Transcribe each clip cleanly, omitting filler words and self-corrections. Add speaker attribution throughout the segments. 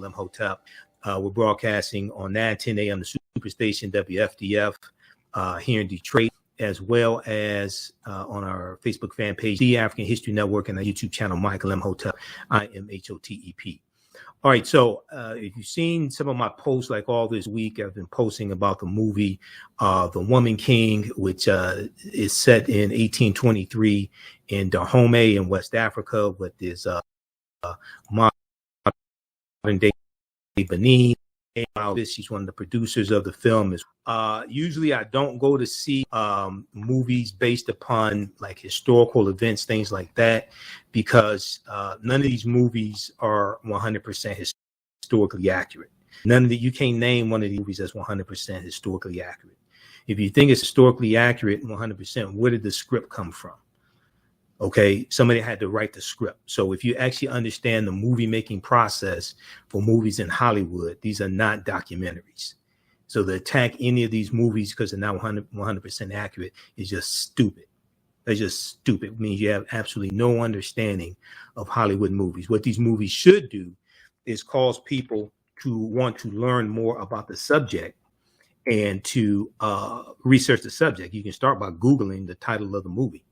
Speaker 1: Michael Imhotep. We're broadcasting on 9:10 a.m. the Superstation WFDF here in Detroit, as well as on our Facebook fan page, The African History Network, and our YouTube channel, Michael Imhotep, IMHOTEP. All right, so if you've seen some of my posts, like all this week, I've been posting about the movie The Woman King, which is set in 1823 in Dahomey in West Africa with this modern day Benin. She's one of the producers of the film. Usually I don't go to see movies based upon like historical events, things like that, because none of these movies are 100% historically accurate. You can't name one of these movies that's 100% historically accurate. If you think it's historically accurate 100%, where did the script come from? Okay, somebody had to write the script. So if you actually understand the movie making process for movies in Hollywood, these are not documentaries. So to attack any of these movies because they're not 100% accurate is just stupid. That's just stupid. It means you have absolutely no understanding of Hollywood movies. What these movies should do is cause people to want to learn more about the subject and to research the subject. You can start by Googling the title of the movie.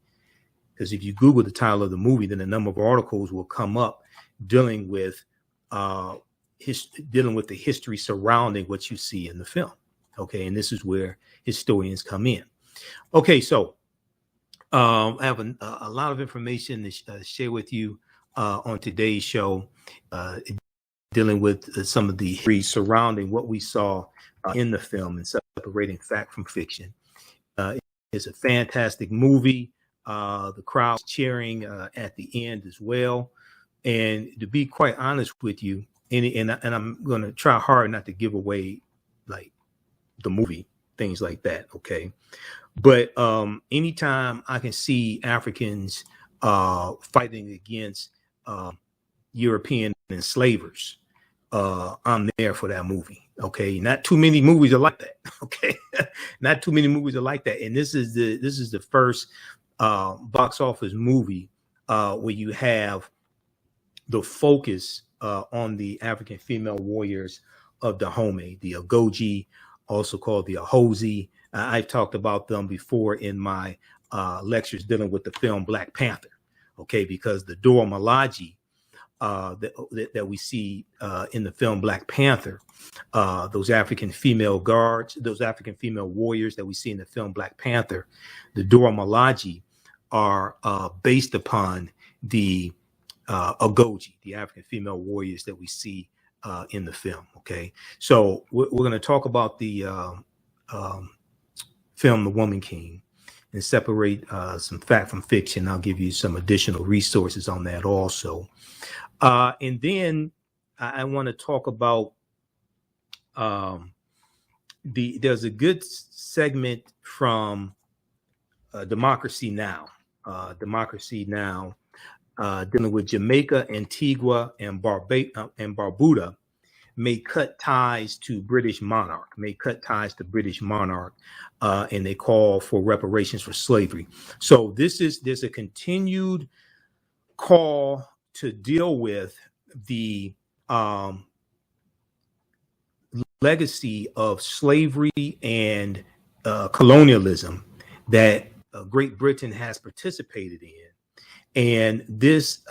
Speaker 1: Because if you Google the title of the movie, then a number of articles will come up dealing with the history surrounding what you see in the film. Okay, and this is where historians come in. Okay, so I have a lot of information to share with you on today's show, dealing with some of the history surrounding what we saw in the film and separating fact from fiction. It's a fantastic movie. The crowd's cheering at the end as well. And to be quite honest with you, and I'm going to try hard not to give away like the movie, things like that. Okay. But anytime I can see Africans fighting against European enslavers, I'm there for that movie. Okay. Not too many movies are like that. Okay. Not too many movies are like that. And this is the first box office movie where you have the focus on the African female warriors of Dahomey, the Ogoji, also called the Ahozi. I've talked about them before in my lectures dealing with the film Black Panther. Okay, because the Dora Milaje that we see in the film Black Panther, those African female guards, those African female warriors that we see in the film Black Panther, the Dora Milaje are based upon the Ogoji, the African female warriors that we see in the film. Okay, so we're going to talk about the film The Woman King and separate some fact from fiction. I'll give you some additional resources on that also. And then I want to talk about there's a good segment from Democracy Now! Dealing with Jamaica, Antigua, and Barbuda may cut ties to British Monarch, and they call for reparations for slavery. So there's a continued call to deal with the legacy of slavery and colonialism that Great Britain has participated in. And this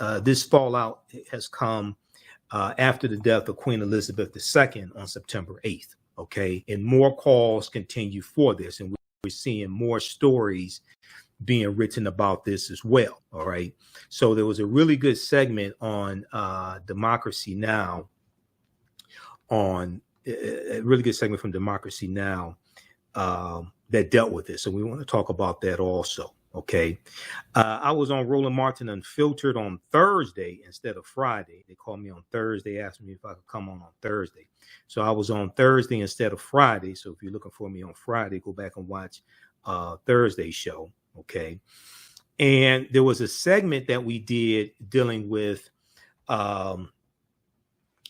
Speaker 1: fallout has come after the death of Queen Elizabeth II on September 8th. Okay, and more calls continue for this, and we're seeing more stories being written about this as well. All right, so there was a really good segment on Democracy Now! A really good segment from Democracy Now! That dealt with this, so we want to talk about that also. Okay, I was on Roland Martin Unfiltered on Thursday instead of Friday. They called me on Thursday, asked me if I could come on Thursday. So I was on Thursday instead of Friday. So if you're looking for me on Friday, go back and watch Thursday's show. Okay, and there was a segment that we did dealing with the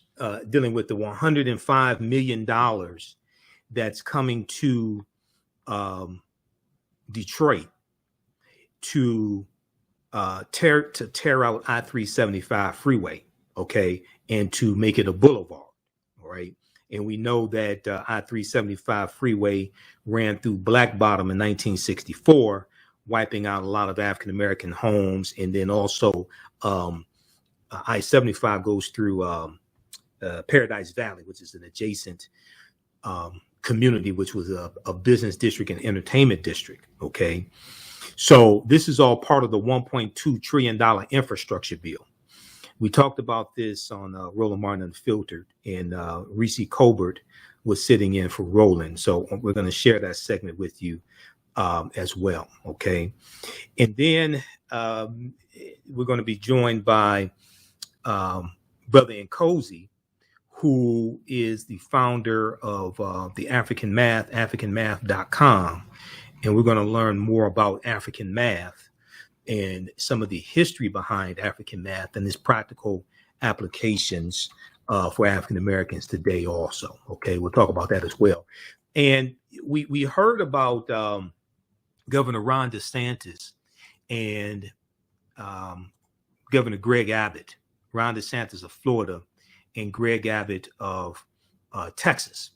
Speaker 1: $105 million that's coming to Detroit to tear out I-375 freeway, okay, and to make it a boulevard. right? And we know that I-375 freeway ran through Black Bottom in 1964, wiping out a lot of African-American homes. And then also I-75 goes through Paradise Valley, which is an adjacent community, which was a business district and entertainment district, okay? So this is all part of the $1.2 trillion infrastructure bill. We talked about this on Roland Martin Unfiltered, and Reese Colbert was sitting in for Roland. So we're going to share that segment with you as well, okay? And then we're going to be joined by Brother Nkosi, who is the founder of the African Math, AfricanMath.com. And we're going to learn more about African math and some of the history behind African math and its practical applications for African Americans today also. Okay, we'll talk about that as well. And we heard about Governor Ron DeSantis and Governor Greg Abbott, Ron DeSantis of Florida and Greg Abbott of Texas.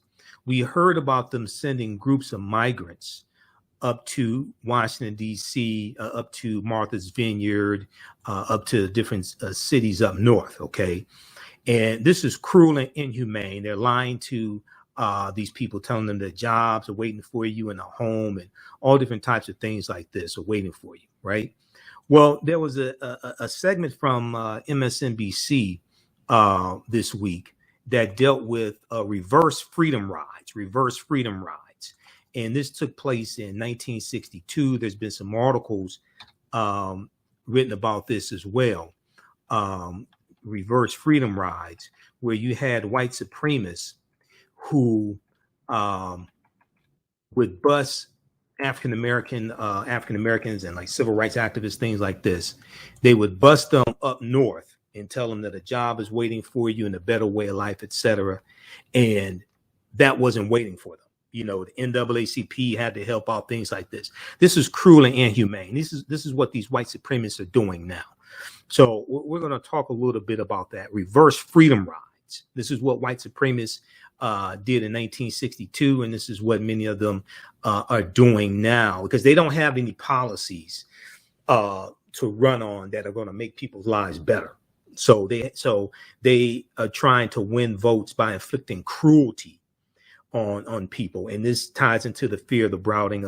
Speaker 1: We heard about them sending groups of migrants up to Washington, D.C., up to Martha's Vineyard, up to different cities up north, okay? And this is cruel and inhumane. They're lying to these people, telling them that jobs are waiting for you in a home and all different types of things like this are waiting for you, right? Well, there was a segment from MSNBC this week that dealt with reverse freedom rides. And this took place in 1962. There's been some articles written about this as well. Reverse freedom rides, where you had white supremacists who would bus African Americans and like civil rights activists, things like this. They would bus them up north and tell them that a job is waiting for you and a better way of life, etc. And that wasn't waiting for them. You know, the NAACP had to help out, things like this. This is cruel and inhumane. This is what these white supremacists are doing now. So we're going to talk a little bit about that. Reverse freedom rides. This is what white supremacists did in 1962, and this is what many of them are doing now, because they don't have any policies to run on that are going to make people's lives better. So they are trying to win votes by inflicting cruelty on people, and this ties into the fear of the browning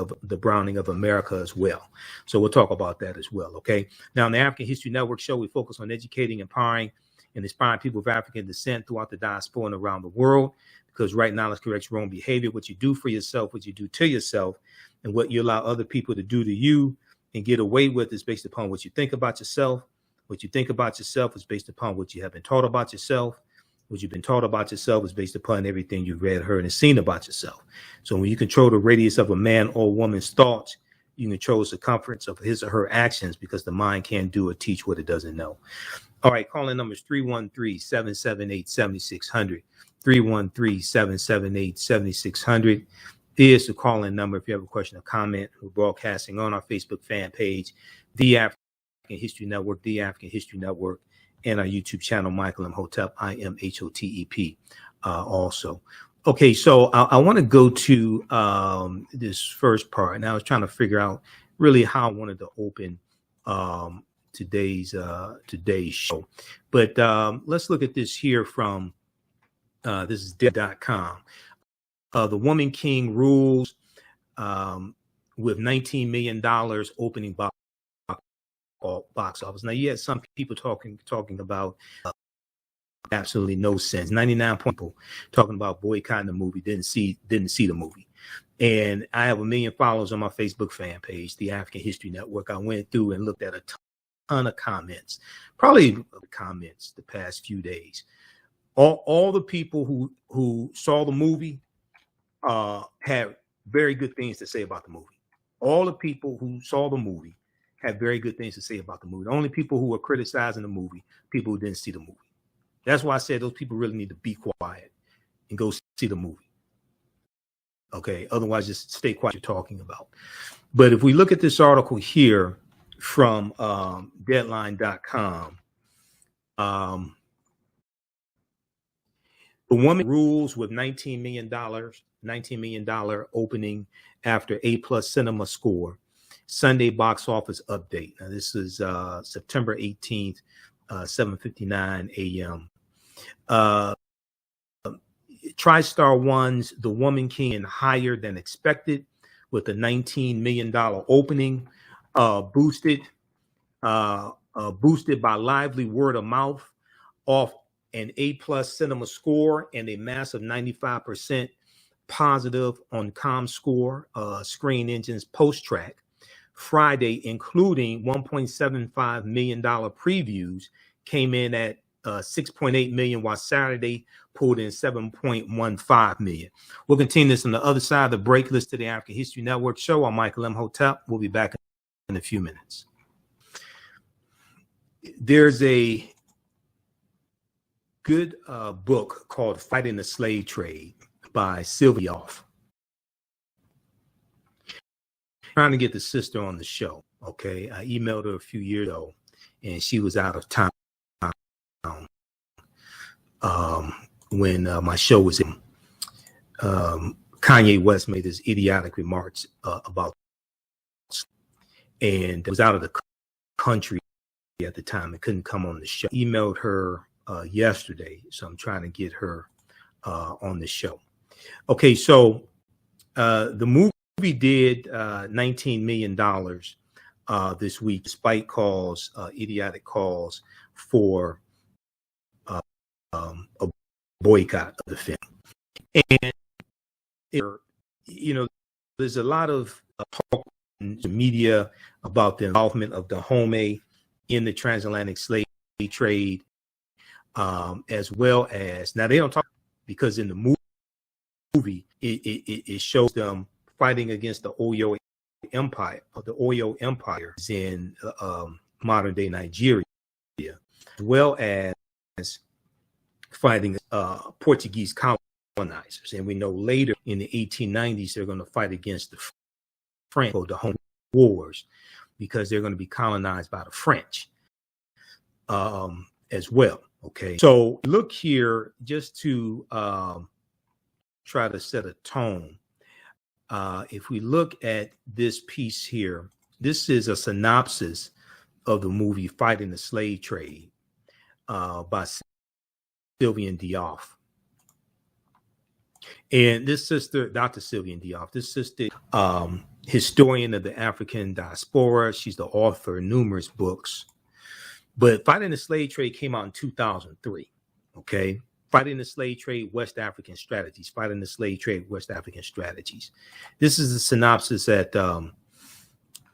Speaker 1: of America as well. So we'll talk about that as well. Okay. Now, on the African History Network show, we focus on educating, empowering, and inspiring people of African descent throughout the diaspora and around the world. Because right knowledge corrects wrong behavior. What you do for yourself, what you do to yourself, and what you allow other people to do to you and get away with is based upon what you think about yourself. What you think about yourself is based upon what you have been taught about yourself. What you've been taught about yourself is based upon everything you've read, heard, and seen about yourself. So when you control the radius of a man or woman's thoughts, you control the circumference of his or her actions, because the mind can't do or teach what it doesn't know. All right, calling numbers 313-778-7600. 313-778-7600 is the call-in number if you have a question or comment. We're broadcasting on our Facebook fan page, The African History Network, The African History Network, and our YouTube channel, Michael Imhotep, IMHOTEP, also. Okay, so I want to go to this first part, and I was trying to figure out really how I wanted to open today's show. But let's look at this here from this is dead.com. The Woman King rules with $19 million opening box office. Now, you had some people talking about absolutely no sense. 99 people talking about boycotting the movie, didn't see the movie. And I have 1 million followers on my Facebook fan page, The African History Network. I went through and looked at a ton of comments, probably comments the past few days. All the people who saw the movie had very good things to say about the movie. All the people who saw the movie had very good things to say about the movie. The only people who were criticizing the movie, people who didn't see the movie. That's why I said those people really need to be quiet and go see the movie. Okay, otherwise just stay quiet you're talking about. But if we look at this article here from Deadline.com, The Woman rules with $19 million, $19 million opening after A+ cinema score. Sunday box office update. Now, this is September 18th, 7:59 a.m. TriStar One's The Woman King higher than expected with a $19 million opening, boosted by lively word of mouth off an A+ cinema score and a massive 95% positive on ComScore, Screen Engine's post-track. Friday, including $1.75 million previews, came in at 6.8 million, while Saturday pulled in 7.15 million. We'll continue this on the other side of the break. List to the African History Network show. I'm Michael Imhotep. We'll be back in a few minutes. There's a good book called Fighting the Slave Trade by Sylvia Off. Trying to get the sister on the show. Okay, I emailed her a few years ago and she was out of town when my show was in. Kanye West made his idiotic remarks about, and was out of the country at the time and couldn't come on the show. Emailed her yesterday, so I'm trying to get her on the show. Okay, so the movie did $19 million this week, despite calls, idiotic calls for a boycott of the film. And there's a lot of talk in the media about the involvement of Dahomey in the transatlantic slave trade, as well as, now they don't talk, because in the movie it shows them fighting against the Oyo Empire. The Oyo Empire is in modern day Nigeria, as well as fighting Portuguese colonizers. And we know later in the 1890s they're going to fight against the French, the Dahomey Wars, because they're going to be colonized by the French as well. Okay, so look here, just to try to set a tone. If we look at this piece here, this is a synopsis of the movie Fighting the Slave Trade by Sylvian Diop. And this sister, Dr. Sylvian Diop, this sister, historian of the African diaspora. She's the author of numerous books. But Fighting the Slave Trade came out in 2003. Okay. Fighting the Slave Trade, West African Strategies. Fighting the Slave Trade, West African Strategies. This is a synopsis at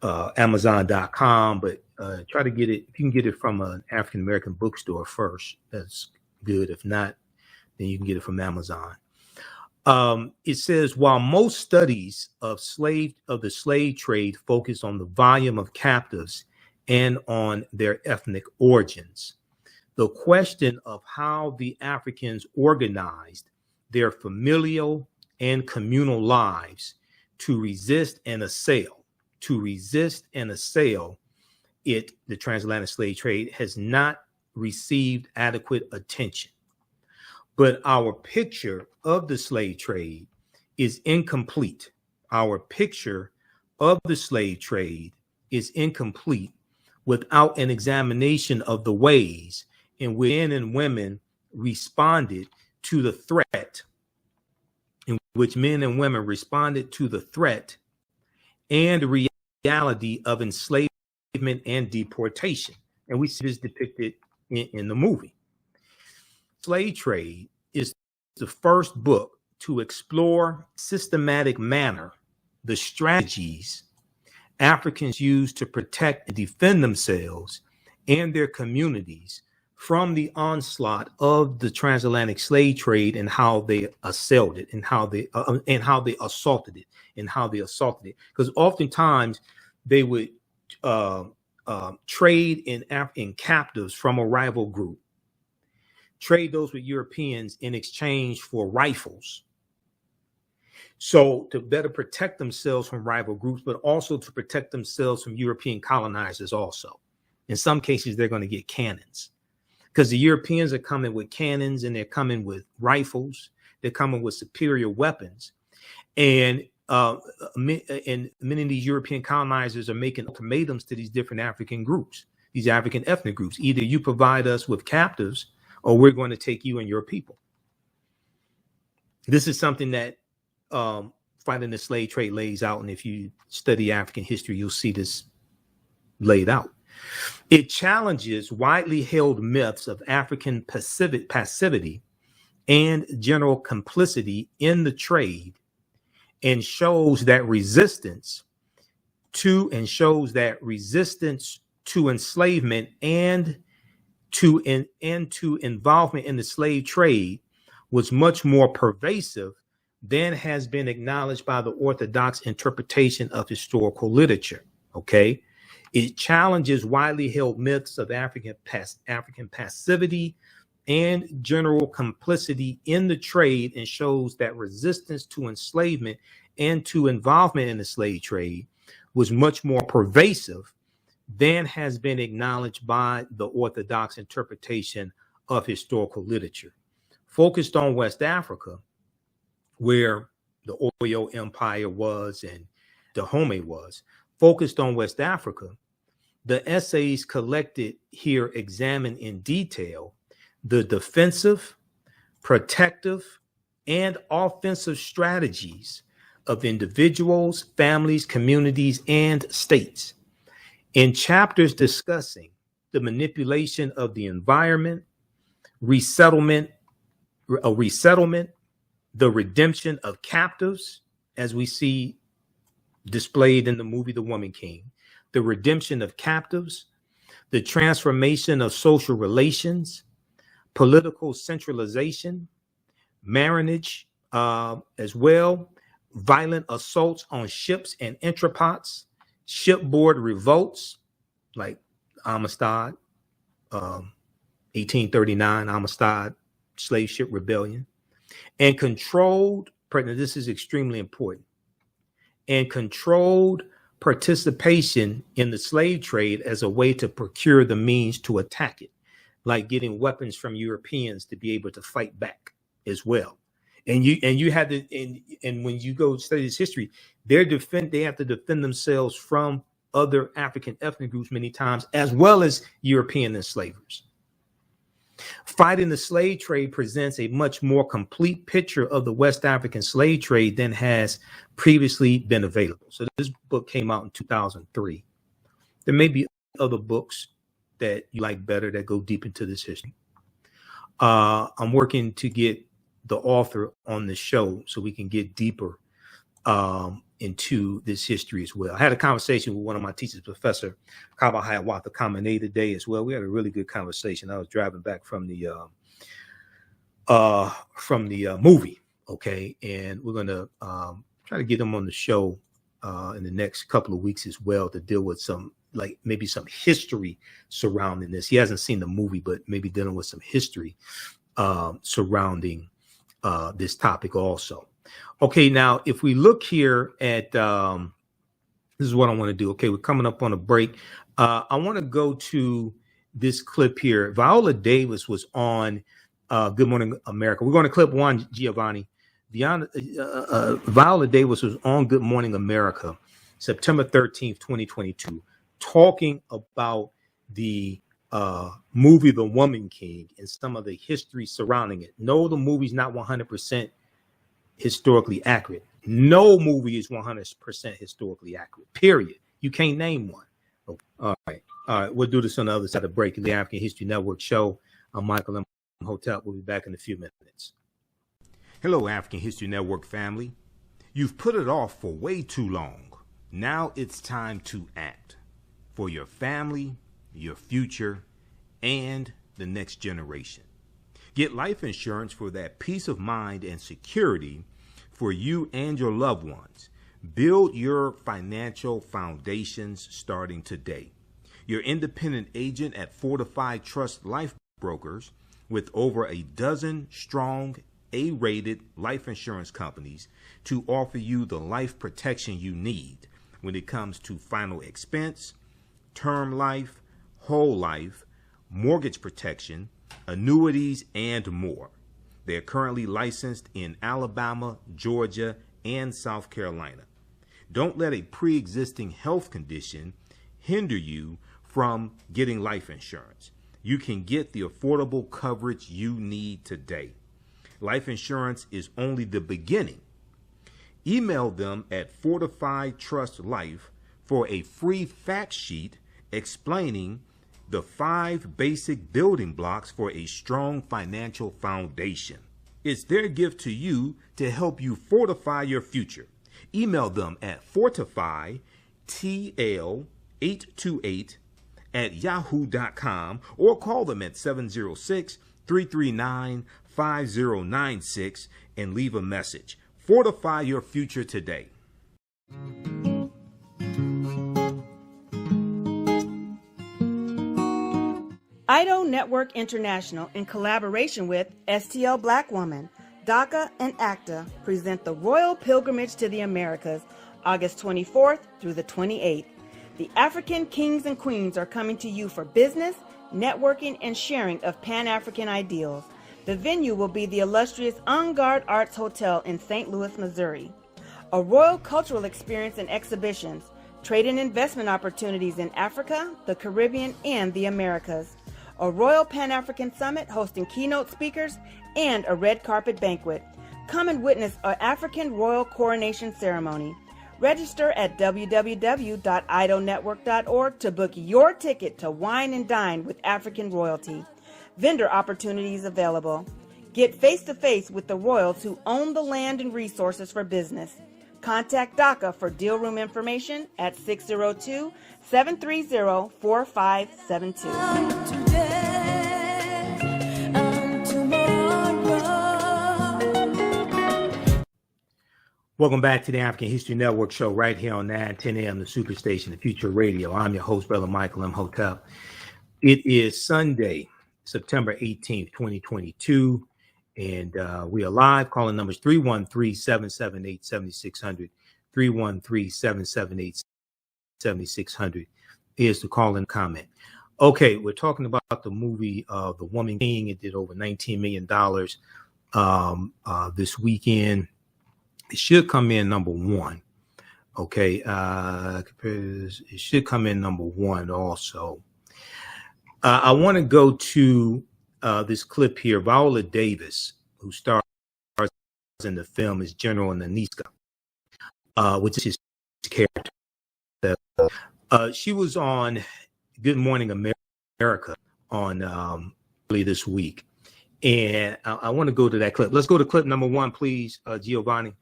Speaker 1: Amazon.com, but try to get it. If you can get it from an African American bookstore first, that's good. If not, then you can get it from Amazon. It says, while most studies of the slave trade focus on the volume of captives and on their ethnic origins, the question of how the Africans organized their familial and communal lives to resist and assail the transatlantic slave trade, has not received adequate attention. But our picture of the slave trade is incomplete. Our picture of the slave trade is incomplete without an examination of the ways in which men and women responded to the threat, and reality of enslavement and deportation. And we see this depicted in the movie. Slave Trade is the first book to explore systematic manner the strategies Africans used to protect and defend themselves and their communities from the onslaught of the transatlantic slave trade, and how they assailed it, and how they assaulted it. Because oftentimes they would trade in captives from a rival group, trade those with Europeans in exchange for rifles. So to better protect themselves from rival groups, but also to protect themselves from European colonizers also. In some cases, they're going to get cannons. because the Europeans are coming with cannons and they're coming with rifles. They're coming with superior weapons. And many of these European colonizers are making ultimatums to these different African groups, these African ethnic groups. Either you provide us with captives or we're going to take you and your people. This is something that fighting the slave trade lays out. And if you study African history, you'll see this laid out. It challenges widely held myths of African passivity and general complicity in the trade, and shows that resistance to enslavement and to involvement in the slave trade was much more pervasive than has been acknowledged by the orthodox interpretation of historical literature. Okay, it challenges widely held myths of African passivity and general complicity in the trade, and shows that resistance to enslavement and to involvement in the slave trade was much more pervasive than has been acknowledged by the orthodox interpretation of historical literature. Focused on West Africa, where the Oyo Empire was and Dahomey was, focused on West Africa, the essays collected here examine in detail the defensive, protective, and offensive strategies of individuals, families, communities, and states. In chapters discussing the manipulation of the environment, resettlement, the redemption of captives, as we see displayed in the movie The Woman King, the redemption of captives, the transformation of social relations, political centralization, marriage, as well, violent assaults on ships and entrepots, shipboard revolts like Amistad, 1839 Amistad slave ship rebellion, and controlled, this is extremely important, and controlled participation in the slave trade as a way to procure the means to attack it, like getting weapons from Europeans to be able to fight back as well. And you had to, and when you go study this history, they have to defend themselves from other African ethnic groups many times, as well as European enslavers. Fighting the slave trade presents a much more complete picture of the West African slave trade than has previously been available. So this book came out in 2003. There may be other books that you like better that go deep into this history. I'm working to get the author on the show so we can get deeper into this history as well. I had a conversation with one of my teachers, Professor Kaba Hiawatha Kamene, today as well. We had a really good conversation. I was driving back from the movie, okay, and we're gonna try to get him on the show in the next couple of weeks as well to deal with some, like maybe some history surrounding this. He hasn't seen the movie, but maybe dealing with some history surrounding this topic also. Okay, now if we look here at this is what I want to do. Okay, we're coming up on a break. I want to go to this clip here. Viola Davis was on Good Morning America. We're going to clip one, Giovanni. Viola Davis was on Good Morning America, September 13th, 2022, talking about the movie The Woman King and some of the history surrounding it. No, the movie's not 100% historically accurate. No movie is 100% historically accurate, period. You can't name one. Okay. All right. We'll do this on the other side of the break. The African History Network show. I'm Michael Imhotep. We'll be back in a few minutes. Hello, African History Network family. You've put it off for way too long. Now it's time to act for your family, your future, and the next generation. Get life insurance for that peace of mind and security for you and your loved ones. Build your financial foundations starting today. Your independent agent at Fortified Trust Life Brokers, with over a dozen strong A-rated life insurance companies to offer you the life protection you need when it comes to final expense, term life, whole life, mortgage protection, annuities, and more. They're currently licensed in Alabama, Georgia, and South Carolina. Don't let a pre-existing health condition hinder you from getting life insurance. You can get the affordable coverage you need today. Life insurance is only the beginning. Email them at Fortified Trust Life for a free fact sheet explaining the 5 basic building blocks for a strong financial foundation. It's their gift to you to help you fortify your future. Email them at fortifytl828@yahoo.com or call them at 706-339-5096 and leave a message. Fortify your future today.
Speaker 2: IDO Network International, in collaboration with STL Black Woman, DACA, and ACTA, present the Royal Pilgrimage to the Americas, August 24th through the 28th. The African kings and queens are coming to you for business, networking, and sharing of Pan-African ideals. The venue will be the illustrious En Garde Arts Hotel in St. Louis, Missouri. A royal cultural experience and exhibitions, trade and investment opportunities in Africa, the Caribbean, and the Americas. A Royal Pan-African Summit hosting keynote speakers and a red carpet banquet. Come and witness an African royal coronation ceremony. Register at www.idonetwork.org to book your ticket to wine and dine with African royalty. Vendor opportunities available. Get face-to-face with the royals who own the land and resources for business. Contact DACA for deal room information at 602-730-4572.
Speaker 1: Welcome back to the African History Network show right here on 910 AM, the Superstation, the Future Radio. I'm your host, Brother Michael Imhotep. It is Sunday, September 18th, 2022, and we are live. Calling numbers 313-778-7600, 313-778-7600 is the call-in comment. Okay, we're talking about the movie The Woman King. It did over $19 million this weekend. It should come in number 1. Okay, it should come in number 1 also. I want to go to this clip here. Viola Davis, who stars in the film, is General Naniska, which is his character. She was on Good Morning America on early this week. And I want to go to that clip. Let's go to clip number 1, please, Giovanni.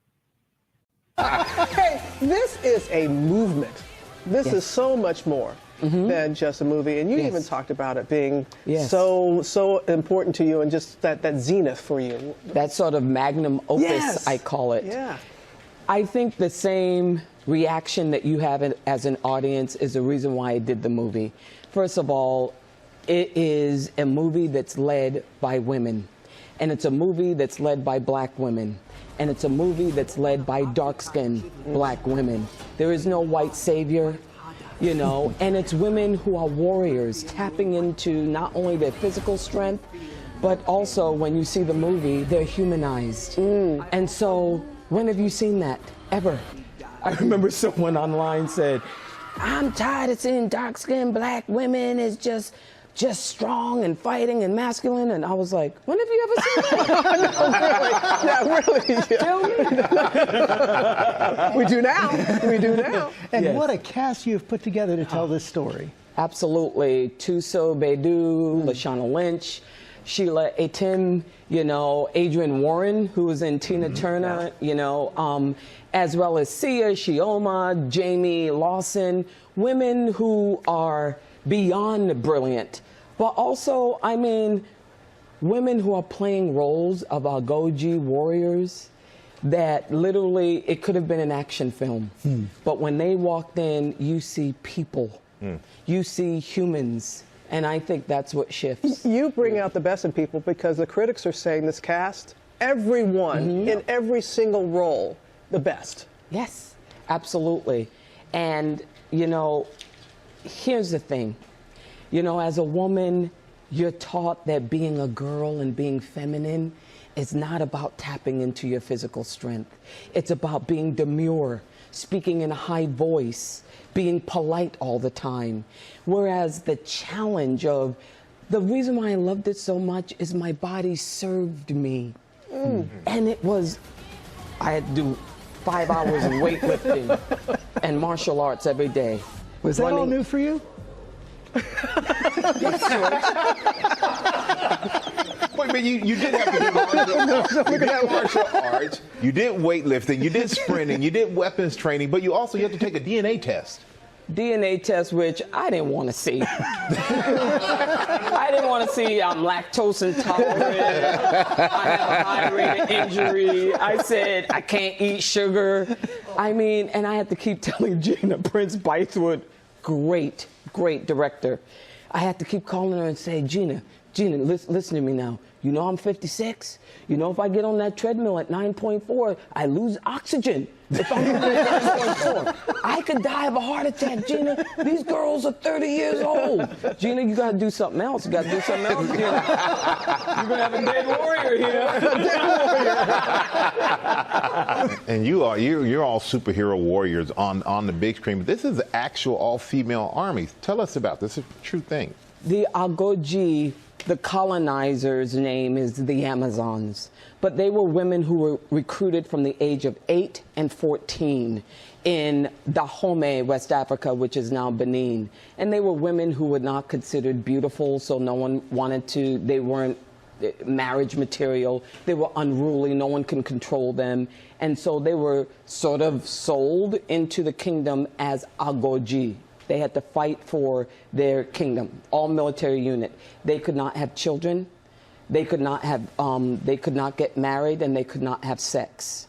Speaker 3: Hey, this is a movement. This is so much more than just a movie. And you even talked about it being so important to you and just that zenith for you.
Speaker 4: That sort of magnum opus, I call it.
Speaker 3: Yeah.
Speaker 4: I think the same reaction that you have as an audience is the reason why I did the movie. First of all, it is a movie that's led by women. And it's a movie that's led by black women. And it's a movie that's led by dark-skinned black women. There is no white savior, you know, and it's women who are warriors, tapping into not only their physical strength, but also when you see the movie, they're humanized. And so, when have you seen that, ever? I remember someone online said, I'm tired of seeing dark-skinned black women as just strong and fighting and masculine, and I was like, when have you ever seen that?
Speaker 3: No, really. Yeah. We do now. We do now.
Speaker 5: And what a cast you've put together to tell this story.
Speaker 4: Absolutely. Tuso Bedu, Lashana Lynch, Sheila Etim, you know, Adrienne Warren, who was in Tina Turner, you know, as well as Sia, Shioma, Jamie Lawson, women who are beyond brilliant, but also, I mean, women who are playing roles of Agoji warriors that literally, it could have been an action film. But when they walked in, you see people, you see humans, and I think that's what shifts.
Speaker 3: You bring out the best in people because the critics are saying this cast, everyone in every single role, the best.
Speaker 4: Yes, absolutely. And, you know, here's the thing, you know, as a woman, you're taught that being a girl and being feminine is not about tapping into your physical strength. It's about being demure, speaking in a high voice, being polite all the time. Whereas the challenge of, the reason why I loved it so much is my body served me. And it was, I had to do 5 hours of weightlifting and martial arts every day.
Speaker 5: Was that all new for you?
Speaker 6: But you did have to do martial arts, you did weightlifting, you did sprinting, you did weapons training, but you had to take a DNA test.
Speaker 4: DNA test, which I didn't want to see. I didn't want to see I'm lactose intolerant, I have a high rate of injury, I said I can't eat sugar. I mean, and I had to keep telling Gina, Prince Bythewood, great director. I had to keep calling her and say, Gina, listen to me now. You know I'm 56. You know if I get on that treadmill at 9.4, I lose oxygen. If I'm at 9.4, I could die of a heart attack, Gina. These girls are 30 years old. Gina, you got to do something else. You got to do something else, Gina. You're going to have a dead warrior here.
Speaker 6: And you're all superhero warriors on the big screen. But this is the actual all-female army. Tell us about this. It's a true thing.
Speaker 4: The Agoji, the colonizers' name is the Amazons, but they were women who were recruited from the age of 8 and 14 in Dahomey, West Africa, which is now Benin. And they were women who were not considered beautiful, so no one wanted to, they weren't marriage material, they were unruly, no one can control them. And so they were sort of sold into the kingdom as Agoji. They had to fight for their kingdom, all military unit. They could not have children, they could not have, they could not get married, and they could not have sex.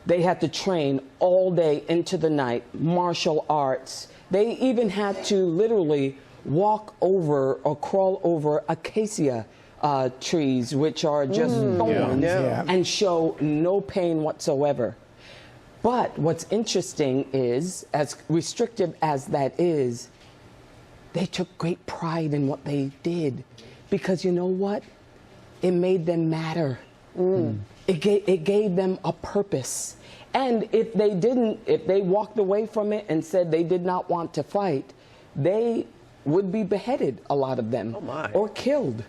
Speaker 4: They had to train all day into the night, martial arts. They even had to literally walk over or crawl over acacia trees, which are just thorns, and show no pain whatsoever. But what's interesting is, as restrictive as that is, they took great pride in what they did. Because you know what? It made them matter. It gave them a purpose. And if they walked away from it and said they did not want to fight, they would be beheaded, a lot of them, or killed.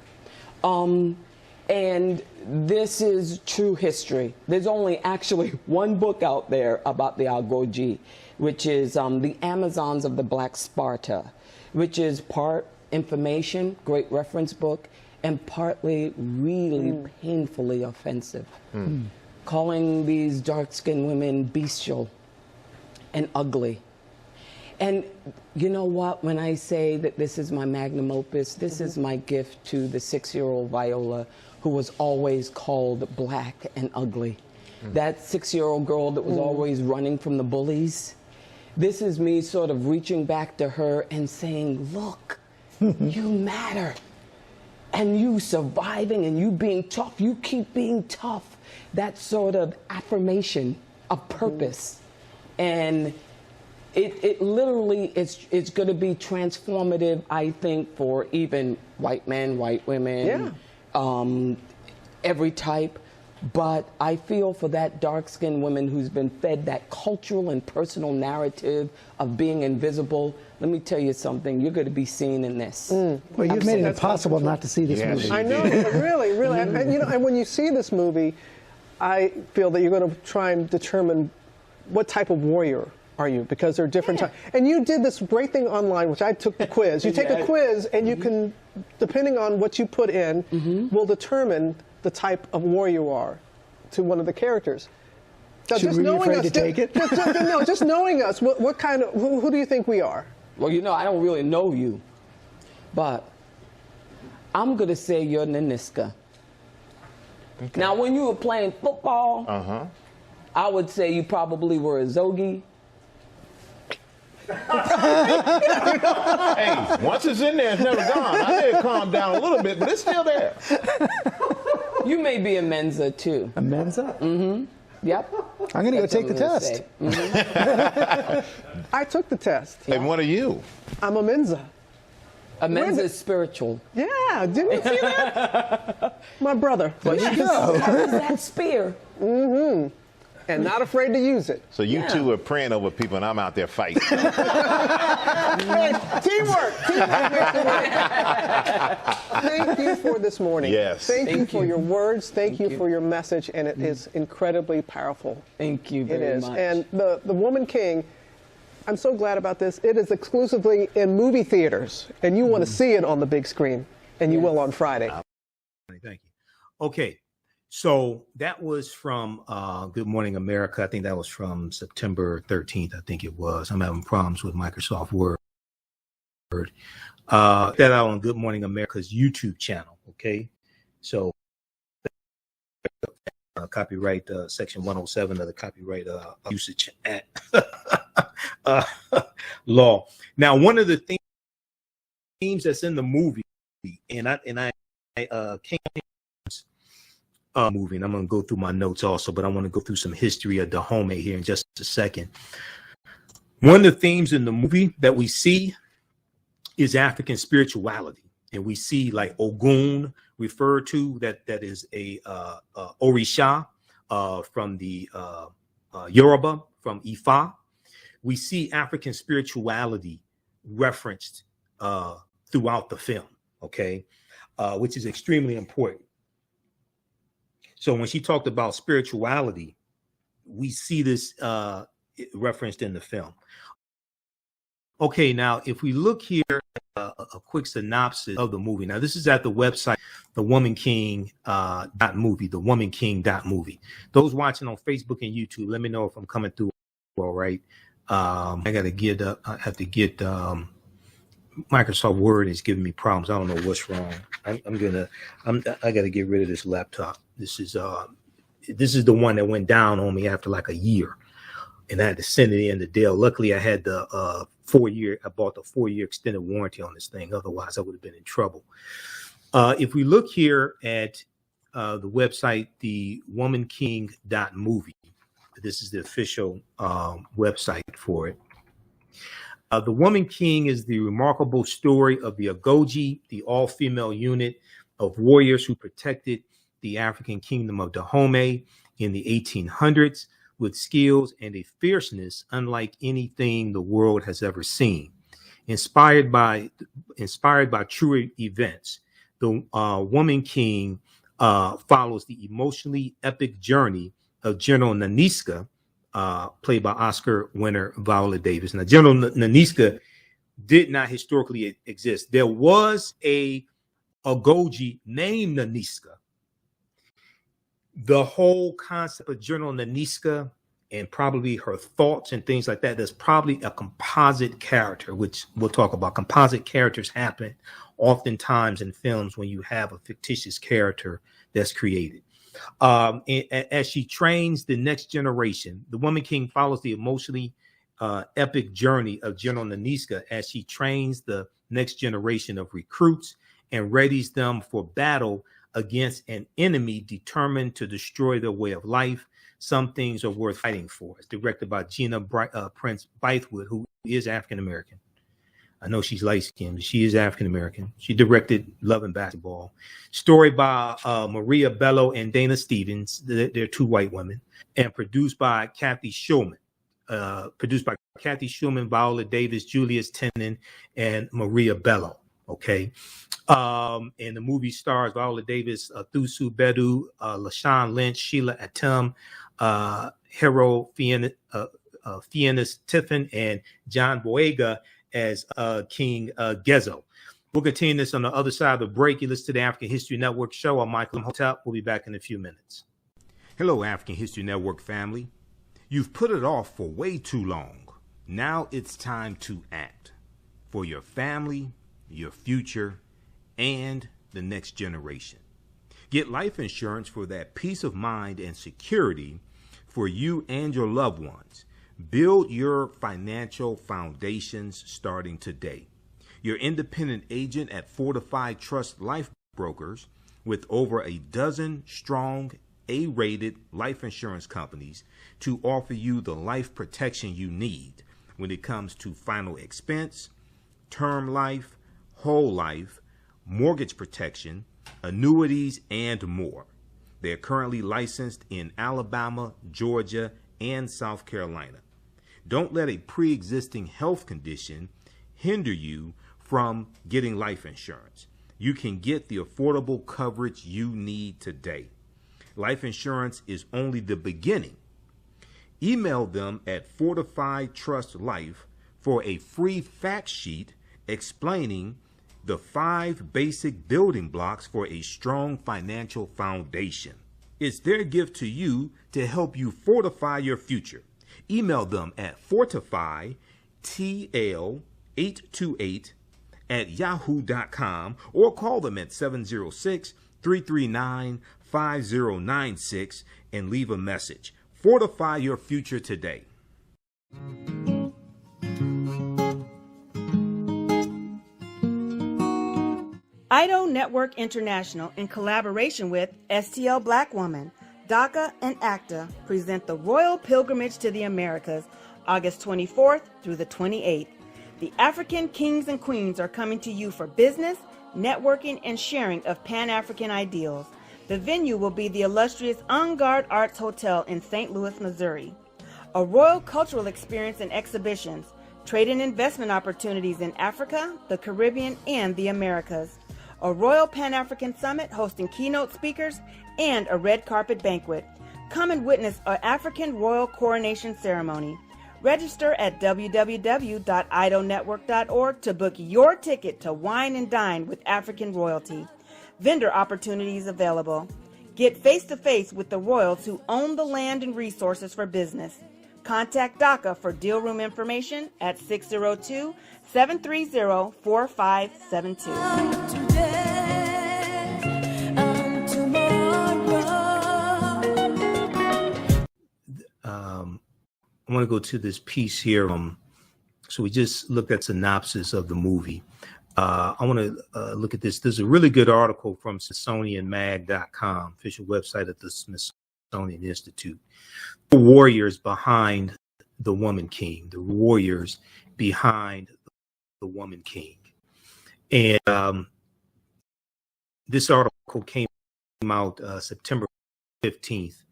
Speaker 4: And this is true history. There's only actually one book out there about the Agoji, which is The Amazons of the Black Sparta, which is part information, great reference book, and partly really painfully offensive. Calling these dark-skinned women bestial and ugly. And you know what, when I say that this is my magnum opus, this is my gift to the 6-year-old Viola, who was always called black and ugly. That 6-year-old girl that was always running from the bullies. This is me sort of reaching back to her and saying, look, you matter. And you surviving and you being tough, you keep being tough. That sort of affirmation of purpose. And it literally it's going to be transformative, I think, for even white men, white women, every type. But I feel for that dark-skinned woman who's been fed that cultural and personal narrative of being invisible. Let me tell you something, you're going to be seen in this.
Speaker 5: Well, you've made it impossible not to see this movie.
Speaker 3: I know, really, really. And, you know, and when you see this movie, I feel that you're going to try and determine what type of warrior are you, because there are different types. And you did this great thing online, which I took the quiz. You take a quiz, and you can, depending on what you put in, will determine the type of warrior you are to one of the characters. So
Speaker 5: Should we be afraid to take it?
Speaker 3: Just knowing us, what kind of, who do you think we are?
Speaker 4: Well, you know, I don't really know you, but I'm going to say you're Naniska. Okay. Now, when you were playing football, I would say you probably were a Zogi.
Speaker 6: Hey, once it's in there, it's never gone. I did calm down a little bit, but it's still there.
Speaker 4: You may be a Mensa, too.
Speaker 5: A Mensa?
Speaker 4: Yep.
Speaker 5: I'm going to go take the test.
Speaker 3: I took the test.
Speaker 6: And what are you?
Speaker 3: I'm a Mensa.
Speaker 4: Amazes spiritual.
Speaker 3: Yeah, didn't you see that? My brother.
Speaker 5: There you go.
Speaker 4: That spear.
Speaker 3: And not afraid to use it.
Speaker 6: So you two are praying over people, and I'm out there fighting.
Speaker 3: Hey, teamwork. Thank you for this morning.
Speaker 6: Yes.
Speaker 3: Thank you for your words. Thank you for your message, and it is incredibly powerful.
Speaker 4: Thank you very much.
Speaker 3: And the Woman King, I'm so glad about this. It is exclusively in movie theaters, and you want to see it on the big screen, and you will on Friday.
Speaker 1: Thank you. Okay. So that was from Good Morning America. I think that was from September 13th, I think it was. I'm having problems with Microsoft Word. That out on Good Morning America's YouTube channel, okay? So copyright section 107 of the Copyright Usage Act law. Now, one of the themes that's in the movie, and I came movie, and I'm going to go through my notes also, but I want to go through some history of Dahomey here in just a second. One of the themes in the movie that we see is African spirituality, and we see like Ogun referred to, that is a Orisha from the Yoruba, from Ifa. We see African spirituality referenced throughout the film, okay, which is extremely important. So when she talked about spirituality, we see this referenced in the film. Okay, now if we look here at a quick synopsis of the movie. Now this is at the website, thewomanking.movie, thewomanking.movie. Those watching on Facebook and YouTube, let me know if I'm coming through all right. I have to get Microsoft Word is giving me problems. I don't know what's wrong. I got to get rid of this laptop. This is the one that went down on me after like a year, and I had to send it in to Dell. Luckily, I had the 4-year. I bought the 4-year extended warranty on this thing. Otherwise, I would have been in trouble. If we look here at the website, thewomanking.movie, this is the official website for it. The Woman King is the remarkable story of the Agoji, the all-female unit of warriors who protected the African kingdom of Dahomey in the 1800s with skills and a fierceness unlike anything the world has ever seen. Inspired by true events, the Woman King follows the emotionally epic journey of General Naniska, played by Oscar winner Viola Davis. Now, General Naniska did not historically exist. There was a Agoji named Naniska. The whole concept of General Naniska and probably her thoughts and things like that, there's probably a composite character, which we'll talk about. Composite characters happen oftentimes in films when you have a fictitious character that's created. As she trains the next generation, the Woman King follows the emotionally epic journey of General Naniska as she trains the next generation of recruits and readies them for battle against an enemy determined to destroy their way of life. Some things are worth fighting for. It's directed by Gina Prince Bythewood, who is African American. I know she's light-skinned, but she is African-American. She directed Love and Basketball. Story by Maria Bello and Dana Stevens. They're two white women. And produced by Kathy Schulman. Viola Davis, Julius Tenen, and Maria Bello. Okay. And the movie stars Viola Davis, Thusu Bedu, LaShawn Lynch, Sheila Atem, Hero Fiennes Tiffin, and John Boyega as King Gezo. We'll continue this on the other side of the break. You listen to the African History Network show. I'm Michael Imhotep. We'll be back in a few minutes. Hello, African History Network family. You've put it off for way too long. Now it's time to act for your family, your future, and the next generation. Get life insurance for that peace of mind and security for you and your loved ones. Build your financial foundations starting today. Your independent agent at Fortified Trust Life Brokers, with over a dozen strong A-rated life insurance companies to offer you the life protection you need when it comes to final expense, term life, whole life, mortgage protection, annuities, and more. They're currently licensed in Alabama, Georgia, and South Carolina. Don't let a pre-existing health condition hinder you from getting life insurance. You can get the affordable coverage you need today. Life insurance is only the beginning. Email them at Fortified Trust Life for a free fact sheet explaining the 5 basic building blocks for a strong financial foundation. It's their gift to you to help you fortify your future. Email them at fortifytl828@yahoo.com or call them at 706-339-5096 and leave a message. Fortify your future today.
Speaker 2: IDO Network International, in collaboration with STL Black Woman, DACA, and ACTA, present the Royal Pilgrimage to the Americas, August 24th through the 28th. The African kings and queens are coming to you for business, networking, and sharing of Pan-African ideals. The venue will be the illustrious En Garde Arts Hotel in St. Louis, Missouri. A royal cultural experience and exhibitions, trade and investment opportunities in Africa, the Caribbean, and the Americas. A Royal Pan-African Summit hosting keynote speakers, and a red carpet banquet. Come and witness an African royal coronation ceremony. Register at www.idonetwork.org to book your ticket to wine and dine with African royalty. Vendor opportunities available. Get face-to-face with the royals who own the land and resources for business. Contact DACA for deal room information at 602-730-4572.
Speaker 1: I want to go to this piece here. So we just looked at synopsis of the movie. I want to look at this. There's a really good article from SmithsonianMag.com, official website of the Smithsonian Institute. The warriors behind the Woman King, the warriors behind the Woman King. And this article came out September 15th.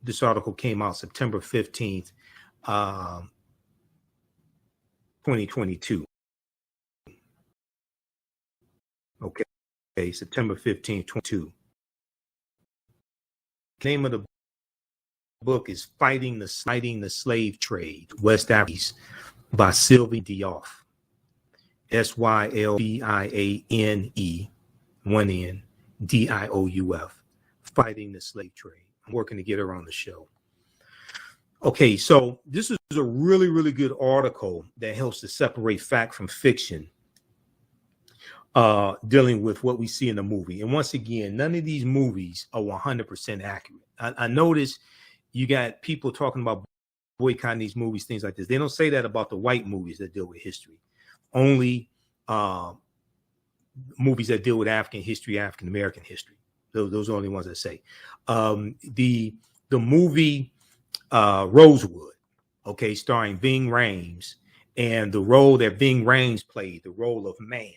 Speaker 1: This article came out September 15th, 2022. Okay, September 15th, 2022. The name of the book is Fighting the Slave Trade, West Africa, by Sylvie Diouf. Sylbiane, one N, Diouf. Fighting the Slave Trade. I'm working to get her on the show. Okay, so this is a really, really good article that helps to separate fact from fiction, dealing with what we see in the movie. And once again, none of these movies are 100% accurate. I noticed you got people talking about boycotting these movies, things like this. They don't say that about the white movies that deal with history. Only movies that deal with African history, African American history. Those are the only ones that say. The movie Rosewood, okay, starring Ving Rhames, and the role that Ving Rhames played, the role of Man,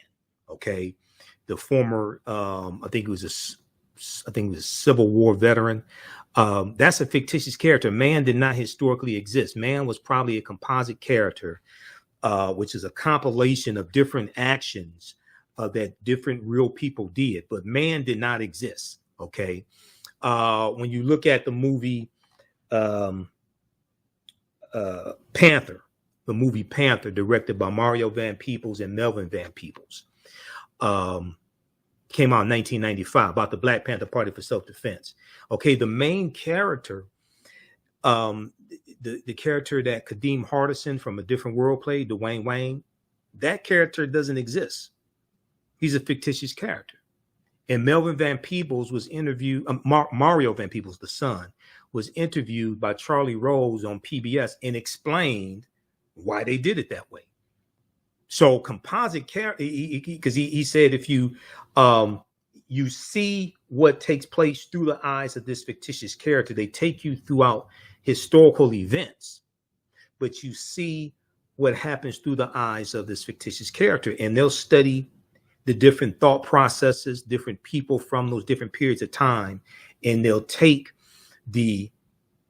Speaker 1: okay, the former, I think it was a Civil War veteran. That's a fictitious character. Man did not historically exist. Man was probably a composite character, which is a compilation of different actions that different real people did, but Man did not exist. Okay. When you look at the movie Panther, the movie Panther, directed by Mario Van Peebles and Melvin Van Peebles, came out in 1995, about the Black Panther Party for Self-Defense. Okay, the main character, the character that Kadeem Hardison from A Different World played, Dwayne Wayne, that character doesn't exist. He's a fictitious character. And Melvin Van Peebles was interviewed, Mario Van Peebles, the son, was interviewed by Charlie Rose on PBS and explained why they did it that way. So composite character, because he said if you you see what takes place through the eyes of this fictitious character, they take you throughout historical events, but you see what happens through the eyes of this fictitious character. And they'll study the different thought processes, different people from those different periods of time, and they'll take the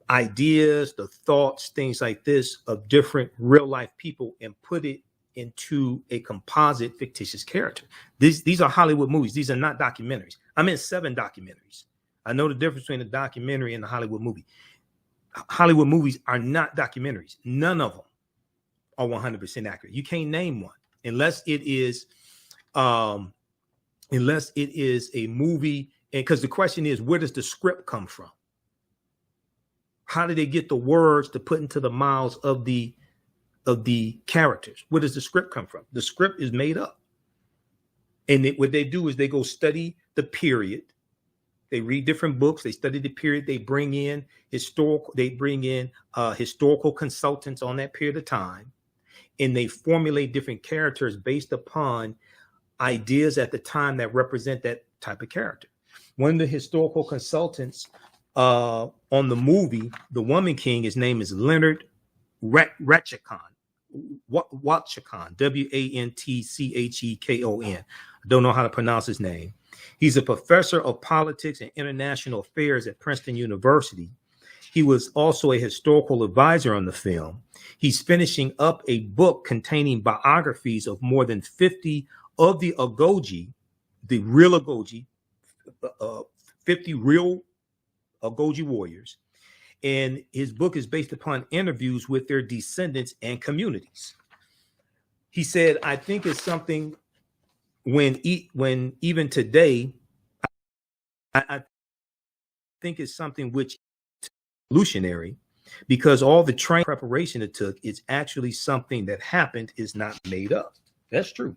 Speaker 1: ideas, the thoughts, things like this of different real life people and put it into a composite fictitious character. These are Hollywood movies. These are not documentaries. I'm in 7 documentaries. I know the difference between a documentary and a Hollywood movie. Hollywood movies are not documentaries. None of them are 100% accurate. You can't name one unless it is a movie. And because the question is, where does the script come from? How do they get the words to put into the mouths of the characters? Where does the script come from? The script is made up. And what they do is they go study the period. They read different books. They study the period. They bring in historical consultants on that period of time. And they formulate different characters based upon ideas at the time that represent that type of character. One of the historical consultants on the movie, The Woman King, his name is Leonard Ratchekon, Wantchekon. I don't know how to pronounce his name. He's a professor of politics and international affairs at Princeton University. He was also a historical advisor on the film. He's finishing up a book containing biographies of more than 50 of the Agoji, the real Agoji, 50 real Agoji warriors. And his book is based upon interviews with their descendants and communities. He said, I think it's something when even today, I think it's something which is evolutionary, because all the training preparation it took is actually something that happened, is not made up. That's true.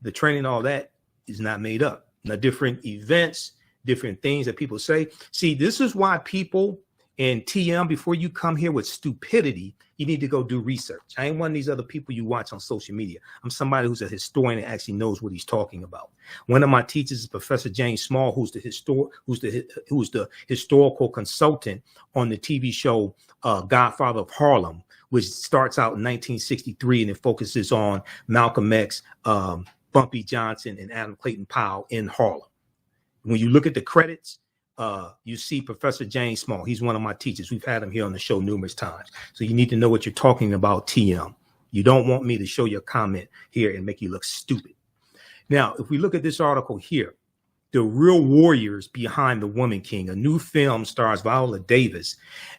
Speaker 1: The training, all that is not made up. Now, different events, different things that people say. See, this is why people in TM, before you come here with stupidity, you need to go do research. I ain't one of these other people you watch on social media. I'm somebody who's a historian and actually knows what he's talking about. One of my teachers is Professor James Small, who's the historical consultant on the TV show Godfather of Harlem, which starts out in 1963 and it focuses on Malcolm X, Bumpy Johnson, and Adam Clayton Powell in Harlem. When you look at the credits, you see Professor James Small. He's one of my teachers. We've had him here on the show numerous times. So you need to know what you're talking about, TM. You don't want me to show your comment here and make you look stupid. Now, if we look at this article here, The Real Warriors Behind the Woman King, a new film stars Viola Davis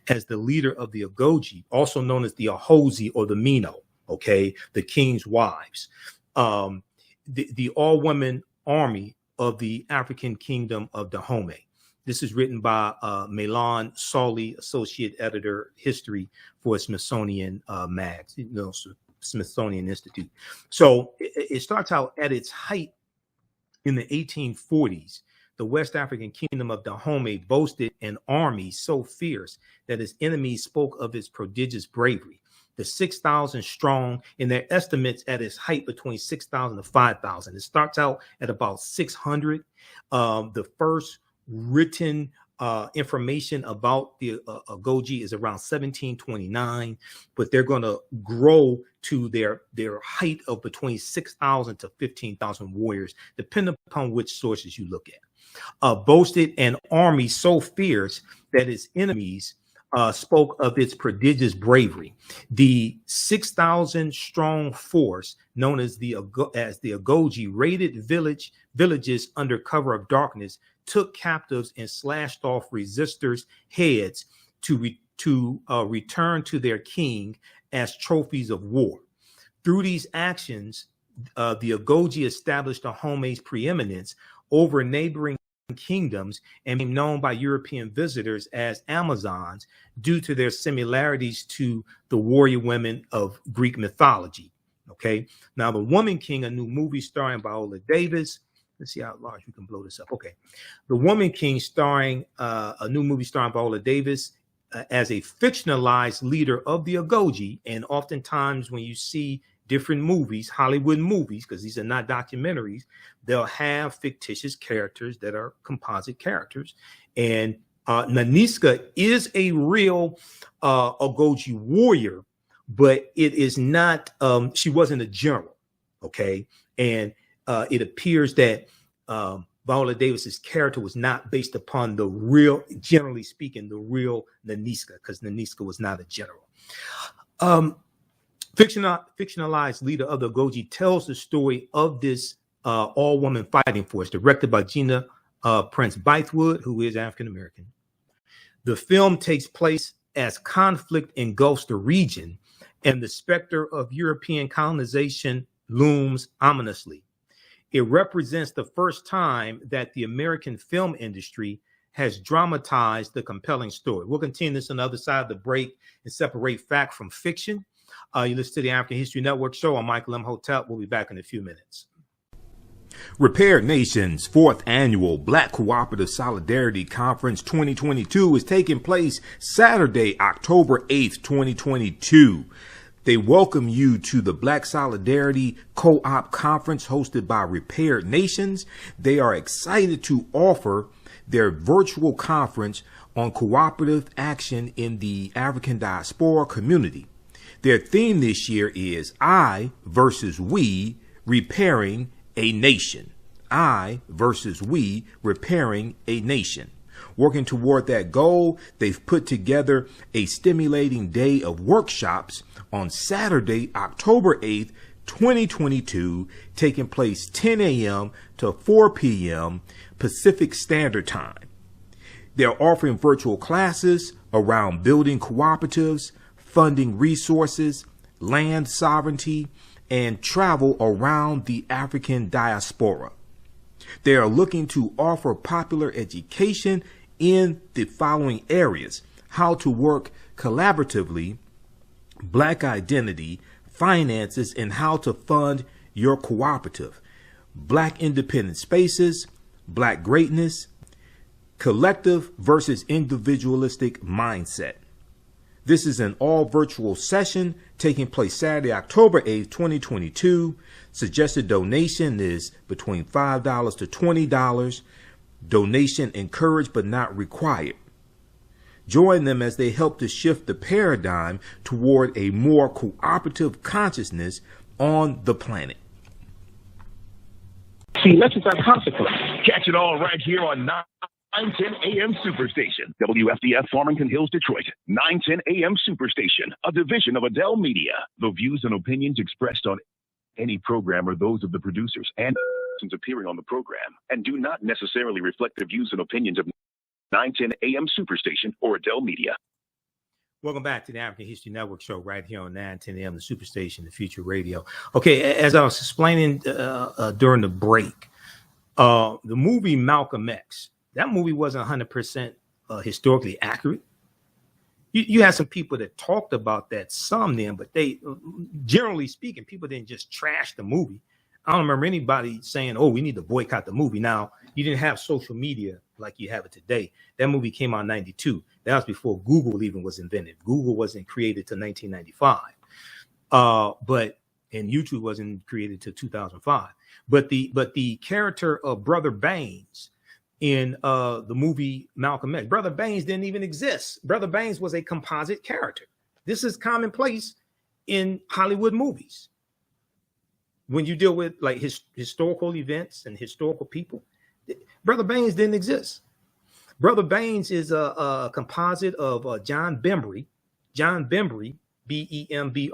Speaker 1: as the leader of the Agoji, also known as the Ahozi or the Mino, okay, the king's wives, the all-women army of the African kingdom of Dahomey. This is written by Milan Solly, associate editor, history for Smithsonian Mags, Smithsonian Institute. So it starts out at its height in the 1840s. The West African kingdom of Dahomey boasted an army so fierce that its enemies spoke of its prodigious bravery. The 6,000 strong, in their estimates at its height between 6,000 to 5,000. It starts out at about 600. The first written information about the Agoji is around 1729, but they're going to grow to their height of between 6,000 to 15,000 warriors, depending upon which sources you look at. Boasted an army so fierce that its enemies spoke of its prodigious bravery. The 6,000 strong force, known as the Agoji, raided villages under cover of darkness, took captives and slashed off resistors' heads to return to their king as trophies of war. Through these actions, the Agoji established Dahomey's preeminence over neighboring kingdoms and became known by European visitors as Amazons due to their similarities to the warrior women of Greek mythology. Okay, now The Woman King, a new movie starring Viola Davis. Let's see how large we can blow this up. Okay, The Woman King, starring a new movie starring Viola Davis as a fictionalized leader of the Agoji. And oftentimes when you see different movies, Hollywood movies, because these are not documentaries, they'll have fictitious characters that are composite characters. And Naniska is a real Agoji warrior but it is not. She wasn't a general, okay, and it appears that Viola Davis's character was not based upon the real, generally speaking, the real Nanisca, because Nanisca was not a general. Fictionalized leader of the Goji tells the story of this all-woman fighting force, directed by Gina Prince Bythewood, who is African American. The film takes place as conflict engulfs the region, and the specter of European colonization looms ominously. It represents the first time that the American film industry has dramatized the compelling story. We'll continue this on the other side of the break and separate fact from fiction. You listen to the African History Network show. I'm Michael Imhotep. We'll be back in a few minutes. Reparations' 4th annual Black Cooperative Solidarity Conference 2022 is taking place Saturday, October 8th, 2022. They welcome you to the Black Solidarity Co-op Conference hosted by Repaired Nations. They are excited to offer their virtual conference on cooperative action in the African diaspora community. Their theme this year is I versus We, Repairing a Nation. I versus We, Repairing a Nation. Working toward that goal, they've put together a stimulating day of workshops on Saturday, October 8th, 2022, taking place 10 a.m. to 4 p.m. Pacific Standard Time. They're offering virtual classes around building cooperatives, funding resources, land sovereignty, and travel around the African diaspora. They are looking to offer popular education in the following areas: how to work collaboratively, Black identity, finances, and how to fund your cooperative, Black independent spaces, Black greatness, collective versus individualistic mindset. This is an all virtual session taking place Saturday, October 8th, 2022. Suggested donation is between $5 to $20. Donation encouraged but not required. Join them as they help to shift the paradigm toward a more cooperative consciousness on the planet.
Speaker 7: See, lessons are consequence. Catch it all right here on 910 AM Superstation, WFDF Farmington Hills, Detroit. 910 AM Superstation, a division of Adele Media. The views and opinions expressed on any program are those of the producers and appearing on the program and do not necessarily reflect the views and opinions of 910 AM Superstation or Adele Media.
Speaker 1: Welcome back to the African History Network show right here on 910 AM, the Superstation, the Future Radio. Okay, as I was explaining during the break, the movie Malcolm X, that movie wasn't 100% historically accurate. You had some people that talked about that some then, but they, generally speaking, people didn't just trash the movie. I don't remember anybody saying, oh, we need to boycott the movie. Now, you didn't have social media like you have it today. That movie came out in 92. That was before Google even was invented. Google wasn't created till 1995. And YouTube wasn't created till 2005. But the character of Brother Baines in the movie Malcolm X, Brother Baines didn't even exist. Brother Baines was a composite character. This is commonplace in Hollywood movies. When you deal with like historical events and historical people, Brother Baines didn't exist. Brother Baines is a composite of John Bembry. John Bembry, Bembry,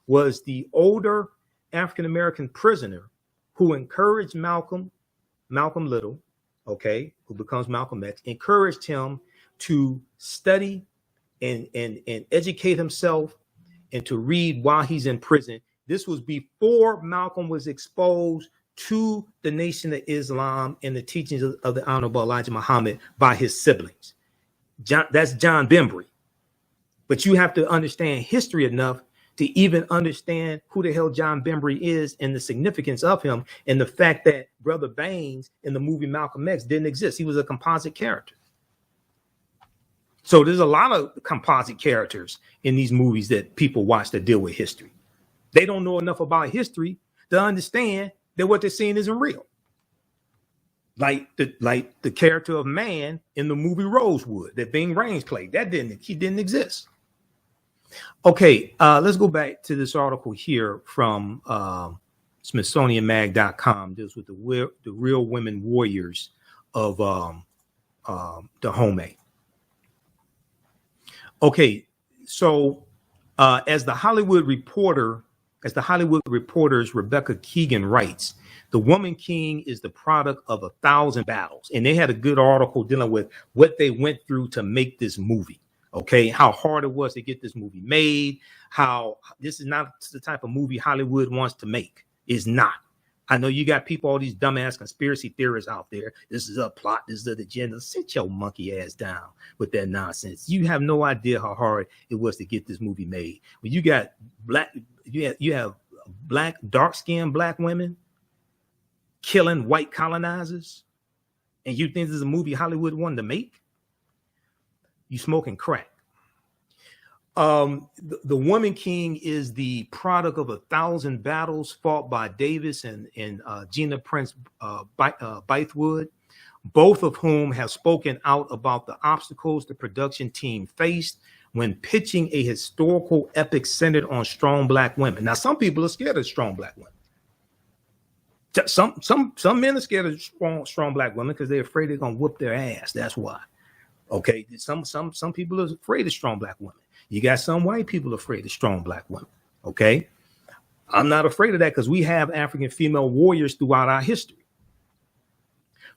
Speaker 1: was the older African-American prisoner who encouraged Malcolm Little, okay, who becomes Malcolm X, encouraged him to study and educate himself and to read while he's in prison. This was before Malcolm was exposed to the Nation of Islam and the teachings of the Honorable Elijah Muhammad by his siblings. That's John Bembry. But you have to understand history enough to even understand who the hell John Bembry is and the significance of him and the fact that Brother Baines in the movie Malcolm X didn't exist. He was a composite character. So there's a lot of composite characters in these movies that people watch that deal with history. They don't know enough about history to understand that what they're seeing isn't real. Like the character of Man in the movie Rosewood that Ving Rhames played. He didn't exist. Okay, let's go back to this article here from SmithsonianMag.com. Deals with the real women warriors of Dahomey. Okay, so as the Hollywood Reporter's Rebecca Keegan writes, the woman king is the product of 1,000 battles. And they had a good article dealing with what they went through to make this movie. Okay, how hard it was to get this movie made, how this is not the type of movie Hollywood wants to make. It's not. I know you got people, all these dumbass conspiracy theorists out there. This is a plot, this is an agenda. Sit your monkey ass down with that nonsense. You have no idea how hard it was to get this movie made. When you got you have black, dark-skinned black women killing white colonizers, and you think this is a movie Hollywood wanted to make? You smoking crack. The Woman King is the product of 1,000 battles fought by Davis and Gina Prince Bythewood, both of whom have spoken out about the obstacles the production team faced when pitching a historical epic centered on strong black women. Now, some people are scared of strong black women. Some men are scared of strong black women because they're afraid they're gonna whoop their ass. That's why. Okay, some people are afraid of strong black women. You got some white people afraid of strong black women. Okay, I'm not afraid of that because we have African female warriors throughout our history.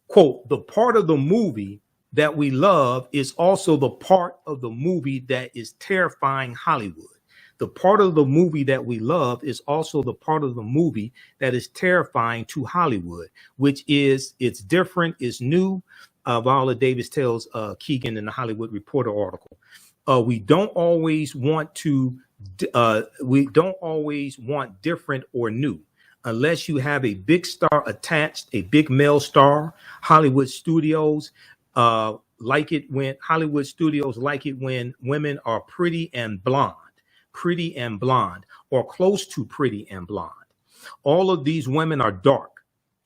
Speaker 1: Quote, the part of the movie that we love is also the part of the movie that is terrifying Hollywood. The part of the movie that we love is also the part of the movie that is terrifying to Hollywood, which is it's different, it's new. Viola Davis tells Keegan in the Hollywood Reporter article. We don't always want different or new, unless you have a big star attached, a big male star. Hollywood studios like it when women are pretty and blonde, or close to pretty and blonde. All of these women are dark.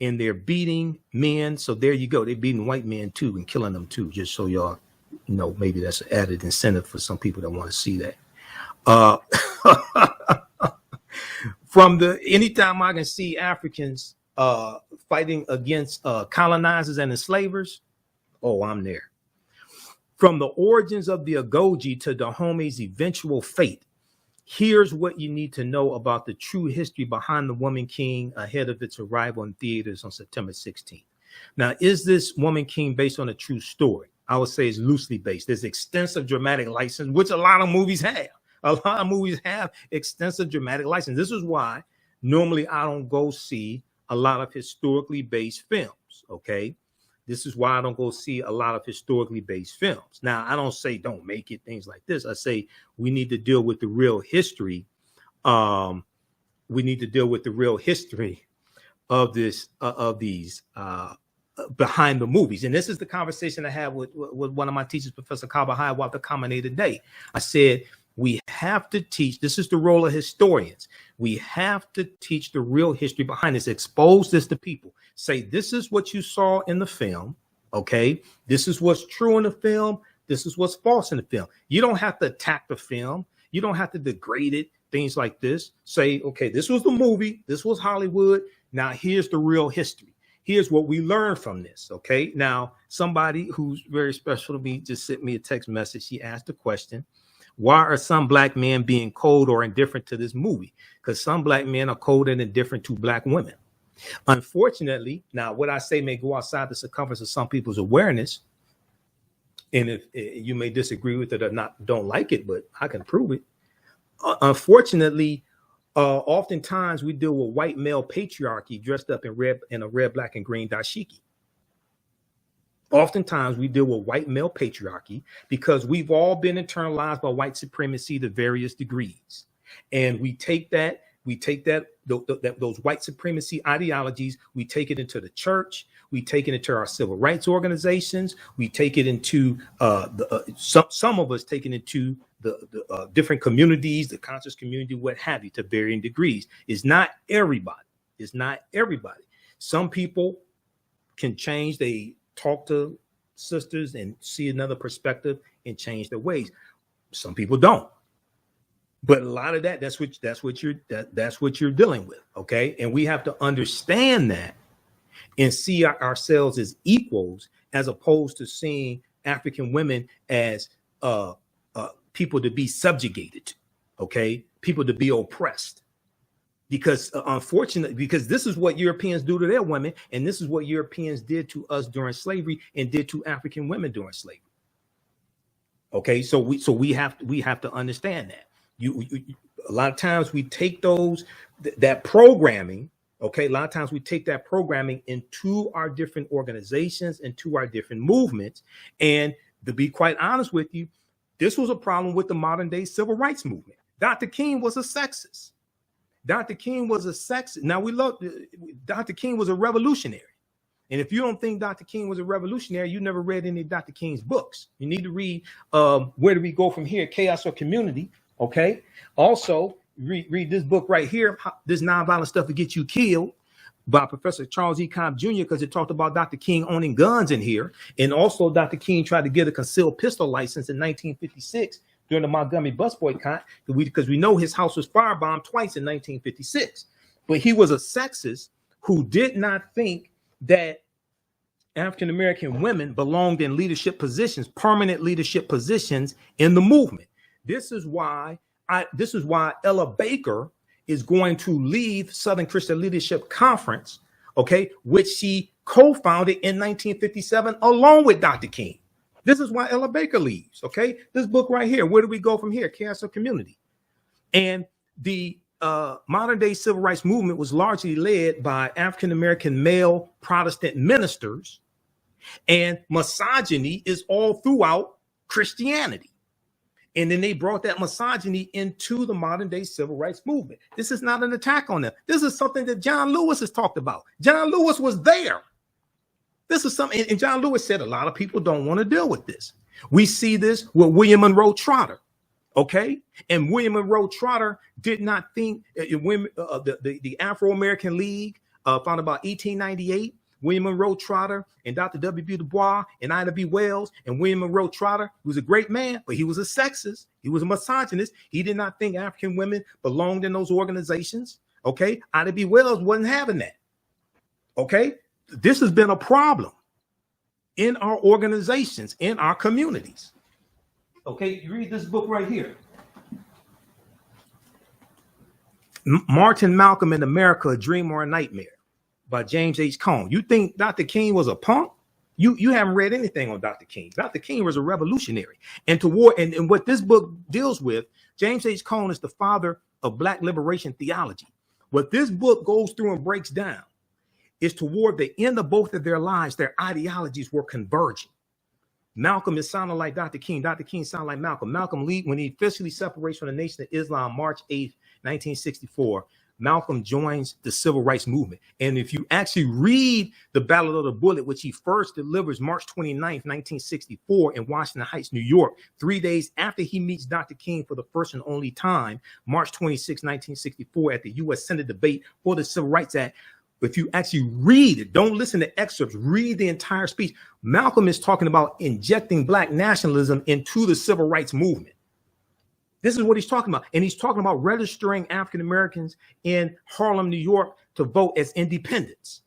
Speaker 1: And they're beating men. So there you go. They're beating white men too and killing them too. Just so y'all know, maybe that's an added incentive for some people that want to see that. Anytime I can see Africans fighting against colonizers and enslavers, oh, I'm there. From the origins of the Agoge to Dahomey's eventual fate, here's what you need to know about the true history behind the Woman King ahead of its arrival in theaters on September 16th. Now, is this Woman King based on a true story? I would say it's loosely based. There's extensive dramatic license, which a lot of movies have. A lot of movies have extensive dramatic license. This is why normally I don't go see a lot of historically based films, okay? This is why I don't go see a lot of historically based films. Now, I don't say don't make it, things like this. I say we need to deal with the real history. We need to deal with the real history of these behind the movies. And this is the conversation I had with one of my teachers, Professor Kaba Hiawatha Kamene today. I said, we have to teach, this is the role of historians. We have to teach the real history behind this, expose this to people. Say, this is what you saw in the film, okay? This is what's true in the film. This is what's false in the film. You don't have to attack the film. You don't have to degrade it, things like this. Say, okay, this was the movie. This was Hollywood. Now, here's the real history. Here's what we learned from this, okay? Now, somebody who's very special to me just sent me a text message. She asked a question. Why are some black men being cold or indifferent to this movie? Because some black men are cold and indifferent to black women. Unfortunately, now what I say may go outside the circumference of some people's awareness. And if you may disagree with it or not, don't like it, but I can prove it. Unfortunately, oftentimes we deal with white male patriarchy dressed up in a red, black, and green dashiki. Oftentimes we deal with white male patriarchy because we've all been internalized by white supremacy to various degrees. And we take those white supremacy ideologies, we take it into the church, we take it into our civil rights organizations, we take it into some of us take it into the different communities, the conscious community, what have you, to varying degrees. It's not everybody. It's not everybody. Some people can change. They talk to sisters and see another perspective and change their ways. Some people don't. But a lot of that's what you're dealing with, okay? And we have to understand that and see ourselves as equals, as opposed to seeing African women as people to be subjugated to, okay? People to be oppressed. Because unfortunately, because this is what Europeans do to their women, and this is what Europeans did to us during slavery and did to African women during slavery. Okay, so we have to understand that. A lot of times we take that programming. Okay, a lot of times we take that programming into our different organizations, into our different movements, and to be quite honest with you, this was a problem with the modern day civil rights movement. Dr. King was a sexist. Dr. King was a sexist. Now Dr. King was a revolutionary. And if you don't think Dr. King was a revolutionary, you never read any of Dr. King's books. You need to read Where Do We Go From Here, Chaos or Community, okay? Also, read this book right here, This Nonviolent Stuff That Gets You Killed, by Professor Charles E. Cobb Jr., because it talked about Dr. King owning guns in here. And also Dr. King tried to get a concealed pistol license in 1956 during the Montgomery bus boycott, because we know his house was firebombed twice in 1956. But he was a sexist who did not think that African-American women belonged in leadership positions, permanent leadership positions in the movement. This is why Ella Baker is going to leave Southern Christian Leadership Conference, okay, which she co-founded in 1957 along with Dr. King. This is why Ella Baker leaves, okay? This book right here, Where Do We Go From Here, Chaos or Community. And the modern day civil rights movement was largely led by African-American male Protestant ministers, and misogyny is all throughout Christianity. And then they brought that misogyny into the modern day civil rights movement. This is not an attack on them. This is something that John Lewis has talked about. John Lewis was there. This is something, and John Lewis said a lot of people don't want to deal with this. We see this with William Monroe Trotter, okay? And William Monroe Trotter did not think the Afro-American League, founded about 1898, William Monroe Trotter and Dr. W.B. Du Bois and Ida B. Wells, and William Monroe Trotter was a great man, but he was a sexist. He was a misogynist. He did not think African women belonged in those organizations, okay? Ida B. Wells wasn't having that, okay? This has been a problem in our organizations, in our communities. Okay, you read this book right here. Martin Malcolm in America, A Dream or a Nightmare, by James H. Cone. You think Dr. King was a punk? You haven't read anything on Dr. King. Dr. King was a revolutionary. And what this book deals with, James H. Cone is the father of Black liberation theology. What this book goes through and breaks down is toward the end of both of their lives, their ideologies were converging. Malcolm is sounding like Dr. King. Dr. King sounded like Malcolm. Malcolm Lee, when he officially separates from the Nation of Islam, March 8th, 1964, Malcolm joins the civil rights movement. And if you actually read the Battle of the Bullet, which he first delivers March 29th, 1964 in Washington Heights, New York, 3 days after he meets Dr. King for the first and only time, March 26, 1964, at the U.S. Senate debate for the Civil Rights Act, if you actually read it, don't listen to excerpts, read the entire speech. Malcolm is talking about injecting Black nationalism into the civil rights movement. This is what he's talking about. And he's talking about registering African Americans in Harlem, New York to vote as independents.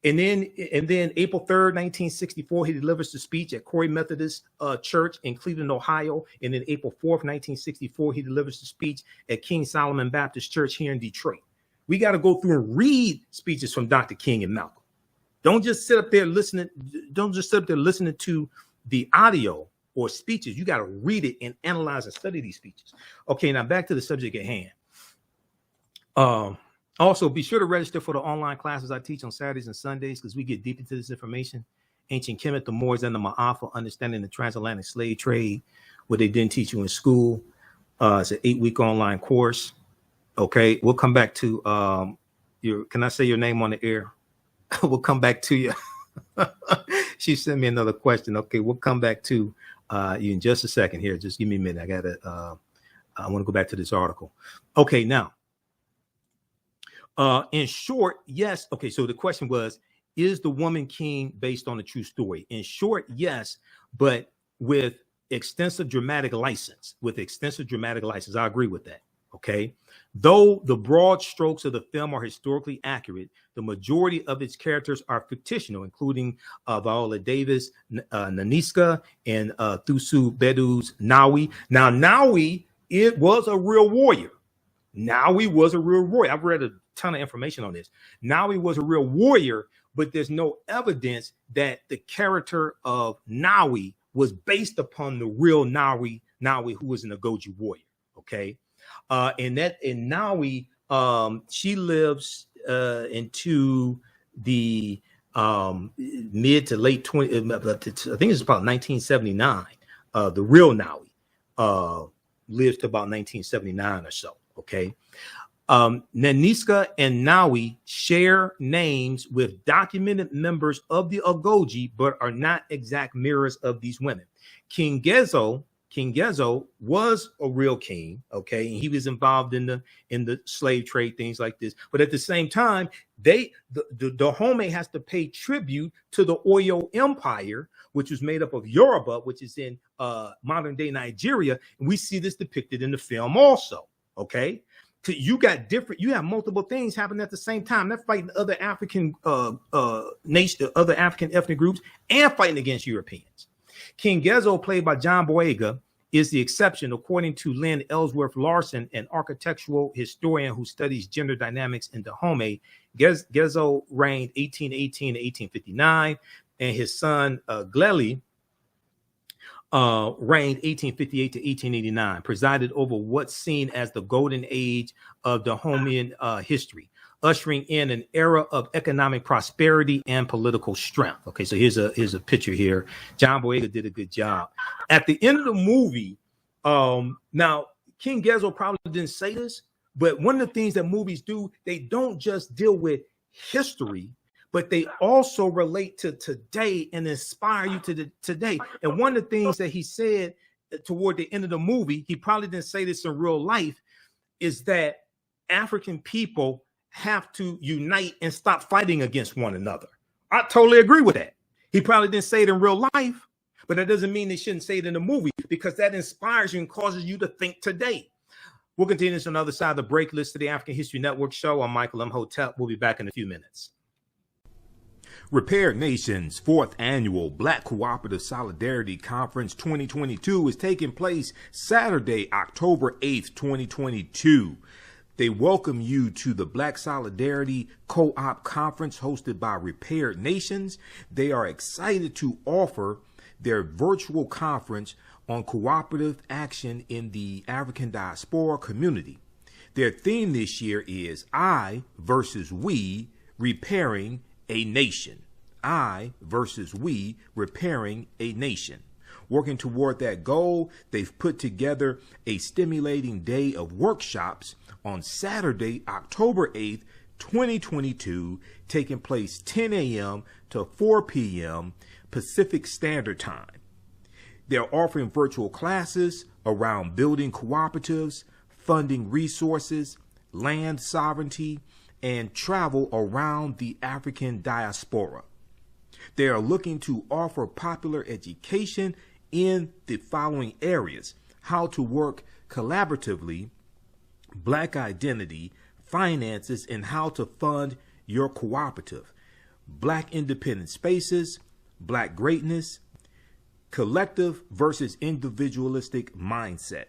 Speaker 1: And then April 3rd, 1964, he delivers the speech at Corey Methodist Church in Cleveland, Ohio. And then April 4th, 1964, he delivers the speech at King Solomon Baptist Church here in Detroit. We got to go through and read speeches from Dr. King and Malcolm. Don't just sit up there listening. Don't just sit up there listening to the audio or speeches. You got to read it and analyze and study these speeches. Okay, now back to the subject at hand. Also, be sure to register for the online classes I teach on Saturdays and Sundays, because we get deep into this information. Ancient Kemet, the Moors, and the Ma'afa, understanding the transatlantic slave trade, what they didn't teach you in school. It's an 8-week online course. Okay, we'll come back to can I say your name on the air? We'll come back to you. She sent me another question. Okay, we'll come back to you in just a second here. Just give me a minute. I want to go back to this article. Okay, now, in short, yes. Okay, so the question was, is The Woman King based on a true story? In short, yes, but with extensive dramatic license. I agree with that. Okay. Though the broad strokes of the film are historically accurate, the majority of its characters are fictional, including Viola Davis, Naniska, and Thusu Bedu's Nawi. Now, Nawi, it was a real warrior. I've read a ton of information on this. Nawi was a real warrior, but there's no evidence that the character of Nawi was based upon the real Nawi who was an Ngozi warrior. Okay. And Nawi, she lives into the mid to late 20, I think it's about 1979. The real Nawi lives to about 1979 or so. Okay. Naniska and Nawi share names with documented members of the Ogoji, but are not exact mirrors of these women. King Gezo was a real king, okay, and he was involved in the slave trade, things like this. But at the same time, the Dahomey has to pay tribute to the Oyo Empire, which was made up of Yoruba, which is in modern day Nigeria, and we see this depicted in the film also. Okay, so you have multiple things happening at the same time. They're fighting other African nations, other African ethnic groups, and fighting against Europeans. King Gezo, played by John Boyega, is the exception, according to Lynn Ellsworth Larson, an architectural historian who studies gender dynamics in Dahomey. Gezo reigned 1818 to 1859, and his son Gleli reigned 1858 to 1889, presided over what's seen as the golden age of Dahomeyan history, ushering in an era of economic prosperity and political strength. Okay, so here's a picture here. John Boyega did a good job. At the end of the movie, now King Gezo probably didn't say this, but one of the things that movies do, they don't just deal with history, but they also relate to today and inspire you to today. And one of the things that he said toward the end of the movie, he probably didn't say this in real life, is that African people have to unite and stop fighting against one another. I totally agree with that. He probably didn't say it in real life, but that doesn't mean they shouldn't say it in the movie, because that inspires you and causes you to think today. We'll continue this on the other side of the break. Listen to the African History Network show. I'm Michael Imhotep. We'll be back in a few minutes. Repaired Nations' 4th Annual Black Cooperative Solidarity Conference 2022 is taking place Saturday, October 8th, 2022. They welcome you to the Black Solidarity Co-op Conference hosted by Repaired Nations. They are excited to offer their virtual conference on cooperative action in the African diaspora community. Their theme this year is I versus We, Repairing a Nation. I versus We, Repairing a Nation. Working toward that goal, they've put together a stimulating day of workshops on Saturday, October 8th, 2022, taking place 10 a.m. to 4 p.m. Pacific Standard Time. They're offering virtual classes around building cooperatives, funding resources, land sovereignty, and travel around the African diaspora. They are looking to offer popular education in the following areas: how to work collaboratively, Black identity, finances, and how to fund your cooperative, Black independent spaces, Black greatness, collective versus individualistic mindset.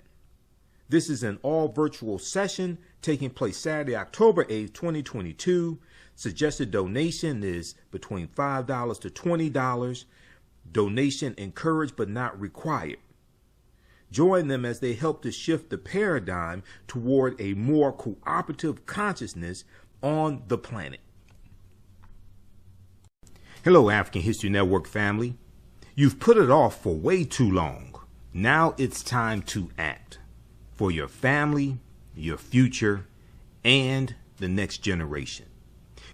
Speaker 1: This is an all virtual session taking place Saturday, October 8th, 2022. Suggested donation is between $5 to $20. Donation encouraged but not required. Join them as they help to shift the paradigm toward a more cooperative consciousness on the planet. Hello, African History Network family. You've put it off for way too long. Now it's time to act for your family, your future, and the next generation.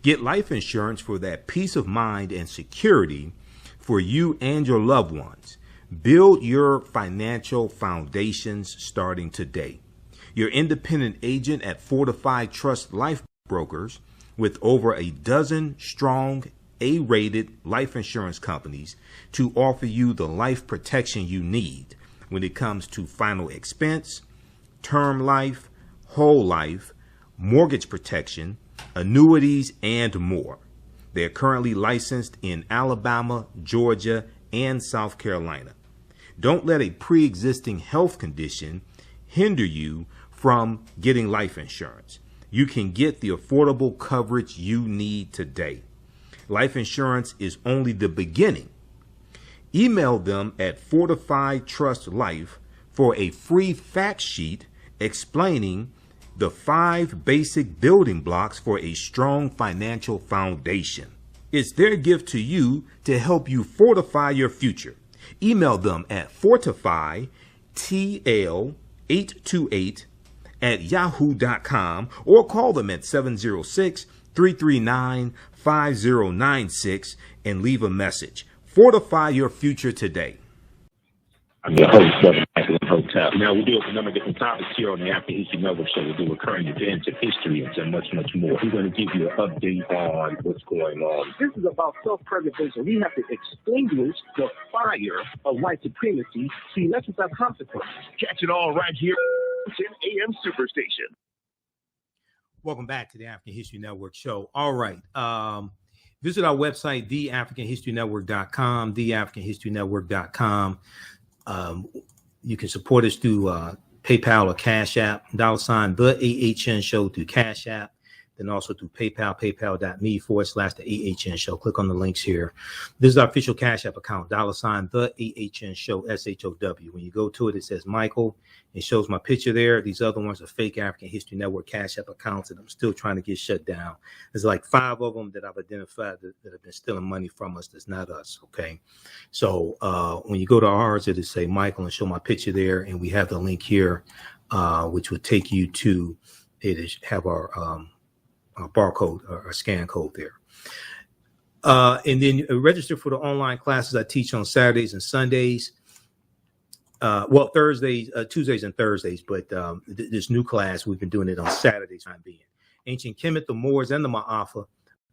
Speaker 1: Get life insurance for that peace of mind and security for you and your loved ones. Build your financial foundations starting today. Your independent agent at Fortified Trust Life Brokers, with over a dozen strong A-rated life insurance companies to offer you the life protection you need. when it comes to final expense, term life, whole life, mortgage protection, annuities, and more. They're currently licensed in Alabama, Georgia, and South Carolina. Don't let a pre-existing health condition hinder you from getting life insurance. You can get the affordable coverage you need today. Life insurance is only the beginning. Email them at Fortified Trust Life for a free fact sheet explaining the 5 basic building blocks for a strong financial foundation. It's their gift to you to help you fortify your future. Email them at fortifytl828@yahoo.com or call them at 706-339-5096 and leave a message. Fortify your future today.
Speaker 8: I'm your host, Brother Michael Imhotep. Now, we deal with a number of different topics here on the African History Network Show. We do recurring events of history and much, much more. We're going to give you an update on what's going on. This is about self-preservation. We have to extinguish the fire of white supremacy. See, lessons have consequences.
Speaker 7: Catch it all right here, 10 a.m. Superstation.
Speaker 1: Welcome back to the African History Network Show. All right. Visit our website, TheAHNShow.com, TheAHNShow.com. You can support us through PayPal or Cash App, $ TheAHN Show through Cash App, then also through PayPal, paypal.me/TheAHN Show. Click on the links here. This is our official Cash App account, $ TheAHN Show, SHOW. When you go to it, it says Michael. It shows my picture there. These other ones are fake African History Network Cash App accounts that I'm still trying to get shut down. There's like 5 of them that I've identified that have been stealing money from us. That's not us, okay? So when you go to ours, it'll say Michael and show my picture there, and we have the link here, which would take you to it. Have our barcode or scan code there. And then register for the online classes I teach on Saturdays and Sundays. Thursdays, Tuesdays and Thursdays, but this new class, we've been doing it on Saturdays time being. Ancient Kemet, the Moors, and the Ma'afa,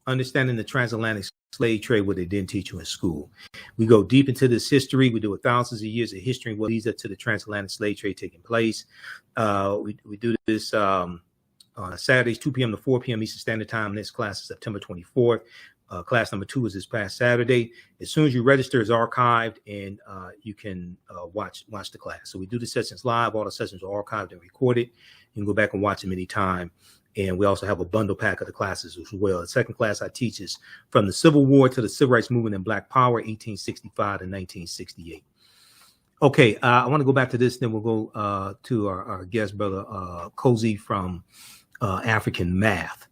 Speaker 1: understanding the transatlantic slave trade, what they didn't teach you in school. We go deep into this history. We do thousands of years of history and what leads up to the transatlantic slave trade taking place. We do this on Saturdays, 2 p.m. to 4 p.m. Eastern Standard Time. Next class is September 24th. Class number 2 is this past Saturday. As soon as you register, it's archived, and you can watch the class. So we do the sessions live. All the sessions are archived and recorded. You can go back and watch them anytime. And we also have a bundle pack of the classes as well. The second class I teach is from the Civil War to the Civil Rights Movement and Black Power, 1865 to 1968. Okay, I want to go back to this. Then we'll go to our guest, Brother Nkosi from African Math.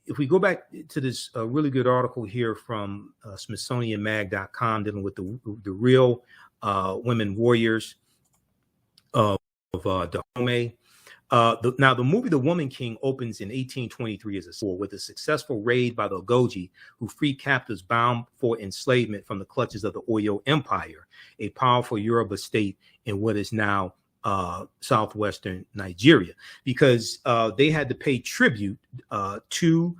Speaker 1: If we go back to this really good article here from SmithsonianMag.com dealing with the real women warriors of Dahomey. Now, the movie The Woman King opens in 1823 as a war with a successful raid by the Ogoji, who freed captives bound for enslavement from the clutches of the Oyo Empire, a powerful Yoruba state in what is now southwestern Nigeria, because they had to pay tribute to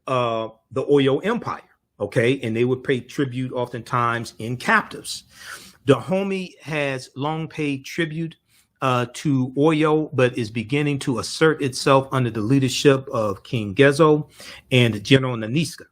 Speaker 1: the Oyo Empire, okay? And they would pay tribute oftentimes in captives. Dahomey has long paid tribute to Oyo, but is beginning to assert itself under the leadership of King Gezo and General Naniska.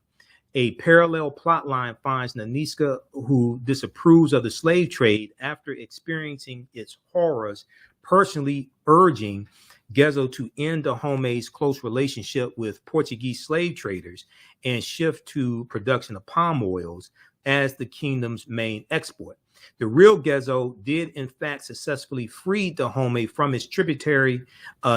Speaker 1: A parallel plot line finds Naniska, who disapproves of the slave trade after experiencing its horrors, personally urging Gezo to end Dahomey's close relationship with Portuguese slave traders and shift to production of palm oils as the kingdom's main export. The real Gezo did, in fact, successfully free Dahomey from its tributary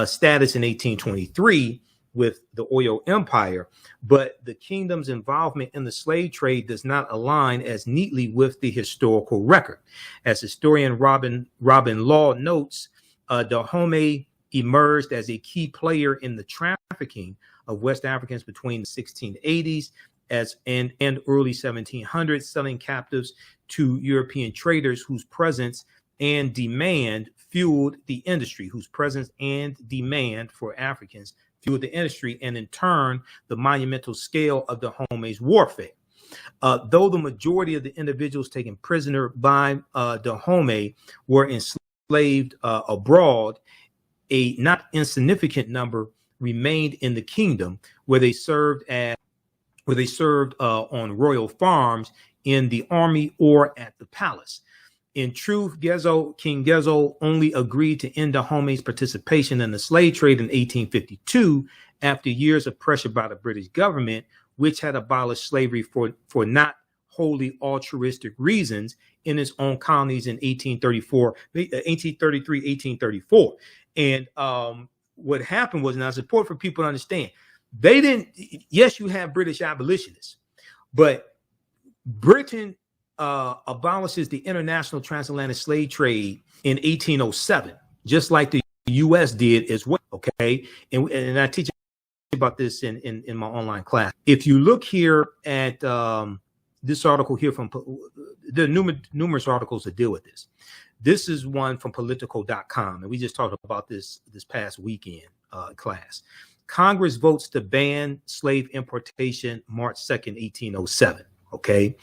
Speaker 1: status in 1823 with the Oyo Empire, but the kingdom's involvement in the slave trade does not align as neatly with the historical record. As historian Robin Law notes, Dahomey emerged as a key player in the trafficking of West Africans between the 1680s and early 1700s, selling captives to European traders whose presence and demand fueled the industry, whose presence and demand for Africans fueled the industry, and in turn, the monumental scale of Dahomey's warfare. Though the majority of the individuals taken prisoner by Dahomey were enslaved abroad, a not insignificant number remained in the kingdom, where they served on royal farms, in the army, or at the palace. In truth, King Gezo only agreed to end Dahomey's participation in the slave trade in 1852 after years of pressure by the British government, which had abolished slavery for not wholly altruistic reasons in its own colonies in 1833, 1834. And what happened was, now it's important for people to understand, they didn't, yes, you have British abolitionists, but Britain abolishes the international transatlantic slave trade in 1807, just like the U.S. did as well. Okay, and I teach about this in my online class. If you look here at this article here from, there are numerous articles that deal with this. This is one from Politico.com, and we just talked about this past weekend class. Congress votes to ban slave importation March 2nd, 1807. Okay.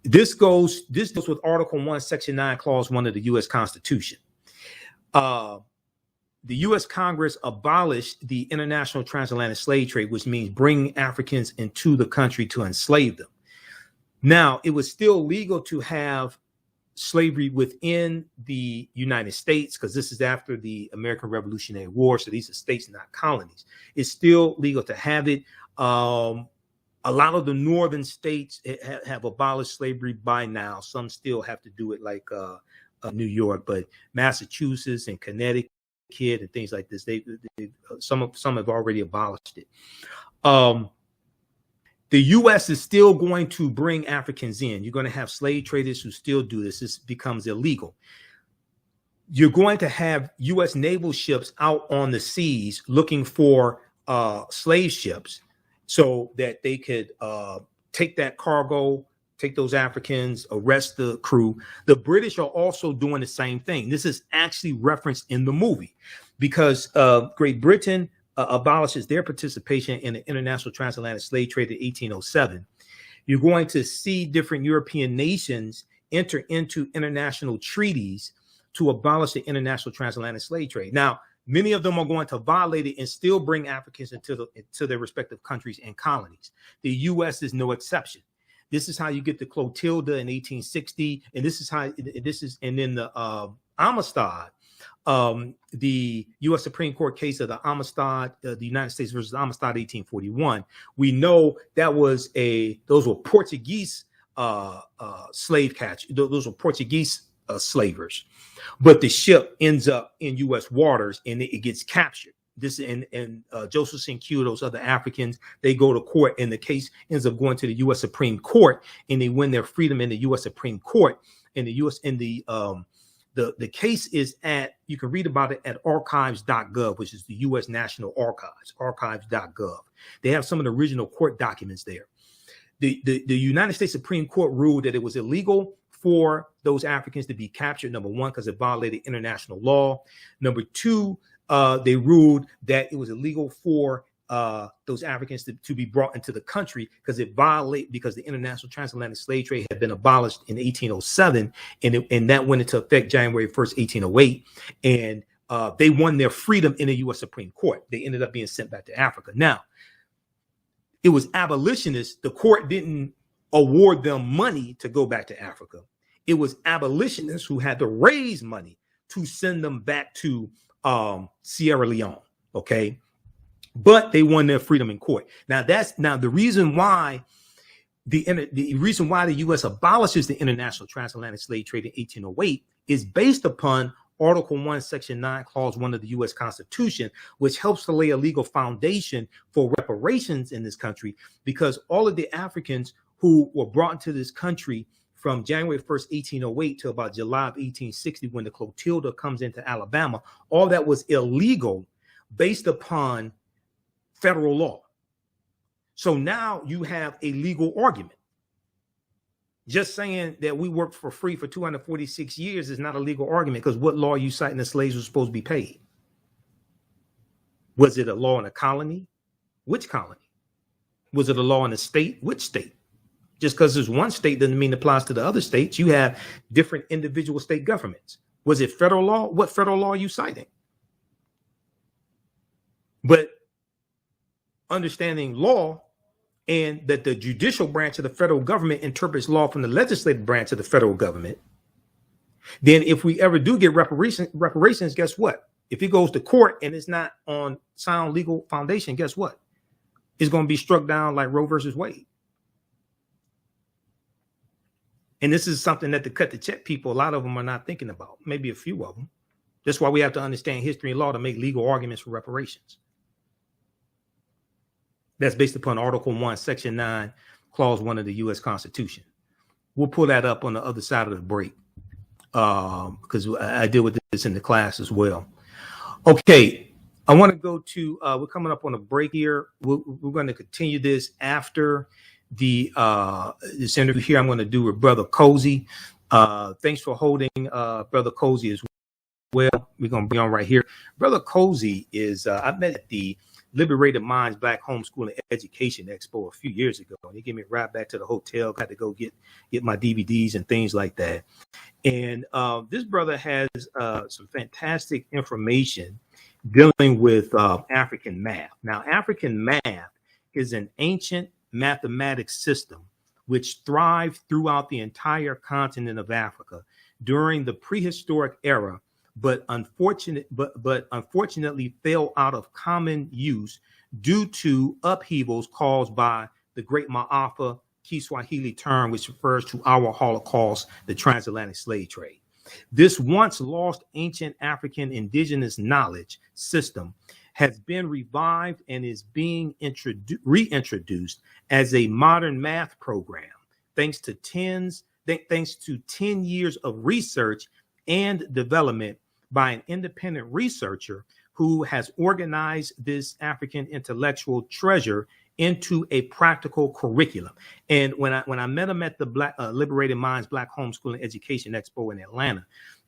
Speaker 1: This goes with Article 1, Section 9, Clause 1 of the U.S. Constitution. The U.S. Congress abolished the international transatlantic slave trade, which means bringing Africans into the country to enslave them. Now, it was still legal to have slavery within the United States, because this is after the American Revolutionary War, so these are states, not colonies. It's still legal to have it. A lot of the northern states have abolished slavery by now. Some still have to do it, like New York, but Massachusetts and Connecticut and things like this, some have already abolished it. The U.S. is still going to bring Africans in. You're going to have slave traders who still do this. This becomes illegal. You're going to have U.S. naval ships out on the seas looking for slave ships, so that they could take that cargo, take those Africans, arrest the crew. The British are also doing the same thing. This is actually referenced in the movie, because Great Britain abolishes their participation in the international transatlantic slave trade in 1807. You're going to see different European nations enter into international treaties to abolish the international transatlantic slave trade. Now, many of them are going to violate it and still bring Africans into their respective countries and colonies. The U.S. is no exception. This is how you get the Clotilda in 1860, and then the Amistad, the U.S. Supreme Court case of the Amistad, the United States versus Amistad, 1841. We know that was those were Portuguese slave catchers. Those were Portuguese slavers, but the ship ends up in U.S. waters and it gets captured. This and Joseph St. Q, those other Africans, they go to court, and the case ends up going to the U.S. Supreme Court, and they win their freedom in the U.S. Supreme Court. And the case is you can read about it at archives.gov, which is the U.S. National Archives, archives.gov. They have some of the original court documents there. The United States Supreme Court ruled that it was illegal for those Africans to be captured, number one, because it violated international law. Number two, they ruled that it was illegal for those Africans to be brought into the country because the international transatlantic slave trade had been abolished in 1807, and that went into effect January 1st, 1808. And they won their freedom in the U.S. Supreme Court. They ended up being sent back to Africa. Now, it was abolitionists. The court didn't award them money to go back to Africa. It was abolitionists who had to raise money to send them back to Sierra Leone. Okay. But they won their freedom in court. Now the reason why the U.S. abolishes the international transatlantic slave trade in 1808 is based upon Article 1, Section 9, Clause 1 of the U.S. Constitution, which helps to lay a legal foundation for reparations in this country, because all of the Africans who were brought into this country from January 1st, 1808 to about July of 1860, when the Clotilda comes into Alabama, all that was illegal based upon federal law. So now you have a legal argument. Just saying that we worked for free for 246 years is not a legal argument, because what law are you citing the slaves were supposed to be paid? Was it a law in a colony? Which colony? Was it a law in a state? Which state? Just because there's one state doesn't mean it applies to the other states. You have different individual state governments. Was it federal law? What federal law are you citing? But understanding law and that the judicial branch of the federal government interprets law from the legislative branch of the federal government, then if we ever do get reparations, guess what? If it goes to court and it's not on sound legal foundation, guess what? It's going to be struck down like Roe versus Wade. And this is something that the cut the check people, a lot of them are not thinking about, maybe a few of them. That's why we have to understand history and law to make legal arguments for reparations. That's based upon Article 1, Section 9, Clause 1 of the U.S. Constitution. We'll pull that up on the other side of the break because I deal with this in the class as well. Okay, I want to go to, we're coming up on a break here. We're going to continue this after this interview here I'm going to do with Brother Nkosi. Thanks for holding Brother Nkosi as well. We're going to be on right here. Brother Nkosi is, I met at the Liberated Minds Black Homeschooling Education Expo a few years ago. And he gave me a ride back to the hotel, got to go get my DVDs and things like that. And this brother has some fantastic information dealing with African math. Now, African math is an ancient mathematics system which thrived throughout the entire continent of Africa during the prehistoric era, but unfortunately fell out of common use due to upheavals caused by the Great Maafa Kiswahili term, which refers to our Holocaust, the transatlantic slave trade. This once lost ancient African indigenous knowledge system has been revived and is being reintroduced as a modern math program, thanks to 10 years of research and development by an independent researcher who has organized this African intellectual treasure into a practical curriculum. And when I met him at the Liberated Minds Black Homeschooling Education Expo in Atlanta,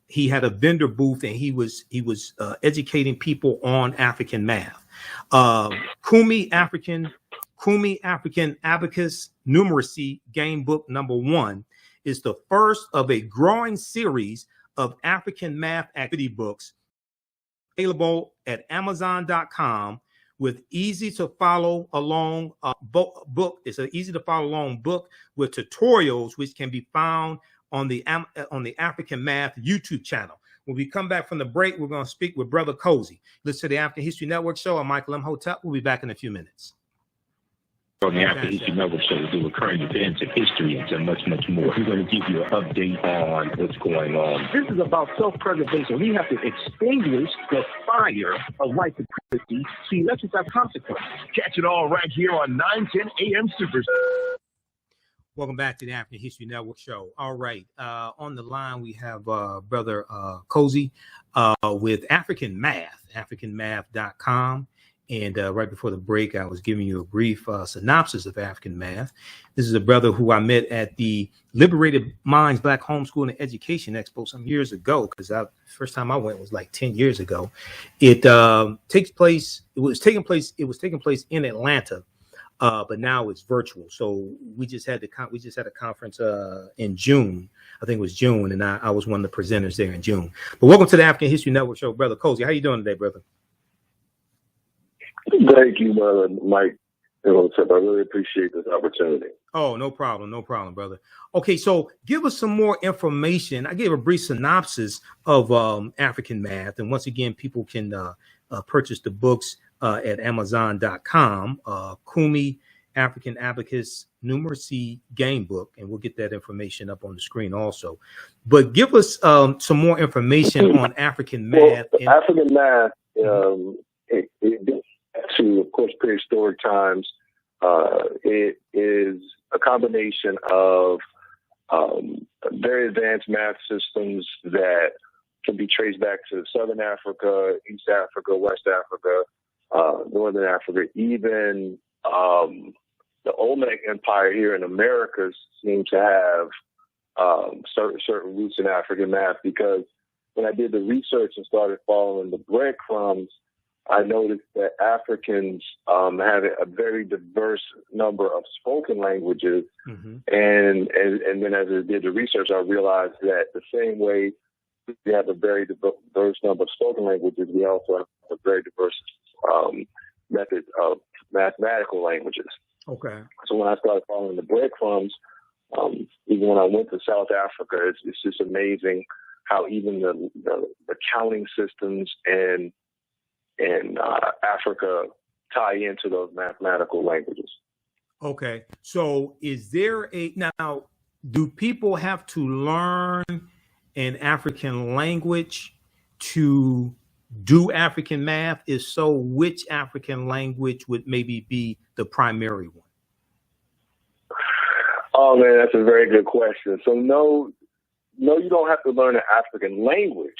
Speaker 1: he had a vendor booth and he was educating people on African math. Kumi African Abacus Numeracy Game Book #1 is the first of a growing series of African math activity books available at Amazon.com with easy to follow along book. It's an easy to follow along book with tutorials which can be found on the African Math YouTube channel. When we come back from the break, we're going to speak with Brother Nkosi. Listen to the African History Network show. I'm Michael Imhotep. We'll be back in a few minutes.
Speaker 8: On the African History Network show, we do current events and history and much, much more. We're going to give you an update on what's going on. This is about self-preservation. We have to extinguish the fire of white supremacy so elections have consequences.
Speaker 7: Catch it all right here on 910 AM Super.
Speaker 1: Welcome back to the African History Network show. All right. On the line, we have Brother Nkosi with African Math, AfricanMath.com. And right before the break, I was giving you a brief synopsis of African math. This is a brother who I met at the Liberated Minds Black Homeschooling Education Expo some years ago, because the first time I went was like 10 years ago. It was taking place in Atlanta, but now it's virtual. So we just had a conference in June. I think it was June, and I was one of the presenters there in June. But welcome to the African History Network show, Brother Nkosi. How you doing today, brother?
Speaker 9: Thank you, Mike. I really appreciate this opportunity.
Speaker 1: Oh, no problem, brother. Okay, so give us some more information. I gave a brief synopsis of African math, and once again, people can purchase the books at Amazon.com. Kumi African Abacus Numeracy Game Book, and we'll get that information up on the screen also. But give us some more information on African math.
Speaker 9: African math, to, of course, prehistoric times. It is a combination of very advanced math systems that can be traced back to Southern Africa, East Africa, West Africa, Northern Africa. Even the Olmec Empire here in America seemed to have certain roots in African math, because when I did the research and started following the breadcrumbs, I noticed that Africans have a very diverse number of spoken languages.
Speaker 1: Mm-hmm.
Speaker 9: And then as I did the research, I realized that the same way we have a very diverse number of spoken languages, we also have a very diverse method of mathematical languages.
Speaker 1: Okay.
Speaker 9: So when I started following the breadcrumbs, even when I went to South Africa, it's just amazing how even the counting systems in Africa tie into those mathematical languages.
Speaker 1: Okay. So is there now, do people have to learn an African language to do African math? If so, which African language would maybe be the primary one?
Speaker 9: Oh man, that's a very good question. So no, you don't have to learn an African language.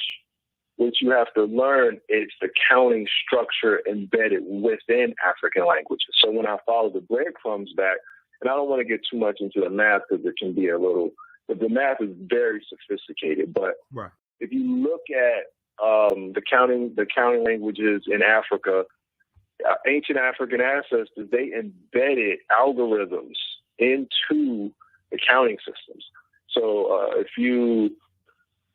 Speaker 9: What you have to learn is the counting structure embedded within African languages. So when I follow the breadcrumbs back, and I don't want to get too much into the math because it can be but the math is very sophisticated. But
Speaker 1: right.
Speaker 9: If you look at the counting languages in Africa, ancient African ancestors, they embedded algorithms into the counting systems. So if you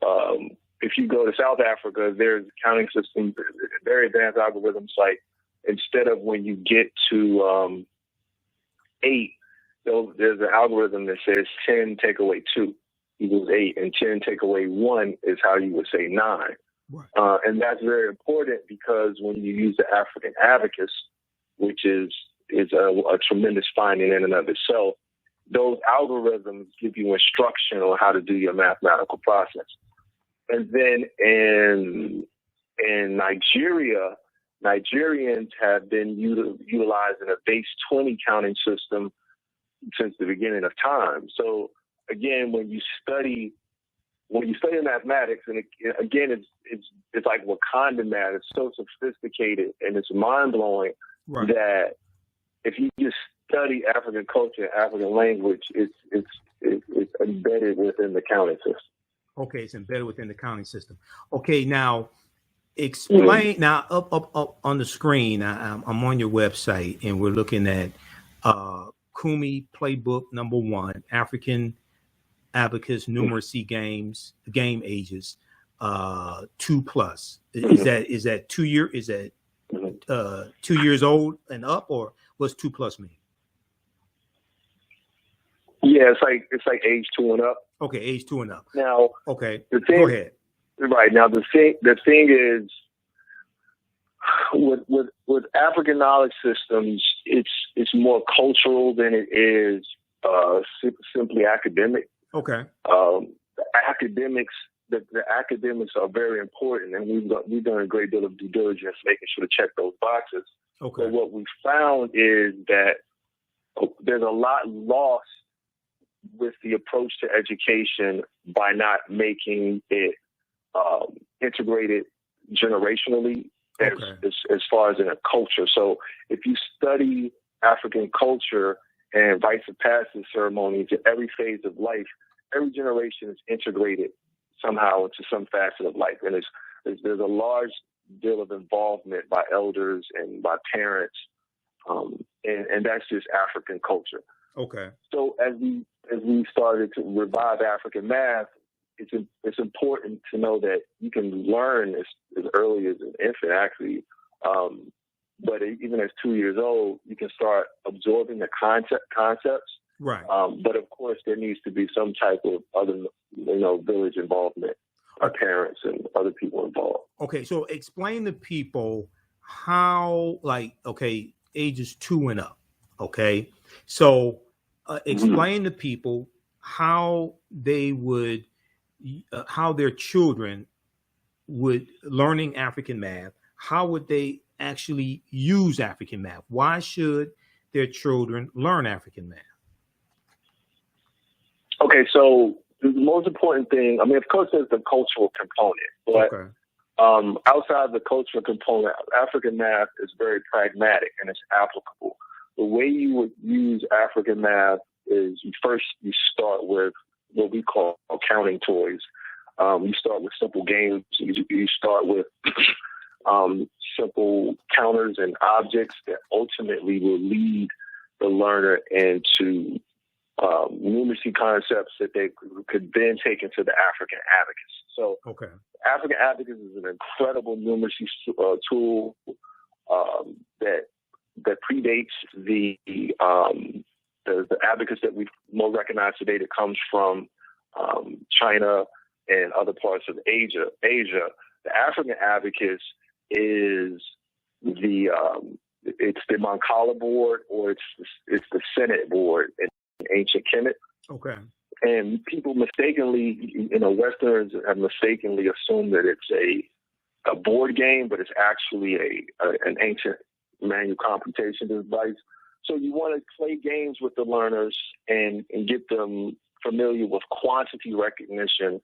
Speaker 9: go to South Africa, there's counting systems, very advanced algorithms. Like instead of when you get to 8, there's an algorithm that says 10 take away 2 equals 8, and 10 take away 1 is how you would say 9.
Speaker 1: Right.
Speaker 9: And that's very important because when you use the African abacus, which is a tremendous finding in and of itself, those algorithms give you instruction on how to do your mathematical process. And then in Nigeria, Nigerians have been utilizing a base 20 counting system since the beginning of time. So again, when you study mathematics, and it's like Wakanda math. It's so sophisticated and it's mind blowing that if you just study African culture and African language, it's embedded within the counting system.
Speaker 1: Okay, it's embedded within the counting system. Okay, now explain. Mm-hmm. Now up on the screen, I'm on your website, and we're looking at Kumi Playbook #1, African Abacus Numeracy Games, Game Ages, 2+. Is that 2 year? Is that 2 years old and up, or what's 2+ mean?
Speaker 9: Yeah, it's like age 2 and up.
Speaker 1: Okay, age 2 and up.
Speaker 9: Now,
Speaker 1: okay,
Speaker 9: go ahead. Right now, the thing is, with African knowledge systems, it's more cultural than it is simply academic.
Speaker 1: Okay.
Speaker 9: The academics are very important, and we've done a great deal of due diligence making sure to check those boxes.
Speaker 1: Okay.
Speaker 9: But what we found is that there's a lot lost with the approach to education by not making it integrated generationally as far as in a culture. So if you study African culture and rites of passage ceremonies in every phase of life, every generation is integrated somehow into some facet of life. And there's a large deal of involvement by elders and by parents. And that's just African culture.
Speaker 1: Okay.
Speaker 9: So as we started to revive African math, it's important to know that you can learn as early as an infant, actually. But even as 2 years old, you can start absorbing the concepts.
Speaker 1: Right.
Speaker 9: But of course, there needs to be some type of other, village involvement, our parents and other people involved.
Speaker 1: Okay, so explain to people how, ages 2 and up. Okay, so explain to people how they would, how their children would learning African math. How would they actually use African math? Why should their children learn African math?
Speaker 9: Okay, so the most important thing, of course, there's the cultural component, but outside the cultural component, African math is very pragmatic and it's applicable. The way you would use African math is you start with what we call counting toys. You start with simple games. You start with simple counters and objects that ultimately will lead the learner into numeracy concepts that they could then take into the African abacus. So African abacus is an incredible numeracy tool that predates the abacus that we more recognize today, that comes from China and other parts of Asia. The African abacus is it's the Mancala board, or it's the Senate board in ancient Kemet.
Speaker 1: Okay.
Speaker 9: And people mistakenly, Westerners have mistakenly assumed that it's a board game, but it's actually an ancient manual computation device. So you want to play games with the learners and get them familiar with quantity recognition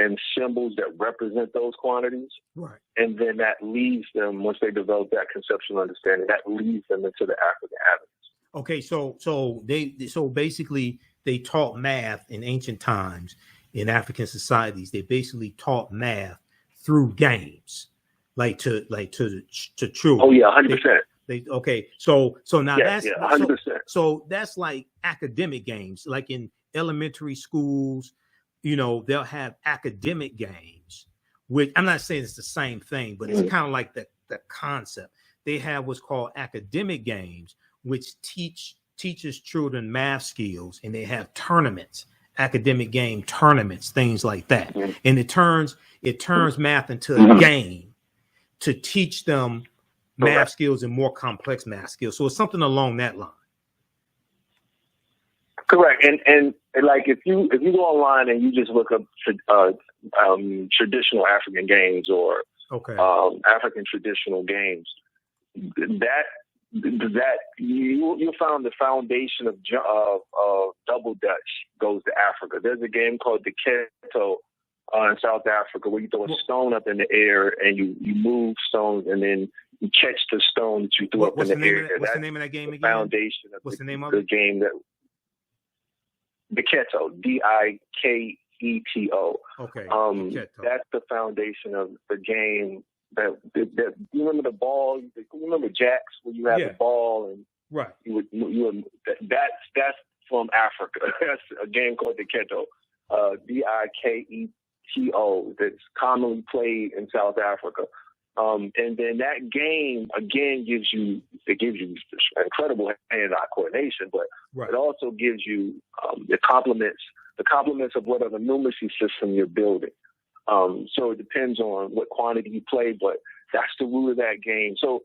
Speaker 9: and symbols that represent those quantities.
Speaker 1: Right.
Speaker 9: And then that leads them, once they develop that conceptual understanding, that leads them into the African abacus.
Speaker 1: Okay, so basically they taught math in ancient times in African societies. They basically taught math through games, like to children.
Speaker 9: Oh yeah, 100%.
Speaker 1: So now that's
Speaker 9: 100%.
Speaker 1: So that's like academic games, like in elementary schools. They'll have academic games, which I'm not saying it's the same thing, but it's kind of like the concept. They have what's called academic games, which teaches children math skills, and they have tournaments, academic game tournaments, things like that. And it turns math into a game to teach them math skills and more complex math skills. So it's something along that line.
Speaker 9: Correct. And like if you go online and you just look up traditional African games or African traditional games, that you'll find the foundation of double Dutch goes to Africa. There's a game called the Keto in South Africa where you throw a stone up in the air and you move stones and then you catch the stone that you threw up in the air.
Speaker 1: What's the name of that game again?
Speaker 9: Foundation of
Speaker 1: what's the name of
Speaker 9: the
Speaker 1: it?
Speaker 9: game that the Keto, Diketo.
Speaker 1: Okay.
Speaker 9: That's the foundation of the game. That you remember the ball? You remember jacks where you have the ball and
Speaker 1: right.
Speaker 9: That's from Africa. That's a game called the Keto, Diketo. That's commonly played in South Africa. And then that game again gives you incredible hand-eye coordination, but it also gives you the complements of whatever numeracy system you're building. So it depends on what quantity you play, but that's the root of that game. So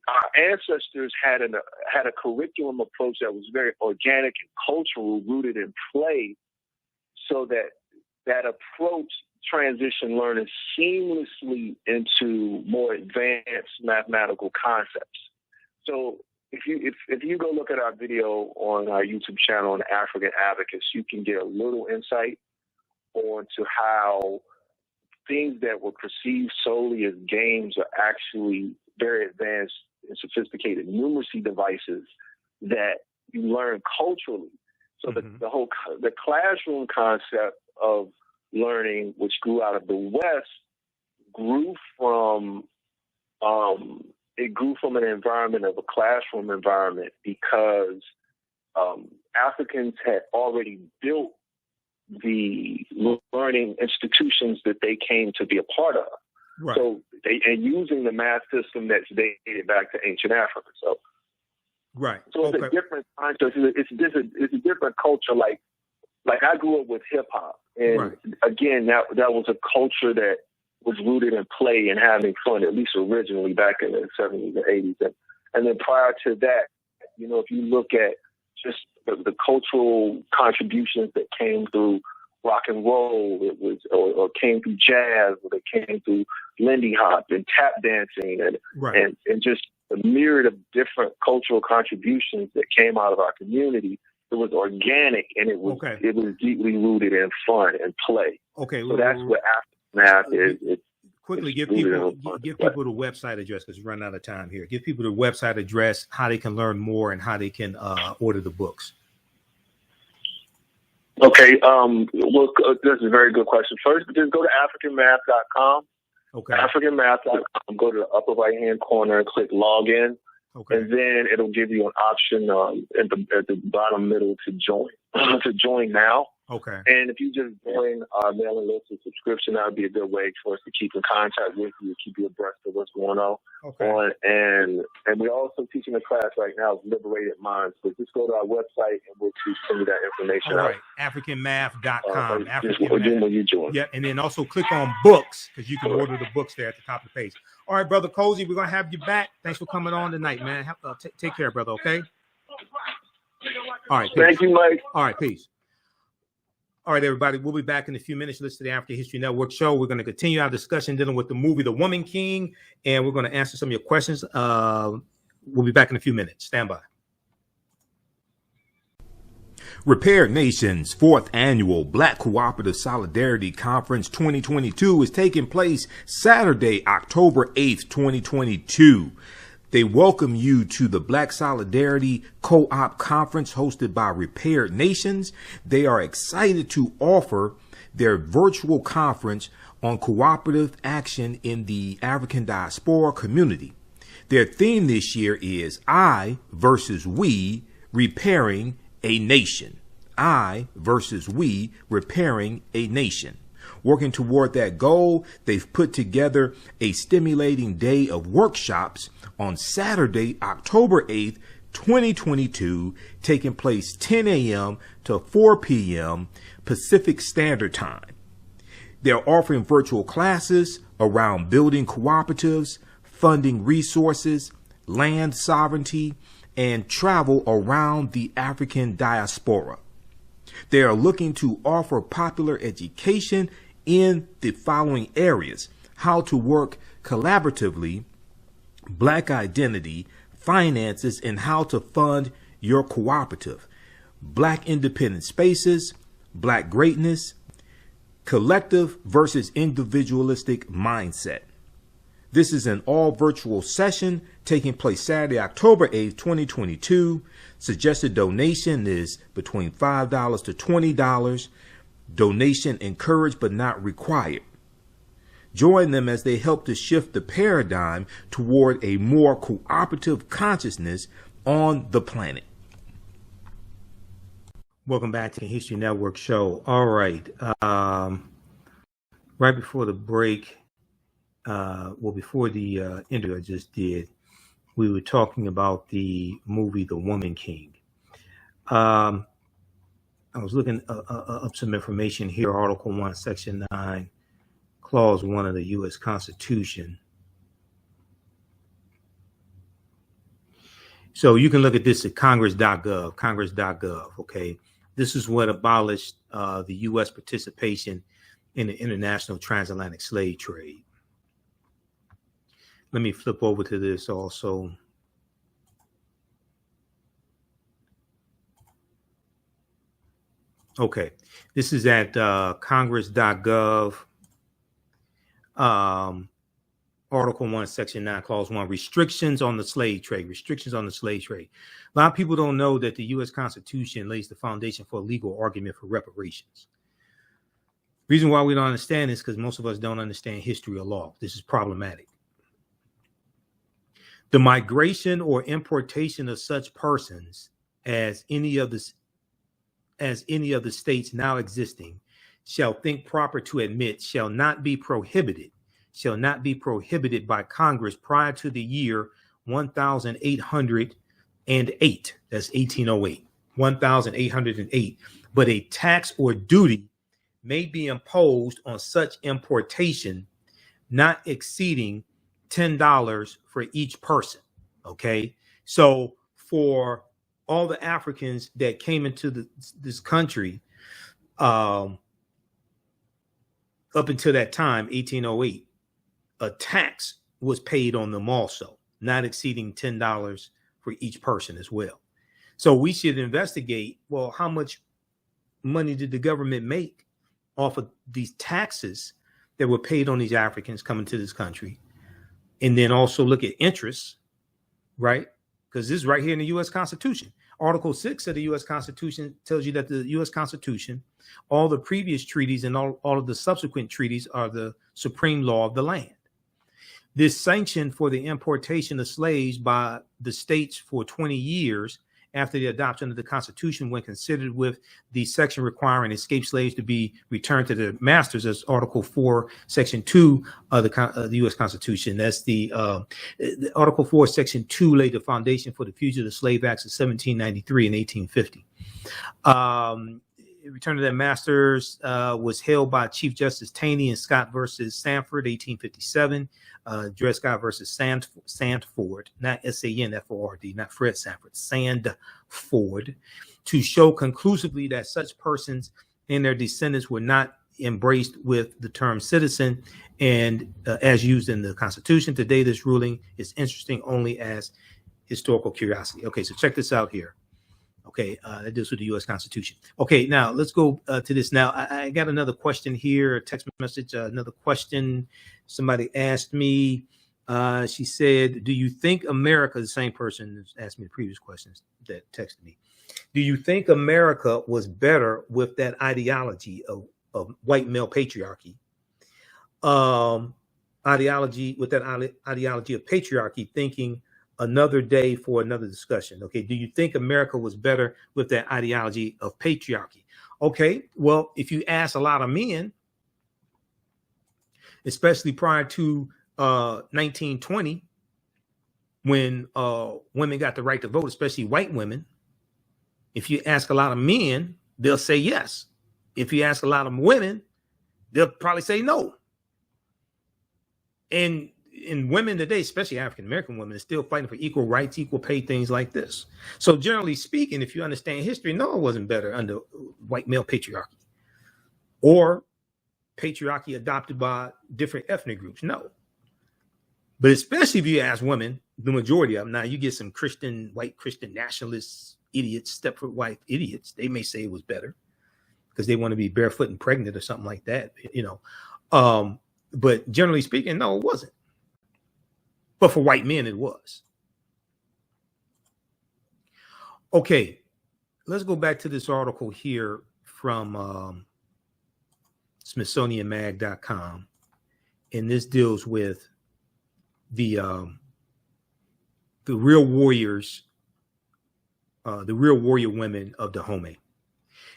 Speaker 9: our ancestors had a curriculum approach that was very organic and cultural, rooted in play, so that approach transition learning seamlessly into more advanced mathematical concepts. So if you go look at our video on our YouTube channel on African Abacus, you can get a little insight onto how things that were perceived solely as games are actually very advanced and sophisticated numeracy devices that you learn culturally. So the classroom concept of learning, which grew out of the West, grew from an environment of a classroom environment because Africans had already built the learning institutions that they came to be a part of. Right. So and using the math system that's dated back to ancient Africa. So So it's a different concept. It's a different culture. Like I grew up with hip hop, and again, that was a culture that was rooted in play and having fun, at least originally back in the 70s and 80s. And then prior to that, if you look at just the cultural contributions that came through rock and roll, it was or came through jazz, or they came through Lindy Hop and tap dancing, and just a myriad of different cultural contributions that came out of our community. It was organic, and it was deeply rooted in fun and play. Okay, so that's what African math is.
Speaker 1: Quickly, give people the website address because we're running out of time here. Give people the website address, how they can learn more, and how they can order the books.
Speaker 9: Okay, well, this is a very good question. First, just go to AfricanMath.com,
Speaker 1: Okay.
Speaker 9: AfricanMath.com. Go to the upper right-hand corner and click log in.
Speaker 1: Okay.
Speaker 9: And then it'll give you an option at the bottom middle to join. To join now.
Speaker 1: Okay.
Speaker 9: And if you just join our mailing list or subscription, that would be a good way for us to keep in contact with you, keep you abreast of what's going on.
Speaker 1: Okay.
Speaker 9: And we're also teaching a class right now, Liberated Minds. So just go to our website and we'll send you that information
Speaker 1: All right.
Speaker 9: out.
Speaker 1: AfricanMath.com.
Speaker 9: When you join.
Speaker 1: Yeah, and then also click on books because you can order the books there at the top of the page. All right, Brother Cozy, we're going to have you back. Thanks for coming on tonight, man. Take care, brother, okay? All right. Peace.
Speaker 9: Thank you, Mike.
Speaker 1: All right, peace. All right, everybody, we'll be back in a few minutes. Listen to the African History Network show. We're going to continue our discussion dealing with the movie The Woman King, and we're going to answer some of your questions. We'll be back in a few minutes. Stand by. Repair Nation's 4th Annual Black Cooperative Solidarity Conference 2022 is taking place Saturday, October 8th, 2022. They welcome you to the Black Solidarity Co-op Conference hosted by Repair Nations. They are excited to offer their virtual conference on cooperative action in the African diaspora community. Their theme this year is I versus We, Repairing a Nation. I versus We, Repairing a Nation. Working toward that goal, they've put together a stimulating day of workshops on Saturday, October 8th, 2022, taking place 10 a.m. to 4 p.m. Pacific Standard Time. They're offering virtual classes around building cooperatives, funding resources, land sovereignty, and travel around the African diaspora. They are looking to offer popular education in the following areas: how to work collaboratively, Black identity, finances, and how to fund your cooperative, Black independent spaces, Black greatness, collective versus individualistic mindset. This is an all virtual session taking place Saturday, October 8th, 2022. Suggested donation is between $5 to $20. Donation encouraged but not required. Join them as they help to shift the paradigm toward a more cooperative consciousness on the planet. Welcome back to the History Network show. All right. Right before the break, before the interview I just did, we were talking about the movie The Woman King. I was looking up some information here, Article 1, Section 9, Clause 1 of the U.S. Constitution. So you can look at this at congress.gov, okay? This is what abolished the U.S. participation in the international transatlantic slave trade. Let me flip over to this also. Okay, this is at congress.gov, Article 1, Section 9, Clause 1, restrictions on the slave trade, restrictions on the slave trade. A lot of people don't know that the U.S. Constitution lays the foundation for a legal argument for reparations. Reason why we don't understand this is because most of us don't understand history or law. This is problematic. The migration or importation of such persons as any of the states now existing shall think proper to admit shall not be prohibited by Congress prior to the year 1808. That's 1808, 1808. But a tax or duty may be imposed on such importation not exceeding $10 for each person. Okay, so for all the Africans that came into this country up until that time, 1808, a tax was paid on them also, not exceeding $10 for each person as well. So we should investigate, well, how much money did the government make off of these taxes that were paid on these Africans coming to this country? And then also look at interest, right? Because this is right here in the U.S. Constitution. Article 6 of the U.S. Constitution tells you that the U.S. Constitution, all the previous treaties and all of the subsequent treaties are the supreme law of the land. This sanction for the importation of slaves by the states for 20 years after the adoption of the Constitution, when considered with the section requiring escaped slaves to be returned to their masters, as Article 4, Section 2 of the U.S. Constitution. That's the Article 4, Section 2 laid the foundation for the Fugitive Slave Acts of 1793 and 1850. Return to their masters was held by Chief Justice Taney in Scott versus Sanford, 1857. Dred Scott versus Sandford, not S-A-N-F-O-R-D, not Fred Sanford, Sandford, to show conclusively that such persons and their descendants were not embraced with the term citizen and as used in the Constitution. Today, this ruling is interesting only as historical curiosity. Okay, so check this out here. Okay, that deals with the U.S. Constitution. Okay, now let's go to this. Now, I got another question here, a text message, another question. Somebody asked me, she said, do you think America, the same person that asked me the previous questions that texted me, do you think America was better with that ideology of white male patriarchy? Ideology of patriarchy, thinking another day for another discussion. Okay, do you think America was better with that ideology of patriarchy? Okay, well, if you ask a lot of men, especially prior to 1920, when women got the right to vote, especially white women, if you ask a lot of men, they'll say yes. If you ask a lot of women, they'll probably say no. And women today, especially African-American women, are still fighting for equal rights, equal pay, things like this. So generally speaking, if you understand history, no, it wasn't better under white male patriarchy or patriarchy adopted by different ethnic groups. No. But especially if you ask women, the majority of them, now you get some white Christian nationalists, idiots, Stepford wife idiots, they may say it was better because they want to be barefoot and pregnant or something like that, you know. But generally speaking, no, it wasn't. But for white men, it was. Okay, let's go back to this article here from SmithsonianMag.com. And this deals with the real warriors, the real warrior women of Dahomey.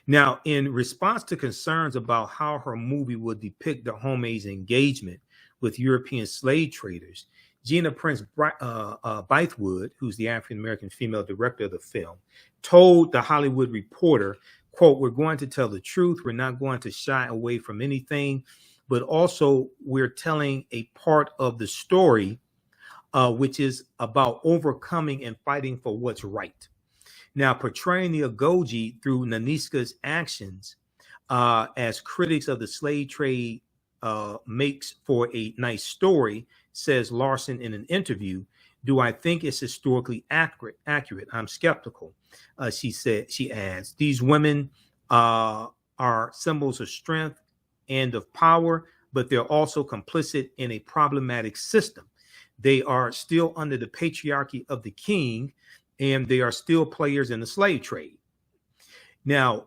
Speaker 1: Now, in response to concerns about how her movie would depict Dahomey's engagement with European slave traders, Gina Prince Bythewood, who's the African-American female director of the film, told The Hollywood Reporter, quote, "We're going to tell the truth. We're not going to shy away from anything, but also we're telling a part of the story, which is about overcoming and fighting for what's right." Now, portraying the Agoji through Naniska's actions as critics of the slave trade makes for a nice story, says Larson in an interview. Do I think it's historically accurate? I'm skeptical. She adds, these women are symbols of strength and of power, but they're also complicit in a problematic system. They are still under the patriarchy of the king, and they are still players in the slave trade. Now,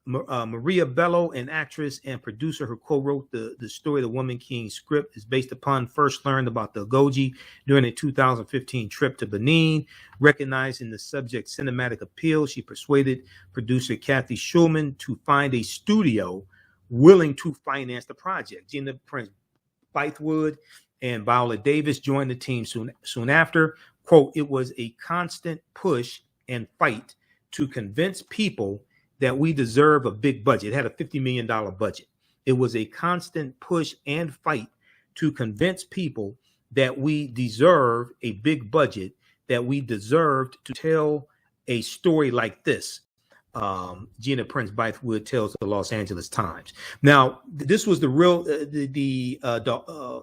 Speaker 1: Maria Bello, an actress and producer who co-wrote the story, The Woman King script, is based upon first learned about the Agoji during a 2015 trip to Benin. Recognizing the subject's cinematic appeal, she persuaded producer Kathy Schulman to find a studio willing to finance the project. Gina Prince Bythewood and Viola Davis joined the team soon after. Quote, "It was a constant push and fight to convince people that we deserve a big budget." It had a $50 million budget. It was a constant push and fight to convince people that we deserve a big budget, that we deserved to tell a story like this. Gina Prince Bythewood tells the Los Angeles Times. Now, this was the real, the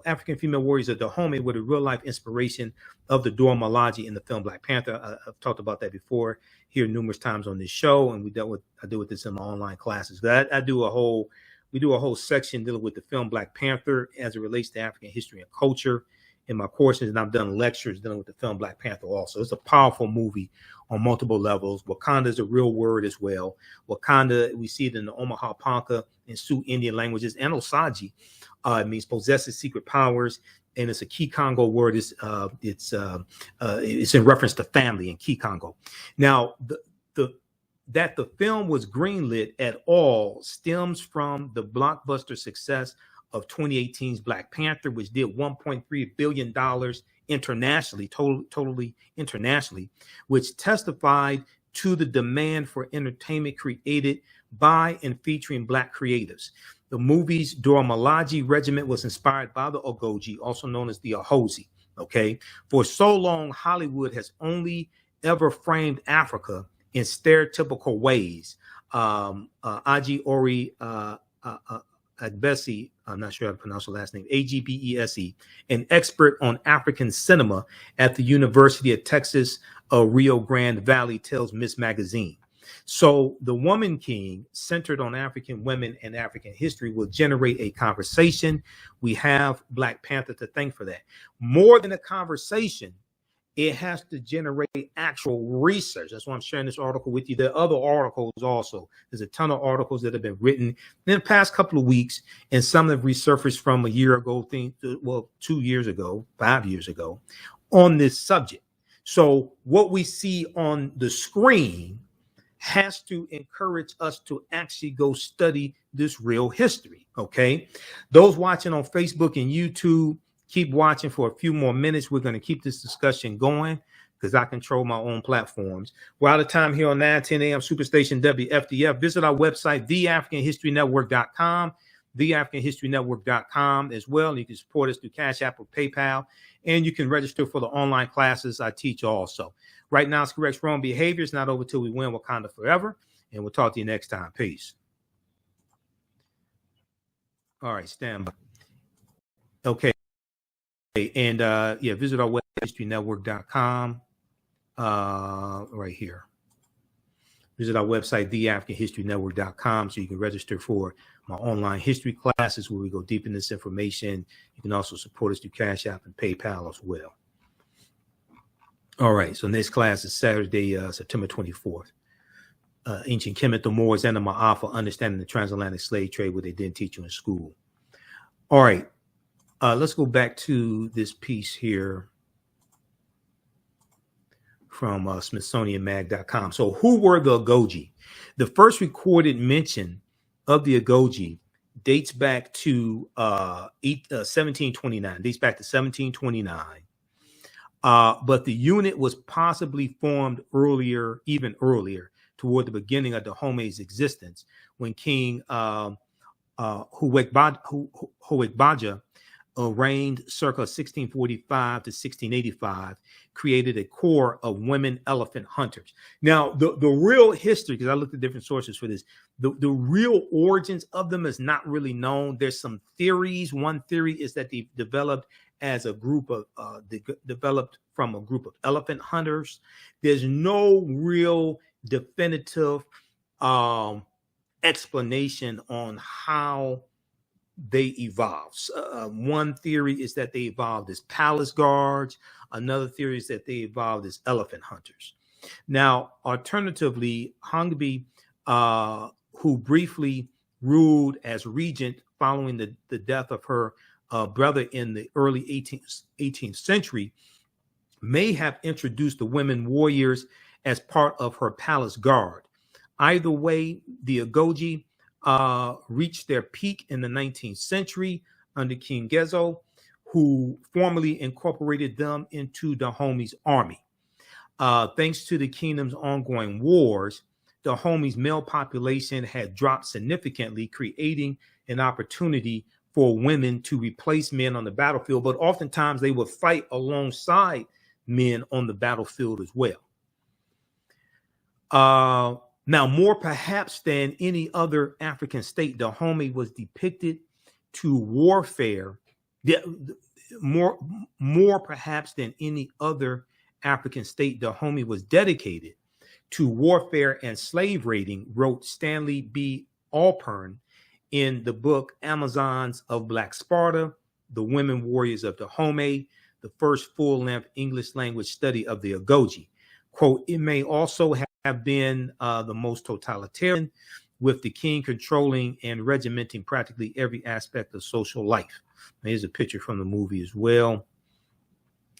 Speaker 1: African female warriors of Dahomey were the real life inspiration of the Dora Milaje in the film Black Panther. I've talked about that before here numerous times on this show, and I deal with this in my online classes. But we do a whole section dealing with the film Black Panther as it relates to African history and culture in my courses, and I've done lectures dealing with the film Black Panther also. It's a powerful movie on multiple levels. Wakanda is a real word as well. Wakanda, we see it in the Omaha Ponca and Sioux Indian languages, and Osage. It means possesses secret powers. and it's a Kikongo word. It's in reference to family in Kikongo. Now, that the film was greenlit at all stems from the blockbuster success of 2018's Black Panther, which did $1.3 billion internationally, totally internationally, which testified to the demand for entertainment created by and featuring Black creatives. The movie's Dora Milaje regiment was inspired by the Ogoji, also known as the Ahosi. Okay, for so long, Hollywood has only ever framed Africa in stereotypical ways. Aji Ori Agbesi, I'm not sure how to pronounce the last name, Agbese, an expert on African cinema at the University of Texas, Rio Grande Valley, tells Miss Magazine. So the Woman King, centered on African women and African history, will generate a conversation. We have Black Panther to thank for that. More than a conversation, it has to generate actual research. That's why I'm sharing this article with you. There are other articles also. There's a ton of articles that have been written in the past couple of weeks, and some have resurfaced from a year ago, 2 years ago, 5 years ago, on this subject. So what we see on the screen has to encourage us to actually go study this real history, okay? Those watching on Facebook and YouTube, keep watching for a few more minutes. We're going to keep this discussion going because I control my own platforms. We're out of time here on 910 AM Superstation WFDF. Visit our website, TheAHNHistoryNetwork.com, TheAHNHistoryNetwork.com as well. You can support us through Cash App or PayPal, and you can register for the online classes I teach also. Right now, it's correct wrong behavior. It's not over till we win Wakanda forever, and we'll talk to you next time. Peace. All right, stand by. Okay. And visit our website, historynetwork.com, right here. Visit our website, TheAHNHistoryNetwork.com, so you can register for my online history classes where we go deep in this information. You can also support us through Cash App and PayPal as well. All right, so next class is Saturday, September 24th. Ancient Kemet, the Moors, and the Ma'afa, Understanding the Transatlantic Slave Trade, what they didn't teach you in school. All right. Let's go back to this piece here from SmithsonianMag.com. So who were the Ogoji? The first recorded mention of the Ogoji dates back to 1729, dates back to 1729. But the unit was possibly formed earlier, even earlier, toward the beginning of Dahomey's existence, when King Huwekbaja reigned circa 1645 to 1685, created a corps of women elephant hunters. Now, the real history, because I looked at different sources for this, the real origins of them is not really known. There's some theories. One theory is that they developed as a group of, developed from a group of elephant hunters. There's no real definitive explanation on how they evolved. One theory is that they evolved as palace guards. Another theory is that they evolved as elephant hunters. Now, alternatively, Hongbi, who briefly ruled as regent following the death of her brother in the early 18th century, may have introduced the women warriors as part of her palace guard. Either way, the Ogoji reached their peak in the 19th century under King Gezo, who formally incorporated them into Dahomey's army. Thanks to the kingdom's ongoing wars, Dahomey's male population had dropped significantly, creating an opportunity for women to replace men on the battlefield, but oftentimes they would fight alongside men on the battlefield as well. Now, more perhaps than any other African state, Dahomey was depicted to warfare. More perhaps than any other African state, Dahomey was dedicated to warfare and slave raiding, wrote Stanley B. Alpern in the book Amazons of Black Sparta, The Women Warriors of Dahomey, the first full-length English language study of the Ogoji. Quote, it may also have been the most totalitarian, with the king controlling and regimenting practically every aspect of social life. Here's a picture from the movie as well.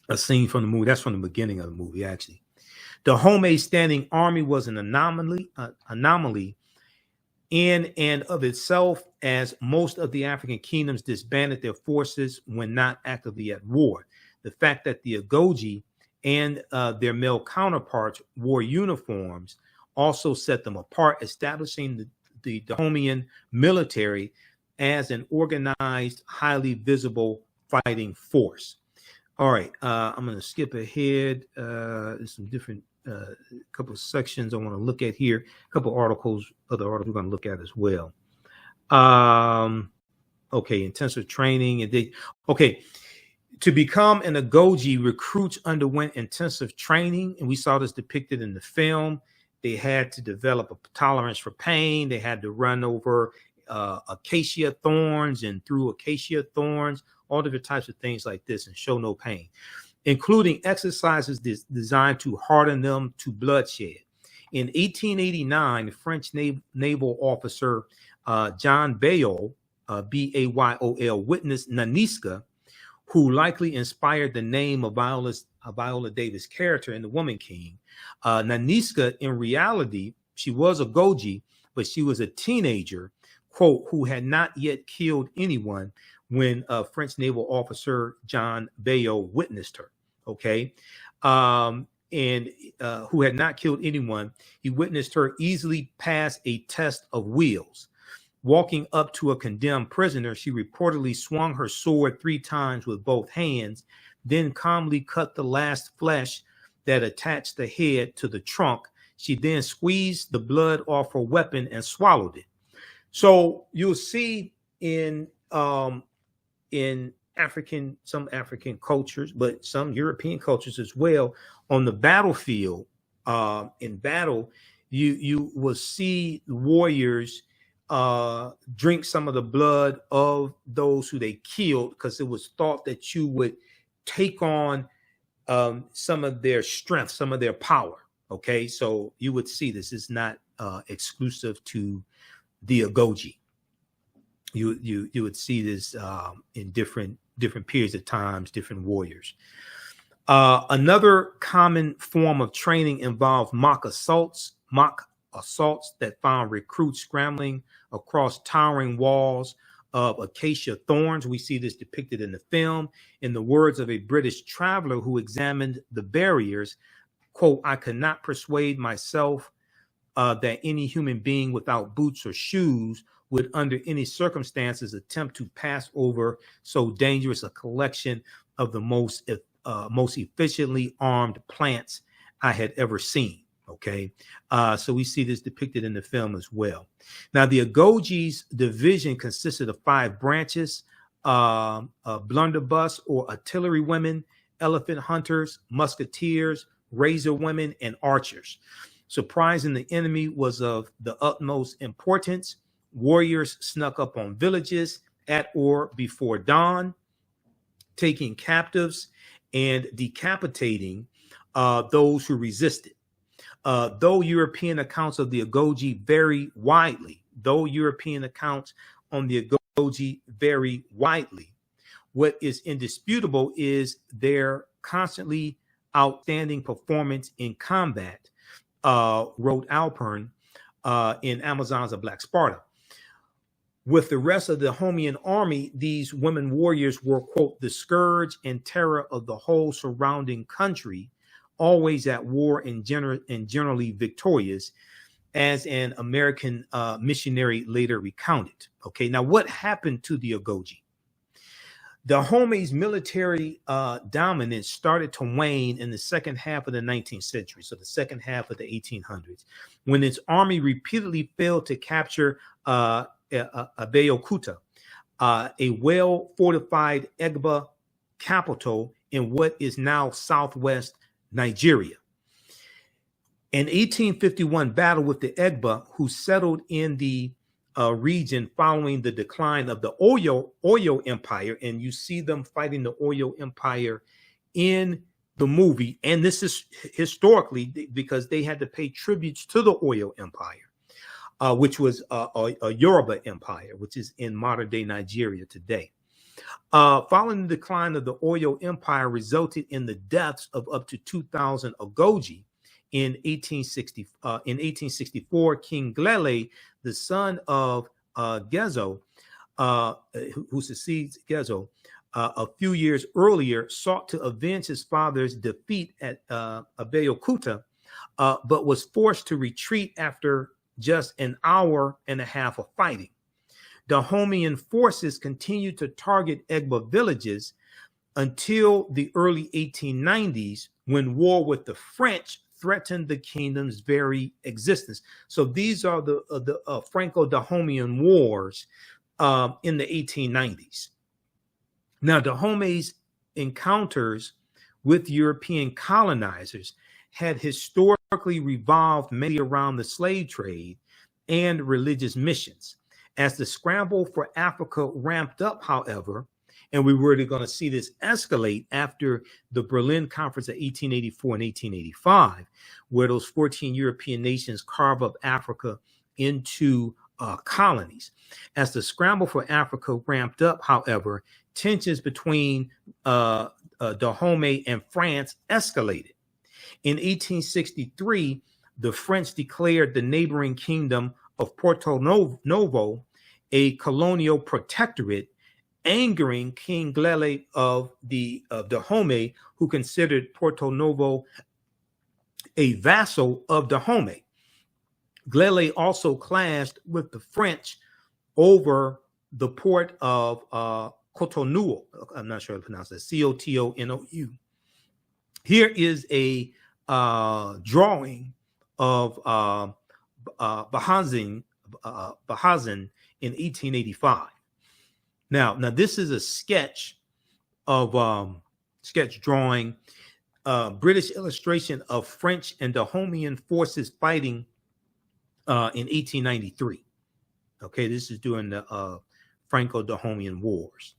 Speaker 1: A scene from the movie. That's from the beginning of the movie, actually. The Dahomey standing army was an anomaly in and of itself, as most of the African kingdoms disbanded their forces when not actively at war. The fact that the Agoji and their male counterparts wore uniforms also set them apart, establishing the Dahomeyan military as an organized, highly visible fighting force. All right, I'm going to skip ahead. There's some different couple of sections I want to look at here. A couple of articles, other articles we're going to look at as well. Okay, intensive training. Okay, to become an Agoji, recruits underwent intensive training, and we saw this depicted in the film. They had to develop a tolerance for pain. They had to run over acacia thorns and through acacia thorns, all different types of things like this, and show no pain, including exercises designed to harden them to bloodshed. In 1889, the French naval officer John Bayol, Bayol, witnessed Naniska, who likely inspired the name of Viola Davis' character in The Woman King. Naniska, in reality, she was a Goji, but she was a teenager, quote, who had not yet killed anyone when French naval officer John Bayol witnessed her, okay? And who had not killed anyone. He witnessed her easily pass a test of wheels. Walking up to a condemned prisoner, she reportedly swung her sword 3 times with both hands, then calmly cut the last flesh that attached the head to the trunk. She then squeezed the blood off her weapon and swallowed it. So you'll see in some African cultures, but some European cultures as well, on the battlefield, in battle, you will see warriors drink some of the blood of those who they killed, because it was thought that you would take on some of their strength, some of their power. Okay, so you would see this is not exclusive to the Agoji. You would see this in different periods of times, different warriors. Another common form of training involved mock assaults that found recruits scrambling across towering walls of acacia thorns. We see this depicted in the film. In the words of a British traveler who examined the barriers, quote, "I could not persuade myself that any human being without boots or shoes would under any circumstances attempt to pass over so dangerous a collection of the most efficiently armed plants I had ever seen." Okay, so we see this depicted in the film as well. Now, the Agoji's division consisted of 5 branches: blunderbuss or artillery women, elephant hunters, musketeers, razor women, and archers. Surprising the enemy was of the utmost importance. Warriors snuck up on villages at or before dawn, taking captives and decapitating those who resisted. Though European accounts of the Agoji vary widely, what is indisputable is their constantly outstanding performance in combat, wrote Alpern in Amazons of Black Sparta. With the rest of the Dahomeyan army, these women warriors were, quote, the scourge and terror of the whole surrounding country, always at war and generally victorious, as an American missionary later recounted. Okay, now what happened to the Agoji? Dahomey's military dominance started to wane in the second half of the 19th century, so the second half of the 1800s, when its army repeatedly failed to capture Abeokuta, a well-fortified Egba capital in what is now southwest Nigeria. An 1851 battle with the Egba, who settled in the region following the decline of the Oyo Empire, and you see them fighting the Oyo Empire in the movie, and this is historically because they had to pay tributes to the Oyo Empire, which was a Yoruba empire, which is in modern day Nigeria today. Following the decline of the Oyo Empire resulted in the deaths of up to 2,000 Ogoji. In 1864, King Glele, the son of Gezo, who succeeds Gezo, a few years earlier, sought to avenge his father's defeat at Abeokuta, but was forced to retreat after just an hour and a half of fighting. Dahomeyan forces continued to target Egba villages until the early 1890s, when war with the French threatened the kingdom's very existence. So these are the Franco-Dahomeyan wars in the 1890s. Now, Dahomey's encounters with European colonizers had historically revolved mainly around the slave trade and religious missions. As the scramble for Africa ramped up, however, and we were going to see this escalate after the Berlin Conference of 1884 and 1885, where those 14 European nations carve up Africa into colonies. As the scramble for Africa ramped up, however, tensions between Dahomey and France escalated. In 1863, the French declared the neighboring kingdom of Porto Novo a colonial protectorate, angering King Glele of Dahomey, who considered Porto Novo a vassal of Dahomey. Glele also clashed with the French over the port of Cotonou. I'm not sure how to pronounce that. Cotonou. Here is a drawing of Bahazin in 1885. Now this is a sketch of sketch drawing, British illustration of French and Dahomeyan forces fighting in 1893. Okay, this is during the Franco-Dahomeyan Wars.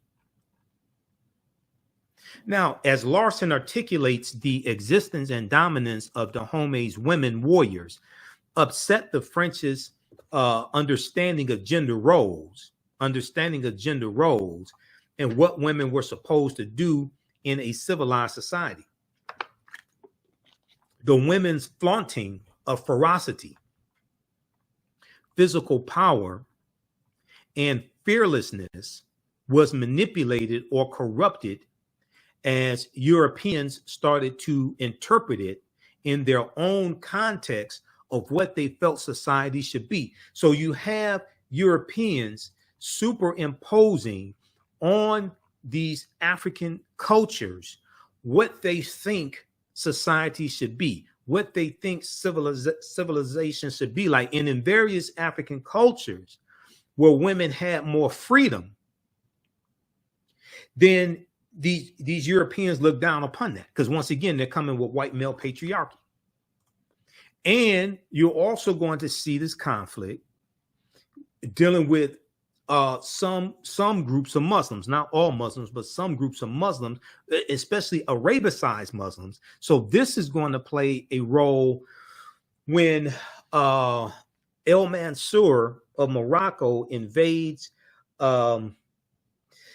Speaker 1: Now, as Larson articulates, the existence and dominance of Dahomey's women warriors upset the French's understanding of gender roles, and what women were supposed to do in a civilized society. The women's flaunting of ferocity, physical power, and fearlessness was manipulated or corrupted as Europeans started to interpret it in their own context of what they felt society should be. So you have Europeans superimposing on these African cultures what they think society should be, what they think civilization should be like. And in various African cultures where women had more freedom, then these Europeans look down upon that, because once again, they're coming with white male patriarchy. And you're also going to see this conflict dealing with some groups of Muslims, not all Muslims, but some groups of Muslims, especially Arabicized Muslims. So this is going to play a role when El Mansur of Morocco invades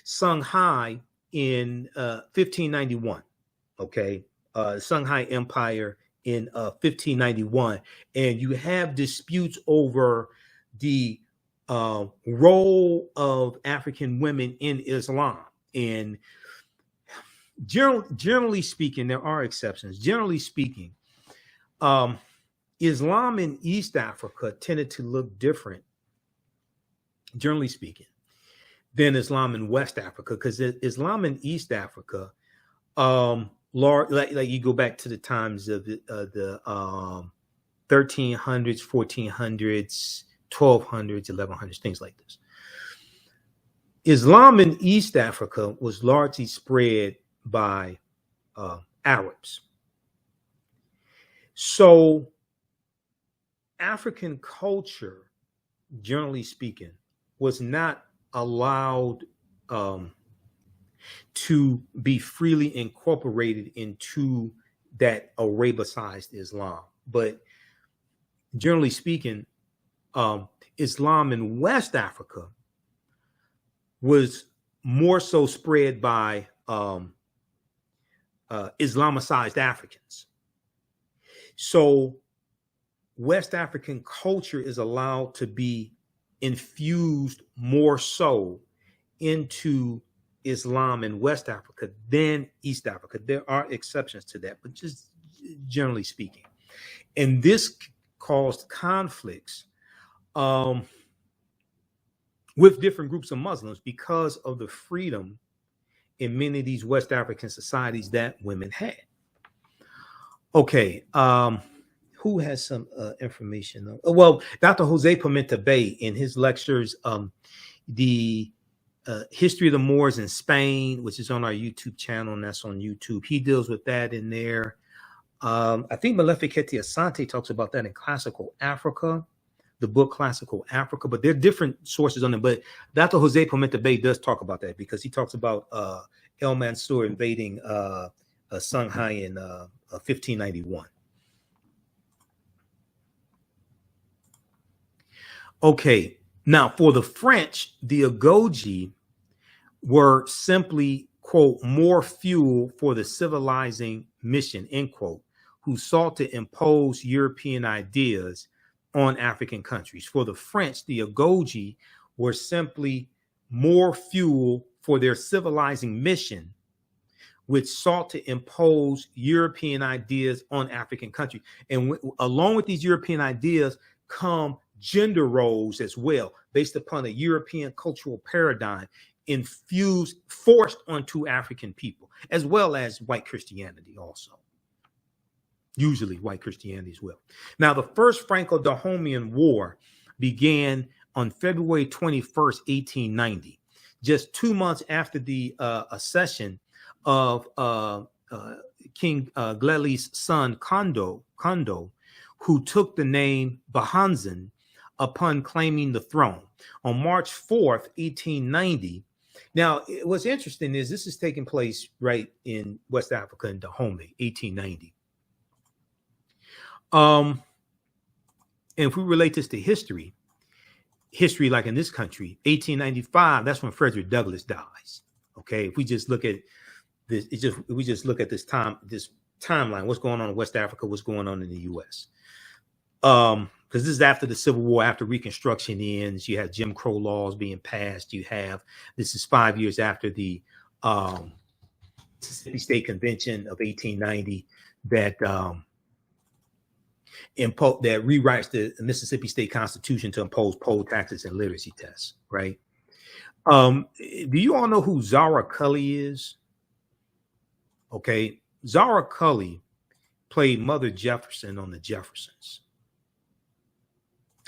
Speaker 1: Songhai in 1591. Okay, Songhai Empire in 1591, and you have disputes over the role of African women in Islam. And generally speaking, there are exceptions. Generally speaking, Islam in East Africa tended to look different, generally speaking, than Islam in West Africa, because Islam in East Africa, like you go back to the times of the 1300s, 1400s, 1200s, 1100s, things like this. Islam in East Africa was largely spread by Arabs. So African culture, generally speaking, was not allowed to be freely incorporated into that Arabicized Islam. But generally speaking, Islam in West Africa was more so spread by Islamicized Africans. So West African culture is allowed to be infused more so into Islam in West Africa than East Africa. There are exceptions to that, but just generally speaking. And this caused conflicts with different groups of Muslims because of the freedom in many of these West African societies that women had. Okay, who has some information? Well, Dr. Jose Pimenta Bay in his lectures, the History of the Moors in Spain, which is on our YouTube channel, and that's on YouTube. He deals with that in there. I think Maleficeti Asante talks about that in Classical Africa, the book Classical Africa, but there are different sources on it. But Dr. Jose Pimenta Bay does talk about that because he talks about El Mansur invading Songhai in 1591. Okay, now for the French, the Agogi were simply, quote, more fuel for the civilizing mission, end quote, who sought to impose European ideas on African countries. For the French, the Agogi were simply more fuel for their civilizing mission, which sought to impose European ideas on African countries. And along with these European ideas come gender roles as well, based upon a European cultural paradigm forced onto African people, as well as white Christianity also. Usually white Christianity as well. Now, the first Franco-Dahomean War began on February 21st, 1890, just 2 months after the accession of King Gleli's son, Kondo, who took the name Bahanzan upon claiming the throne. On March 4th, 1890, now what's interesting is this is taking place right in West Africa in Dahomey, 1890. And if we relate this to history like in this country, 1895, that's when Frederick Douglass dies. Okay, if we just look at this, we just look at this timeline, what's going on in West Africa, what's going on in the U.S. Because this is after the Civil War, after Reconstruction ends, you have Jim Crow laws being passed. This is 5 years after the Mississippi State Convention of 1890 that rewrites the Mississippi State Constitution to impose poll taxes and literacy tests, right? Do you all know who Zara Cully is? Okay, Zara Cully played Mother Jefferson on the Jeffersons.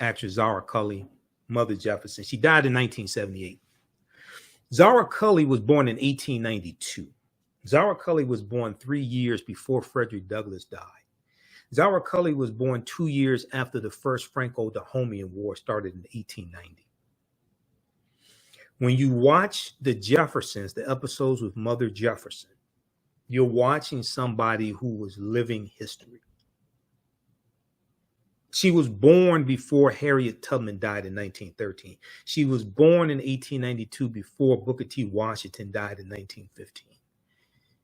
Speaker 1: Actress Zara Cully, Mother Jefferson. She died in 1978. Zara Cully was born in 1892. Zara Cully was born 3 years before Frederick Douglass died. Zara Cully was born 2 years after the first Franco-Dahomean War started in 1890. When you watch the Jeffersons, the episodes with Mother Jefferson, you're watching somebody who was living history. She was born before Harriet Tubman died in 1913. She was born in 1892 before Booker T. Washington died in 1915.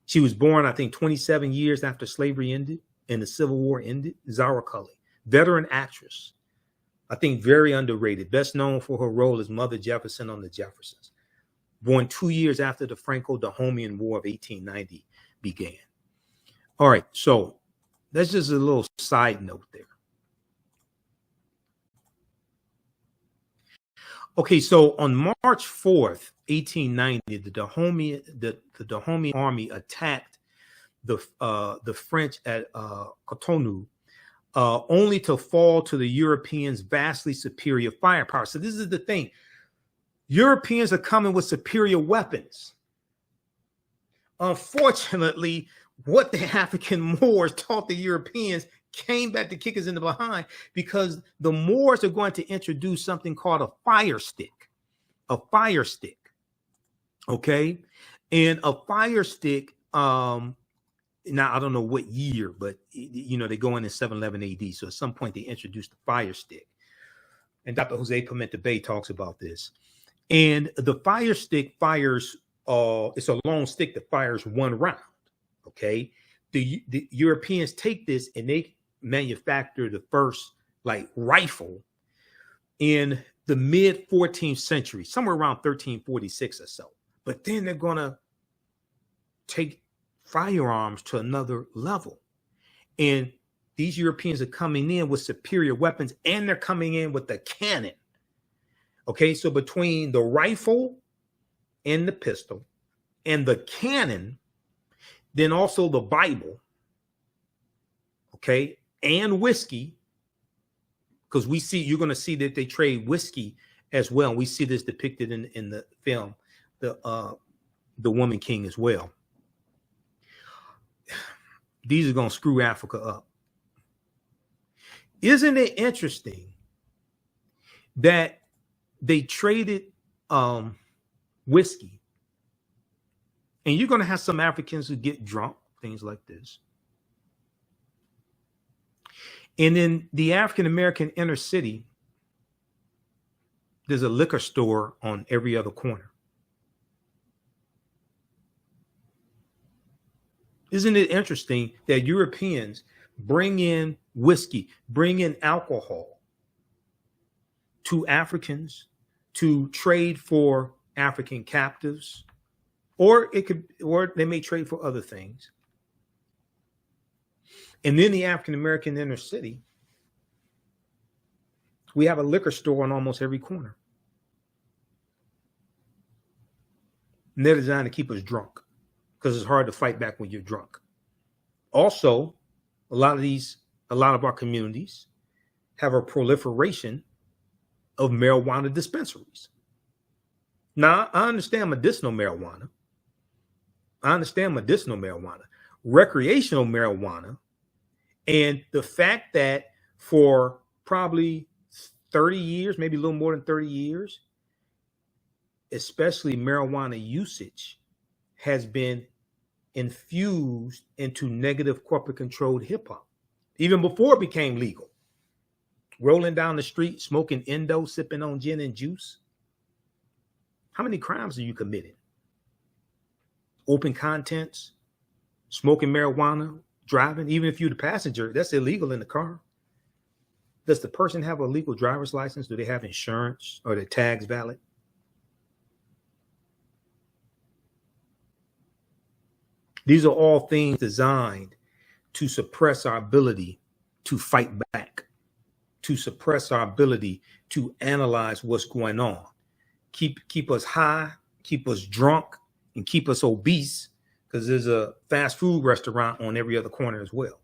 Speaker 1: She was born, I think, 27 years after slavery ended and the Civil War ended. Zara Cully, veteran actress, I think very underrated, best known for her role as Mother Jefferson on The Jeffersons. Born 2 years after the Franco-Dahomean War of 1890 began. All right, so that's just a little side note there. Okay, so on March 4th, 1890, the Dahomey army attacked the French at Cotonou, only to fall to the Europeans' vastly superior firepower. So this is the thing. Europeans are coming with superior weapons. Unfortunately, what the African Moors taught the Europeans came back to kick us in the behind, because the Moors are going to introduce something called a fire stick. A fire stick. Okay? And a fire stick, now I don't know what year, but they go in 711 AD. So at some point they introduced the fire stick. And Dr. Jose Pimenta Bay talks about this. And the fire stick fires, it's a long stick that fires one round. Okay. The Europeans take this and they manufacture the first like rifle in the mid 14th century, somewhere around 1346 or so. But then they're going to take firearms to another level. And these Europeans are coming in with superior weapons, and they're coming in with the cannon. Okay, so between the rifle and the pistol and the cannon, then also the Bible, okay, and whiskey, because you're going to see that they trade whiskey as well. And we see this depicted in the film, The Woman King as well. These are going to screw Africa up. Isn't it interesting that they traded whiskey? And you're going to have some Africans who get drunk, things like this. And in the African-American inner city, there's a liquor store on every other corner. Isn't it interesting that Europeans bring in whiskey, bring in alcohol to Africans to trade for African captives, or they may trade for other things. And then the African-American inner city, we have a liquor store on almost every corner. And they're designed to keep us drunk because it's hard to fight back when you're drunk. Also, a lot of our communities have a proliferation of marijuana dispensaries. Now, I understand medicinal marijuana. Recreational marijuana, and the fact that for probably 30 years, maybe a little more than 30 years, especially marijuana usage has been infused into negative corporate controlled hip hop, even before it became legal. Rolling down the street, smoking Indo, sipping on gin and juice. How many crimes are you committing? Open contents, smoking marijuana, driving, even if you're the passenger, that's illegal in the car. Does the person have a legal driver's license? Do they have insurance? Are their tags valid? These are all things designed to suppress our ability to fight back, to suppress our ability to analyze what's going on, keep us high, keep us drunk, and keep us obese, because there's a fast food restaurant on every other corner as well.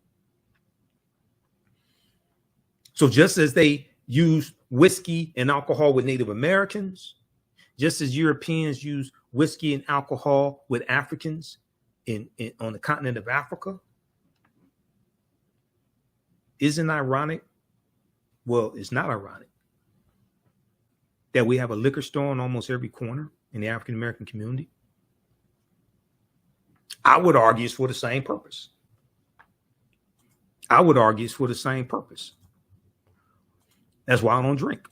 Speaker 1: So just as they use whiskey and alcohol with Native Americans, just as Europeans use whiskey and alcohol with Africans on the continent of Africa, isn't ironic? Well, it's not ironic that we have a liquor store on almost every corner in the African American community. I would argue it's for the same purpose. That's why I don't drink.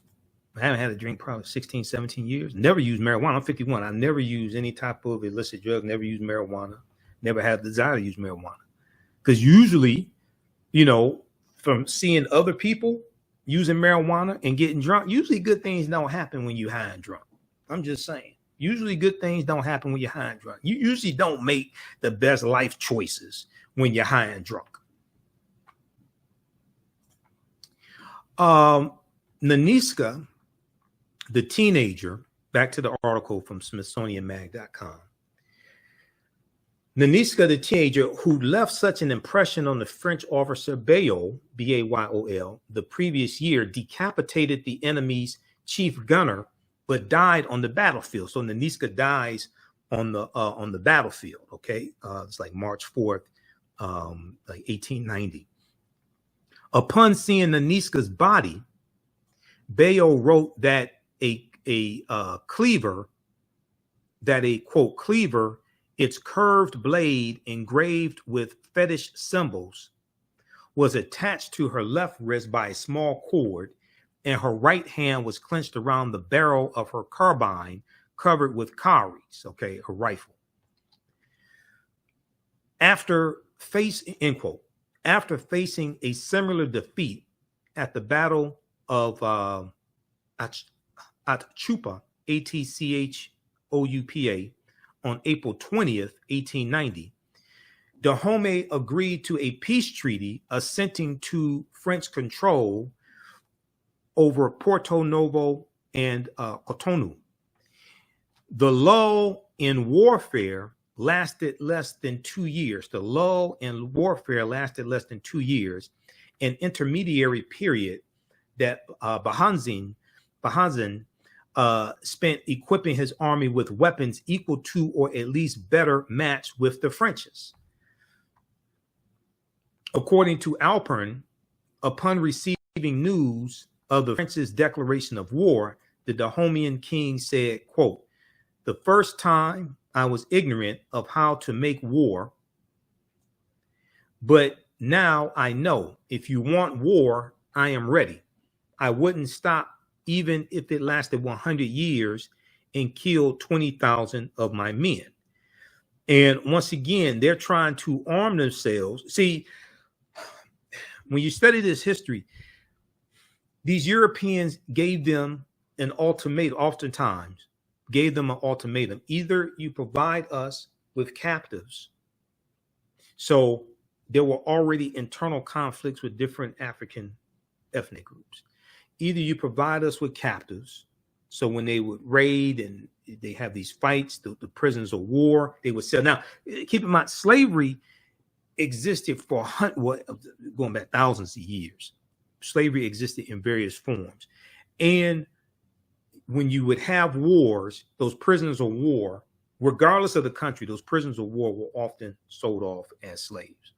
Speaker 1: I haven't had a drink probably 16, 17 years. Never used marijuana. I'm 51. I never used any type of illicit drug, never used marijuana, never had the desire to use marijuana. Because usually, from seeing other people using marijuana and getting drunk, usually good things don't happen when you're high and drunk. I'm just saying. Usually good things don't happen when you're high and drunk. You usually don't make the best life choices when you're high and drunk. Naniska, the teenager, back to the article from SmithsonianMag.com. Naniska, the teenager who left such an impression on the French officer Bayol, B-A-Y-O-L, the previous year, decapitated the enemy's chief gunner, but died on the battlefield. So Naniska dies on the battlefield. Okay, it's like March 4th, like 1890. Upon seeing Naniska's body, Bayol wrote that a quote cleaver, its curved blade engraved with fetish symbols, was attached to her left wrist by a small cord and her right hand was clenched around the barrel of her carbine covered with cowries, okay, a rifle. After end quote, after facing a similar defeat at the Battle of Atchupa, Atchoupa, on April 20th, 1890, Dahomey agreed to a peace treaty assenting to French control over Porto Novo and Cotonou. The lull in warfare lasted less than 2 years. The lull in warfare lasted less than 2 years, an intermediary period that Bahazin spent equipping his army with weapons equal to or at least better matched with the French's. According to Alpern, upon receiving news of the French's declaration of war, the Dahomeyan king said, quote, "The first time I was ignorant of how to make war, but now I know if you want war, I am ready. I wouldn't stop even if it lasted 100 years and killed 20,000 of my men." And once again, they're trying to arm themselves. See, when you study this history, these Europeans gave them an ultimatum, oftentimes gave them an ultimatum. Either you provide us with captives. So there were already internal conflicts with different African ethnic groups. Either you provide us with captives. So when they would raid and they have these fights, the prisoners of war, they would sell. Now, keep in mind, slavery existed for going back thousands of years. Slavery existed in various forms. And when you would have wars, those prisoners of war, regardless of the country, those prisoners of war were often sold off as slaves.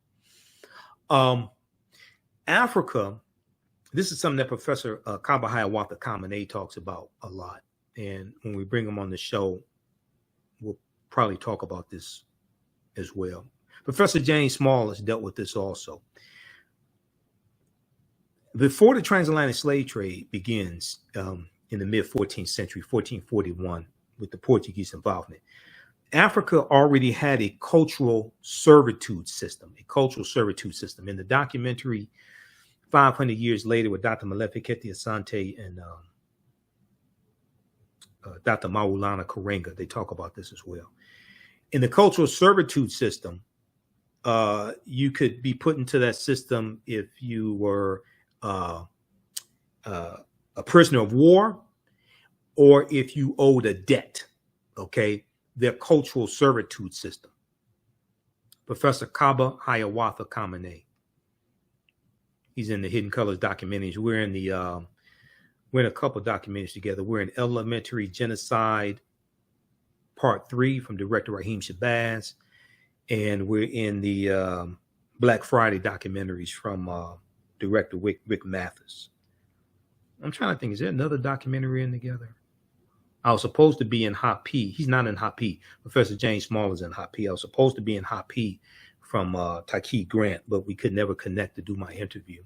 Speaker 1: Africa, this is something that Professor Kaba Hiawatha Kamene talks about a lot. And when we bring him on the show, we'll probably talk about this as well. Professor James Small has dealt with this also. Before the transatlantic slave trade begins in the mid-14th century, 1441, with the Portuguese involvement, Africa already had a cultural servitude system, In the documentary 500 Years Later with Dr. Malefikete Asante and Dr. Maulana Karenga, they talk about this as well. In the cultural servitude system, you could be put into that system if you were a prisoner of war or if you owed a debt, okay? Their cultural servitude system. Professor Kaba Hiawatha Kamene. He's in the Hidden Colors documentaries. We're in a couple documentaries together. We're in Elementary Genocide Part 3 from director Raheem Shabazz. And we're in the Black Friday documentaries from director Rick Mathis. I'm trying to think, is there another documentary in together? I was supposed to be in Hot P. He's not in Hot P. Professor James Small is in Hot P. I was supposed to be in Hot P from Taki Grant, but we could never connect to do my interview.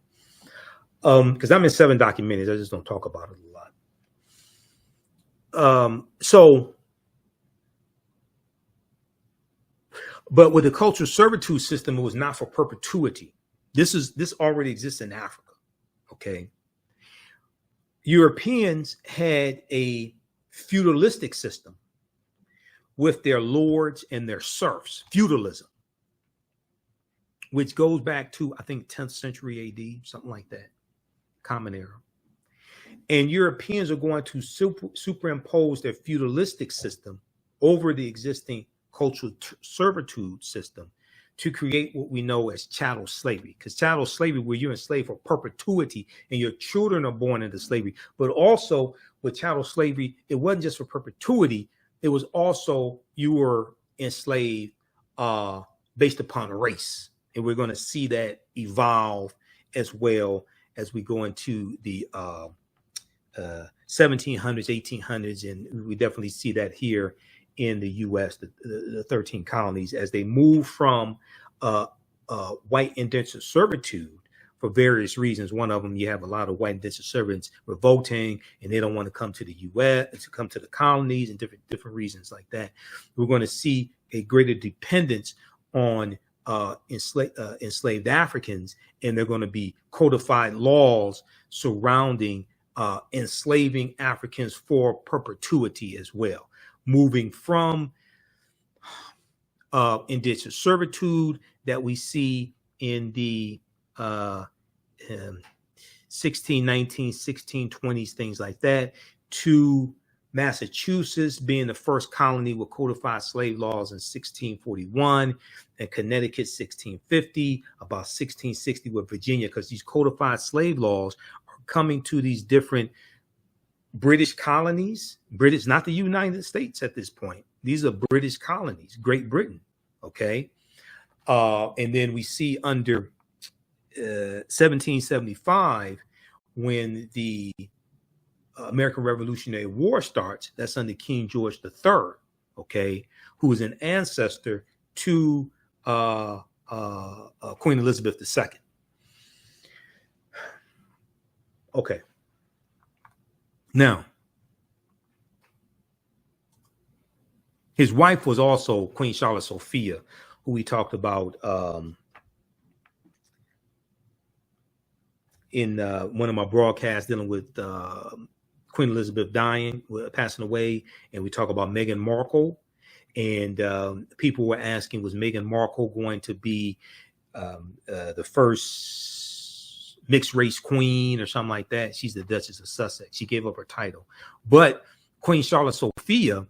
Speaker 1: Because I'm in 7 documentaries. I just don't talk about it a lot. But with the cultural servitude system, it was not for perpetuity. This already exists in Africa, okay? Europeans had a feudalistic system with their lords and their serfs, feudalism, which goes back to, I think, 10th century AD, something like that, Common Era. And Europeans are going to superimpose their feudalistic system over the existing cultural servitude system to create what we know as chattel slavery. Because chattel slavery, where you're enslaved for perpetuity and your children are born into slavery. But also with chattel slavery, it wasn't just for perpetuity. It was also you were enslaved based upon race. And we're going to see that evolve as well as we go into the 1700s, 1800s. And we definitely see that here in the U.S., the 13 colonies, as they move from white indentured servitude, for various reasons. One of them, you have a lot of white indentured servants revolting, and they don't want to come to the U.S., to come to the colonies, and different reasons like that. We're going to see a greater dependence on enslaved Africans, and they're going to be codified laws surrounding enslaving Africans for perpetuity as well, moving from indentured servitude that we see in the 1619, 1620s, things like that, to Massachusetts being the first colony with codified slave laws in 1641, and Connecticut 1650, about 1660 with Virginia, because these codified slave laws are coming to these different British colonies, British, not the United States at this point. These are British colonies, Great Britain, okay? And then we see under 1775, when the American Revolutionary War starts, that's under King George III, okay, who is an ancestor to Queen Elizabeth II. Okay. Now, his wife was also Queen Charlotte Sophia, who we talked about in one of my broadcasts dealing with Queen Elizabeth dying, passing away, and we talk about Meghan Markle. And people were asking, was Meghan Markle going to be the first mixed race queen or something like that? She's the Duchess of Sussex. She gave up her title. But Queen Charlotte Sophia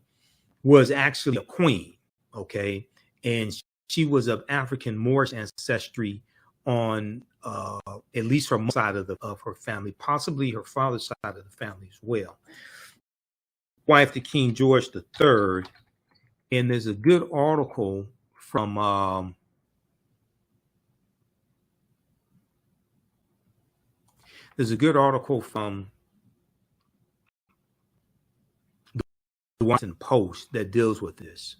Speaker 1: was actually a queen, okay? And she was of African Moorish ancestry on at least her side of her family, possibly her father's side of the family as well. Wife to King George III, and there's a good article from the Washington Post that deals with this.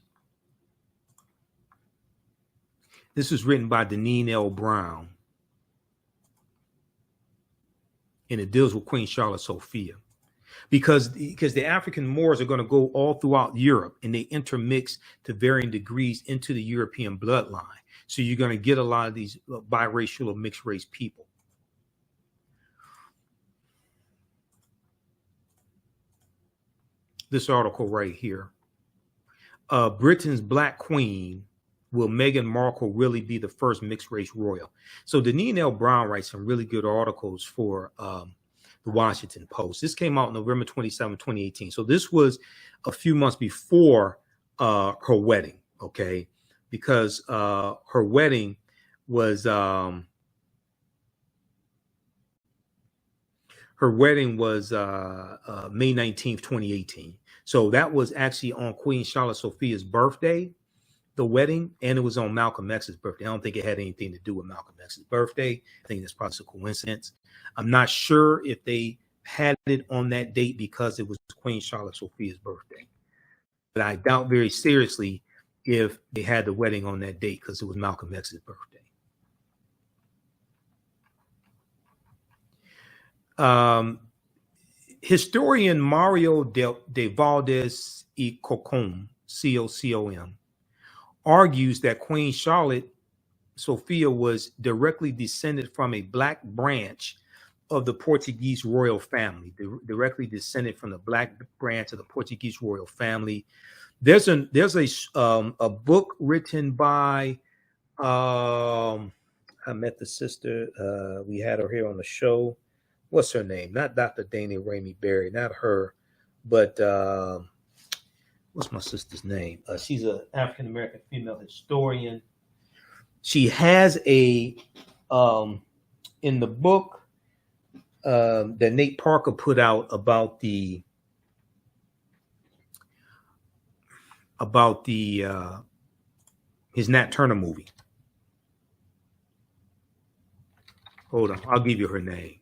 Speaker 1: This was written by Deneen L. Brown, and it deals with Queen Charlotte Sophia, because the African Moors are going to go all throughout Europe, and they intermix to varying degrees into the European bloodline. So you're going to get a lot of these biracial or mixed race people. This article right here, Britain's Black Queen, will Meghan Markle really be the first mixed race royal? So Deneen L. Brown writes some really good articles for the Washington Post. This came out November 27, 2018. So this was a few months before her wedding, okay? Because her wedding was May 19th, 2018. So that was actually on Queen Charlotte Sophia's birthday, the wedding, and it was on Malcolm X's birthday. I don't think it had anything to do with Malcolm X's birthday. I think that's probably a coincidence. I'm not sure if they had it on that date because it was Queen Charlotte Sophia's birthday. But I doubt very seriously if they had the wedding on that date because it was Malcolm X's birthday. Historian Mario de Valdez y Cocom, C-O-C-O-M, argues that Queen Charlotte Sophia was directly descended from a black branch of the Portuguese royal family, directly descended from the black branch of the Portuguese royal family. There's a book written by I met the sister. We had her here on the show. What's her name? Not Dr. Dana Ramey Berry, not her, but what's my sister's name? She's an African-American female historian. She has a, in the book that Nate Parker put out about the his Nat Turner movie. Hold on, I'll give you her name.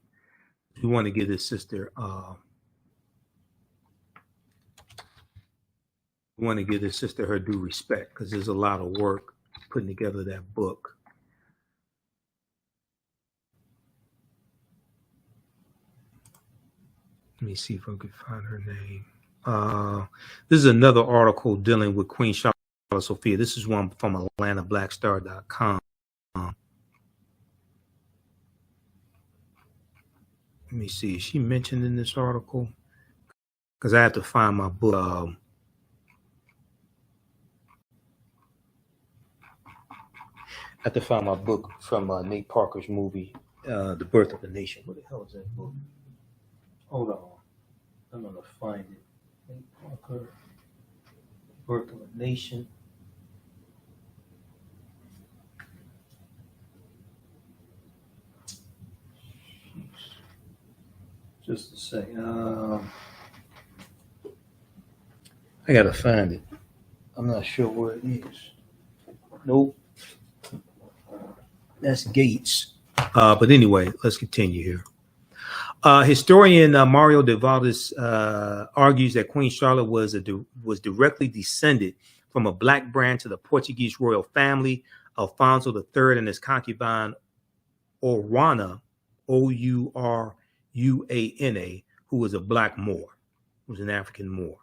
Speaker 1: We want to give this sister her due respect because there's a lot of work putting together that book. Let me see if I can find her name. This is another article dealing with Queen Charlotte Sophia. This is one from AtlantaBlackStar.com. Let me see. Is she mentioned in this article? Because I have to find my book. I have to find my book from Nate Parker's movie, The Birth of a Nation. What the hell is that book? Hold on. I'm going to find it. Nate Parker, Birth of a Nation. Just a second. I got to find it. I'm not sure where it is. Nope. That's Gates. But anyway, let's continue here. Historian Mario de Valdes argues that Queen Charlotte was directly descended from a black branch of the Portuguese royal family, Alfonso III and his concubine Oruana, Ouruana, who was a black Moor, who was an African Moor.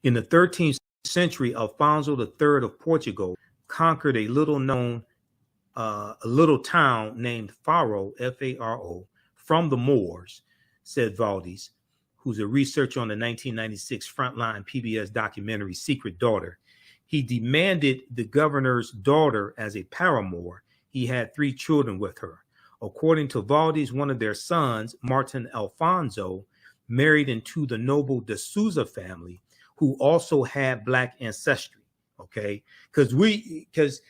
Speaker 1: In the 13th century, Alfonso III of Portugal conquered a little town named Faro, F-A-R-O, from the Moors, said Valdes, who's a researcher on the 1996 Frontline PBS documentary Secret Daughter. He demanded the governor's daughter as a paramour. He had 3 children with her. According to Valdes, one of their sons, Martin Alfonso, married into the noble de Souza family, who also had black ancestry. Okay, because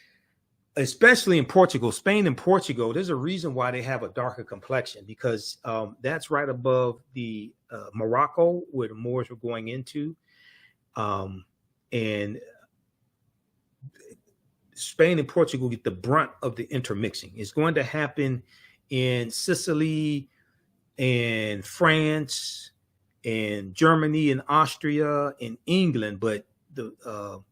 Speaker 1: especially in Portugal, Spain and Portugal, there's a reason why they have a darker complexion, because that's right above the Morocco, where the Moors were going into, and Spain and Portugal get the brunt of the intermixing. It's going to happen in Sicily and France and Germany and Austria and England, but the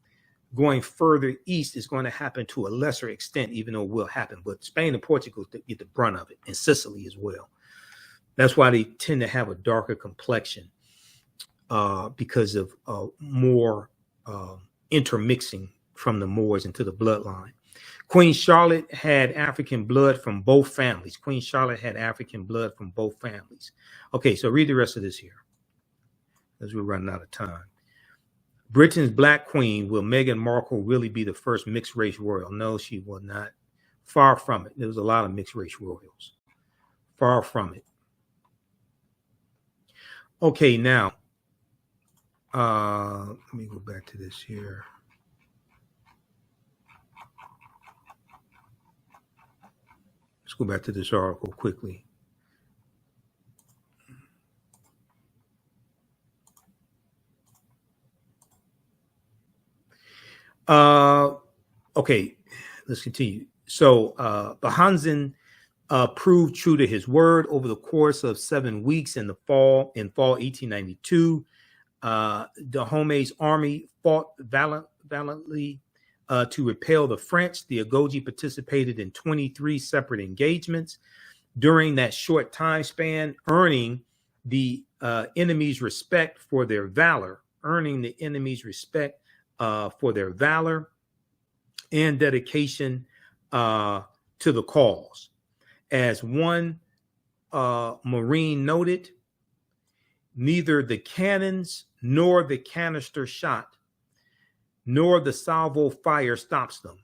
Speaker 1: going further east is going to happen to a lesser extent, even though it will happen. But Spain and Portugal get the brunt of it, and Sicily as well. That's why they tend to have a darker complexion, because of more intermixing from the Moors into the bloodline. Queen Charlotte had African blood from both families. Okay, so read the rest of this here, as we're running out of time. Britain's Black Queen, will Meghan Markle really be the first mixed race royal? No, she will not. Far from it. There was a lot of mixed race royals. Far from it. Okay, now, let me go back to this here. Let's go back to this article quickly. Okay, let's continue. So Bahanzin proved true to his word over the course of 7 weeks in fall 1892. Dahomey's army fought valiantly to repel the French. The Agoji participated in 23 separate engagements during that short time span, earning the enemy's respect for their valor, and dedication to the cause. As one Marine noted, neither the cannons nor the canister shot nor the salvo fire stops them.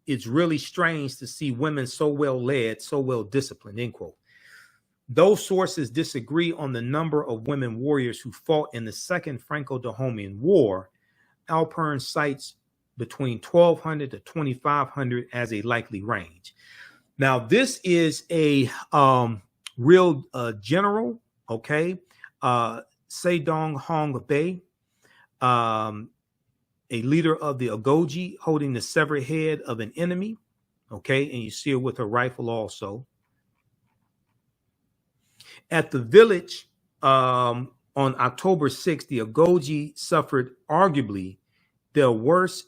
Speaker 1: It's really strange to see women so well led, so well disciplined, end quote. Those sources disagree on the number of women warriors who fought in the Second Franco-Dahomean War. Alpern cites between 1,200 to 2,500 as a likely range. Now, this is a real general, okay? Sedong Hong Bay, a leader of the Agoji, holding the severed head of an enemy, okay? And you see her with her rifle also. At the village on October 6th, the Agoji suffered arguably their worst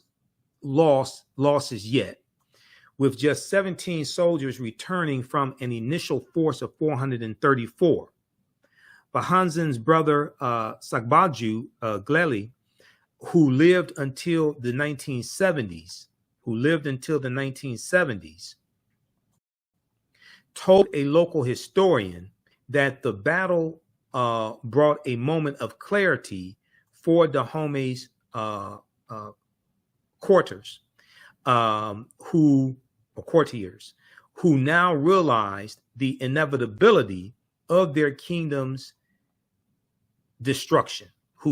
Speaker 1: losses yet, with just 17 soldiers returning from an initial force of 434. Bahanzan's brother, Sagbaju Gleli, who lived until the 1970s, told a local historian that the battle brought a moment of clarity for Dahomey's courtiers, who now realized the inevitability of their kingdom's destruction. The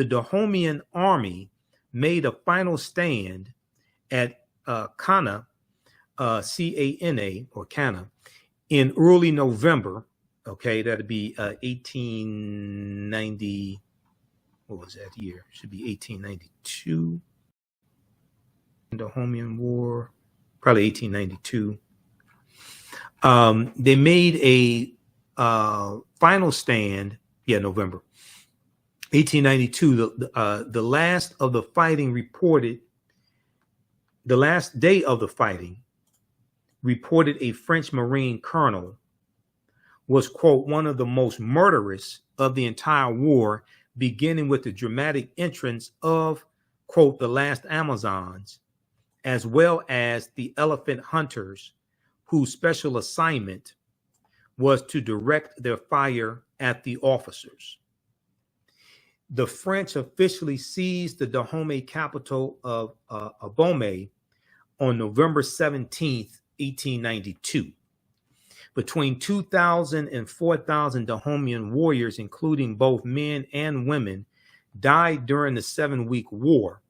Speaker 1: Dahomeyan army made a final stand at Cana, C-A-N-A, or Cana, in early November. Okay, that'd be 1890. What was that year? Should be 1892. Dahomeyan War, probably 1892. They made a final stand. Yeah, November 1892. The last of the fighting reported. The last day of the fighting, reported a French Marine colonel, was, quote, one of the most murderous of the entire war, beginning with the dramatic entrance of, quote, the last Amazons, as well as the elephant hunters, whose special assignment was to direct their fire at the officers. The French officially seized the Dahomey capital of Abomey on November 17th, 1892. Between 2,000 and 4,000 Dahomeyan warriors, including both men and women, died during the 7-week war.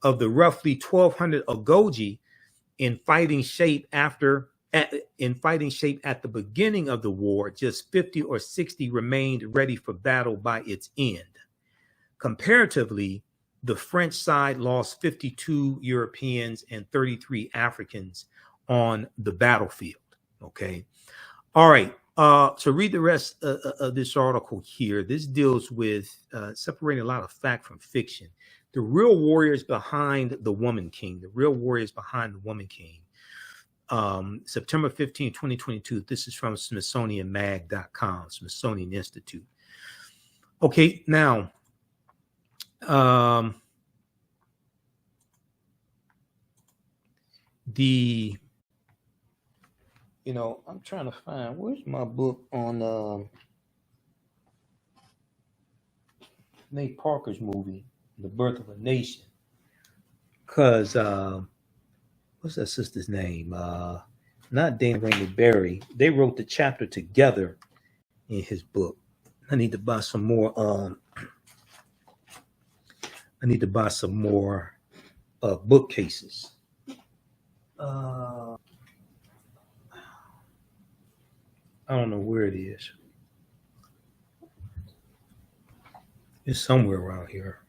Speaker 1: Of the roughly 1,200 Ogoji in fighting shape at the beginning of the war, just 50 or 60 remained ready for battle by its end. Comparatively, the French side lost 52 Europeans and 33 Africans on the battlefield. Okay. All right. So read the rest of this article here. This deals with separating a lot of fact from fiction. The real warriors behind the Woman King. September 15, 2022. This is from SmithsonianMag.com, Smithsonian Institute. Okay, now, I'm trying to find, where's my book on Nate Parker's movie, The Birth of a Nation? Because, what's that sister's name? Not Dana Rainey Berry. They wrote the chapter together in his book. I need to buy some more. Bookcases. I don't know where it is. It's somewhere around here.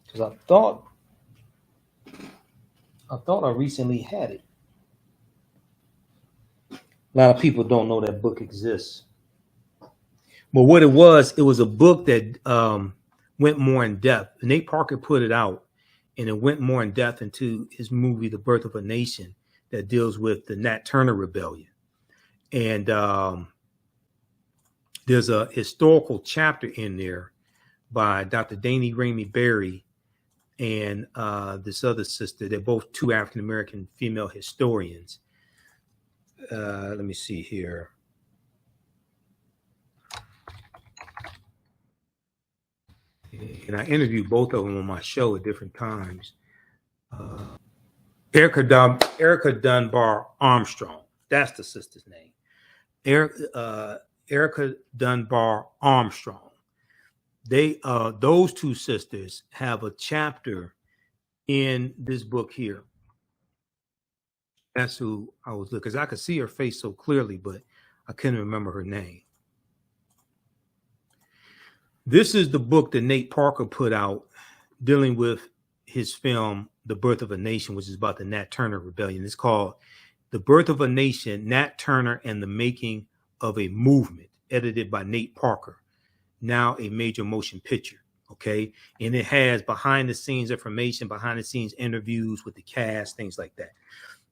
Speaker 1: Because I thought I recently had it. A lot of people don't know that book exists. But what it was a book that went more in depth. Nate Parker put it out, and it went more in depth into his movie, The Birth of a Nation, that deals with the Nat Turner Rebellion. And there's a historical chapter in there by Dr. Dana Rainey Berry and this other sister. They're both two African-American female historians. Let me see here. And I interviewed both of them on my show at different times. Erica Dunbar Armstrong. That's the sister's name. Erica Dunbar Armstrong. Those two sisters have a chapter in this book here. That's who I was looking, because I could see her face so clearly, but I couldn't remember her name. This is the book that Nate Parker put out dealing with his film, The Birth of a Nation, which is about the Nat Turner Rebellion. It's called The Birth of a Nation, Nat Turner and the Making of a Movement, edited by Nate Parker, now a major motion picture. Okay. And it has behind the scenes information, behind the scenes interviews with the cast, things like that.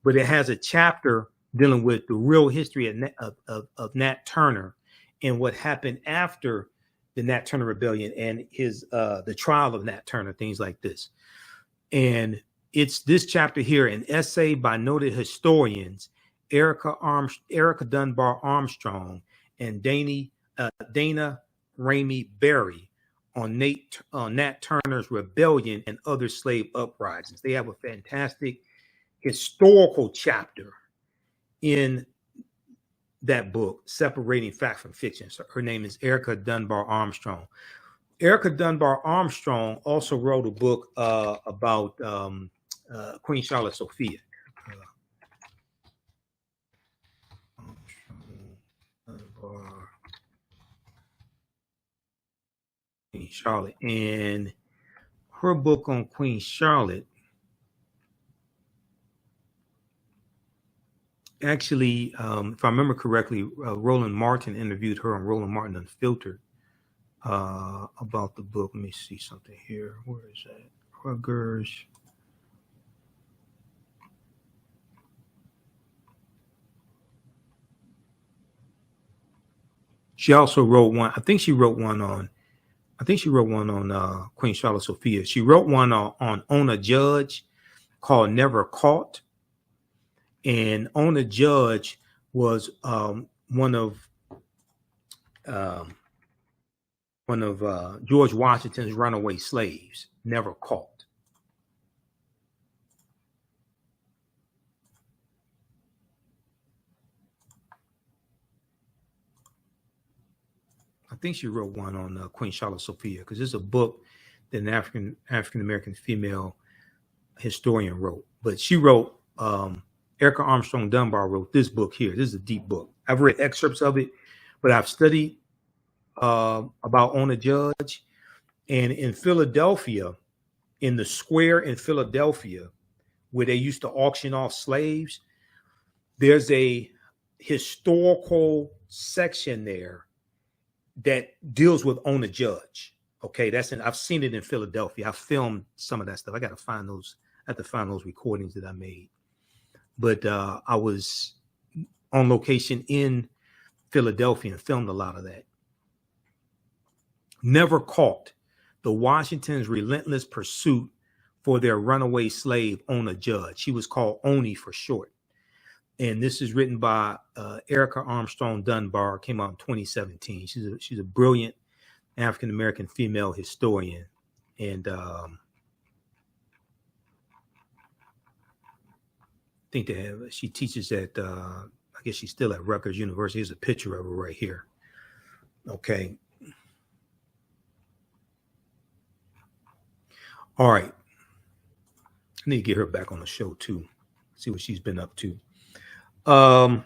Speaker 1: but it has a chapter dealing with the real history of Nat Turner and what happened after the Nat Turner Rebellion and his the trial of Nat Turner, things like this. And it's this chapter here, an essay by noted historians Erica Dunbar Armstrong and Dana Ramey Berry on Nat Turner's rebellion and other slave uprisings. They have a fantastic historical chapter in that book, Separating Fact from Fiction. So her name is Erica Dunbar Armstrong. Erica Dunbar Armstrong also wrote a book about Queen Charlotte Sophia. Queen Charlotte, and her book on Queen Charlotte actually, if I remember correctly, Roland Martin interviewed her on Roland Martin Unfiltered about the book. Let me see something here. Where is that? Rutgers. She also wrote one. I think she wrote one on Queen Charlotte Sophia. She wrote one on Ona Judge called Never Caught. And Ona Judge was one of George Washington's runaway slaves, never caught. I think she wrote one on Queen Charlotte Sophia, because it's a book that an African American female historian wrote. But she wrote, Erica Armstrong Dunbar wrote this book here. This is a deep book. I've read excerpts of it, but I've studied about Ona Judge. And in Philadelphia, in the square in Philadelphia, where they used to auction off slaves, there's a historical section there that deals with Ona Judge. Okay, I've seen it in Philadelphia. I filmed some of that stuff. I got to find those recordings that I made. But I was on location in Philadelphia and filmed a lot of that. Never Caught: The Washington's Relentless Pursuit for Their Runaway Slave, Ona Judge. She was called Oni for short. And this is written by Erica Armstrong Dunbar. Came out in 2017. She's a brilliant African-American female historian. And I think she teaches at, I guess she's still at Rutgers University. Here's a picture of her right here. Okay. All right. I need to get her back on the show too. See what she's been up to. I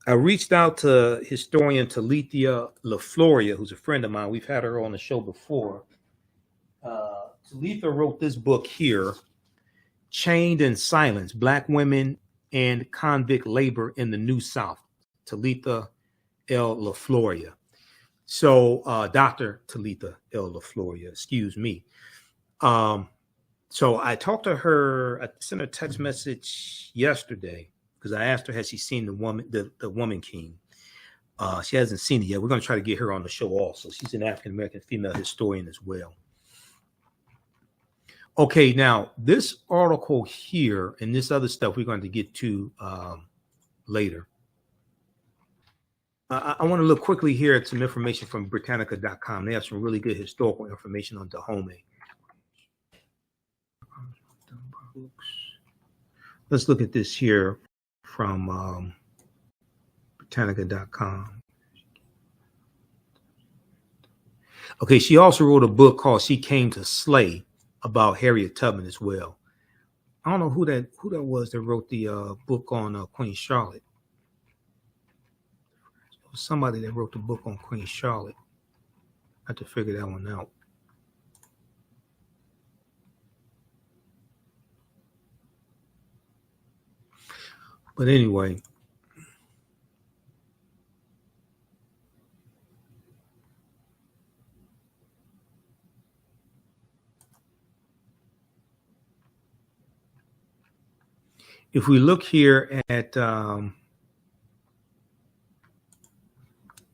Speaker 1: reached out to historian Talithia LaFloria, who's a friend of mine. We've had her on the show before. Talitha wrote this book here, Chained in Silence: Black Women and Convict Labor in the New South. Talitha L. LaFloria. So Dr. Talitha L. LaFloria, excuse me. So I talked to her. I sent her a text message yesterday because I asked her, has she seen the Woman King? She hasn't seen it yet. We're going to try to get her on the show also. She's an African-American female historian as well. Okay, now this article here and this other stuff we're going to get to later. I want to look quickly here at some information from Britannica.com. They have some really good historical information on Dahomey. Let's look at this here from Britannica.com. Okay, she also wrote a book called She Came to Slay about Harriet Tubman as well. I don't know who that was that wrote the book on Queen Charlotte. It was somebody that wrote the book on Queen Charlotte. I have to figure that one out. But anyway, if we look here at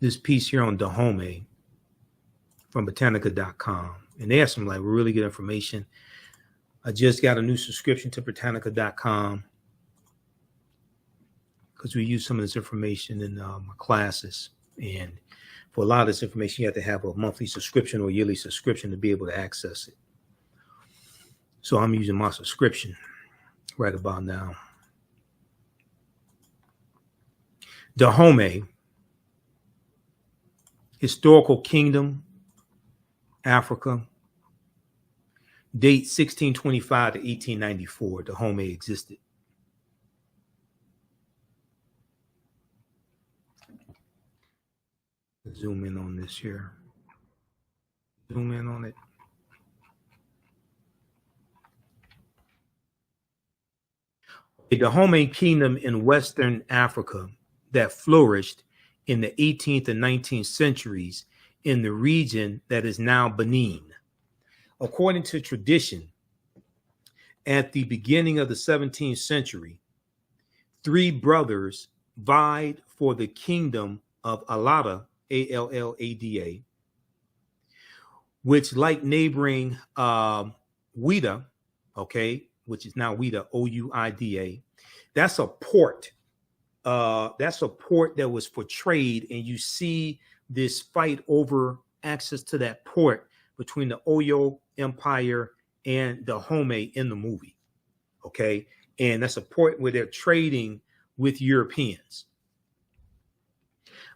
Speaker 1: this piece here on Dahomey from Britannica.com, and they have some like really good information. I just got a new subscription to Britannica.com because we use some of this information in my classes. And for a lot of this information, you have to have a monthly subscription or yearly subscription to be able to access it. So I'm using my subscription right about now. Dahomey, historical kingdom, Africa. Date 1625 to 1894. Dahomey existed. Zoom in on this here. Zoom in on it. The Dahomey kingdom in Western Africa that flourished in the 18th and 19th centuries in the region that is now Benin. According to tradition, at the beginning of the 17th century, 3 brothers vied for the kingdom of Allada, Allada, which, like neighboring Ouida, okay, which is now Ouida, Ouida, that's a port. That's a port that was for trade, and you see this fight over access to that port between the Oyo Empire and Dahomey in the movie, okay? And that's a port where they're trading with Europeans.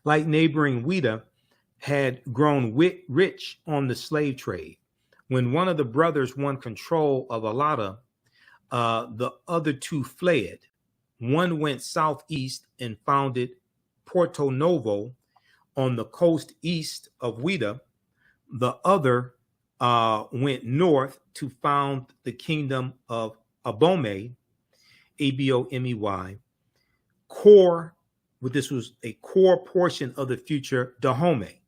Speaker 1: Like neighboring Ouida, had grown rich on the slave trade. When one of the brothers won control of Allada, the other 2 fled. One went southeast and founded Porto Novo on the coast east of Ouida. The other went north to found the kingdom of Abomey, Abomey, core. This was a core portion of the future Dahomey.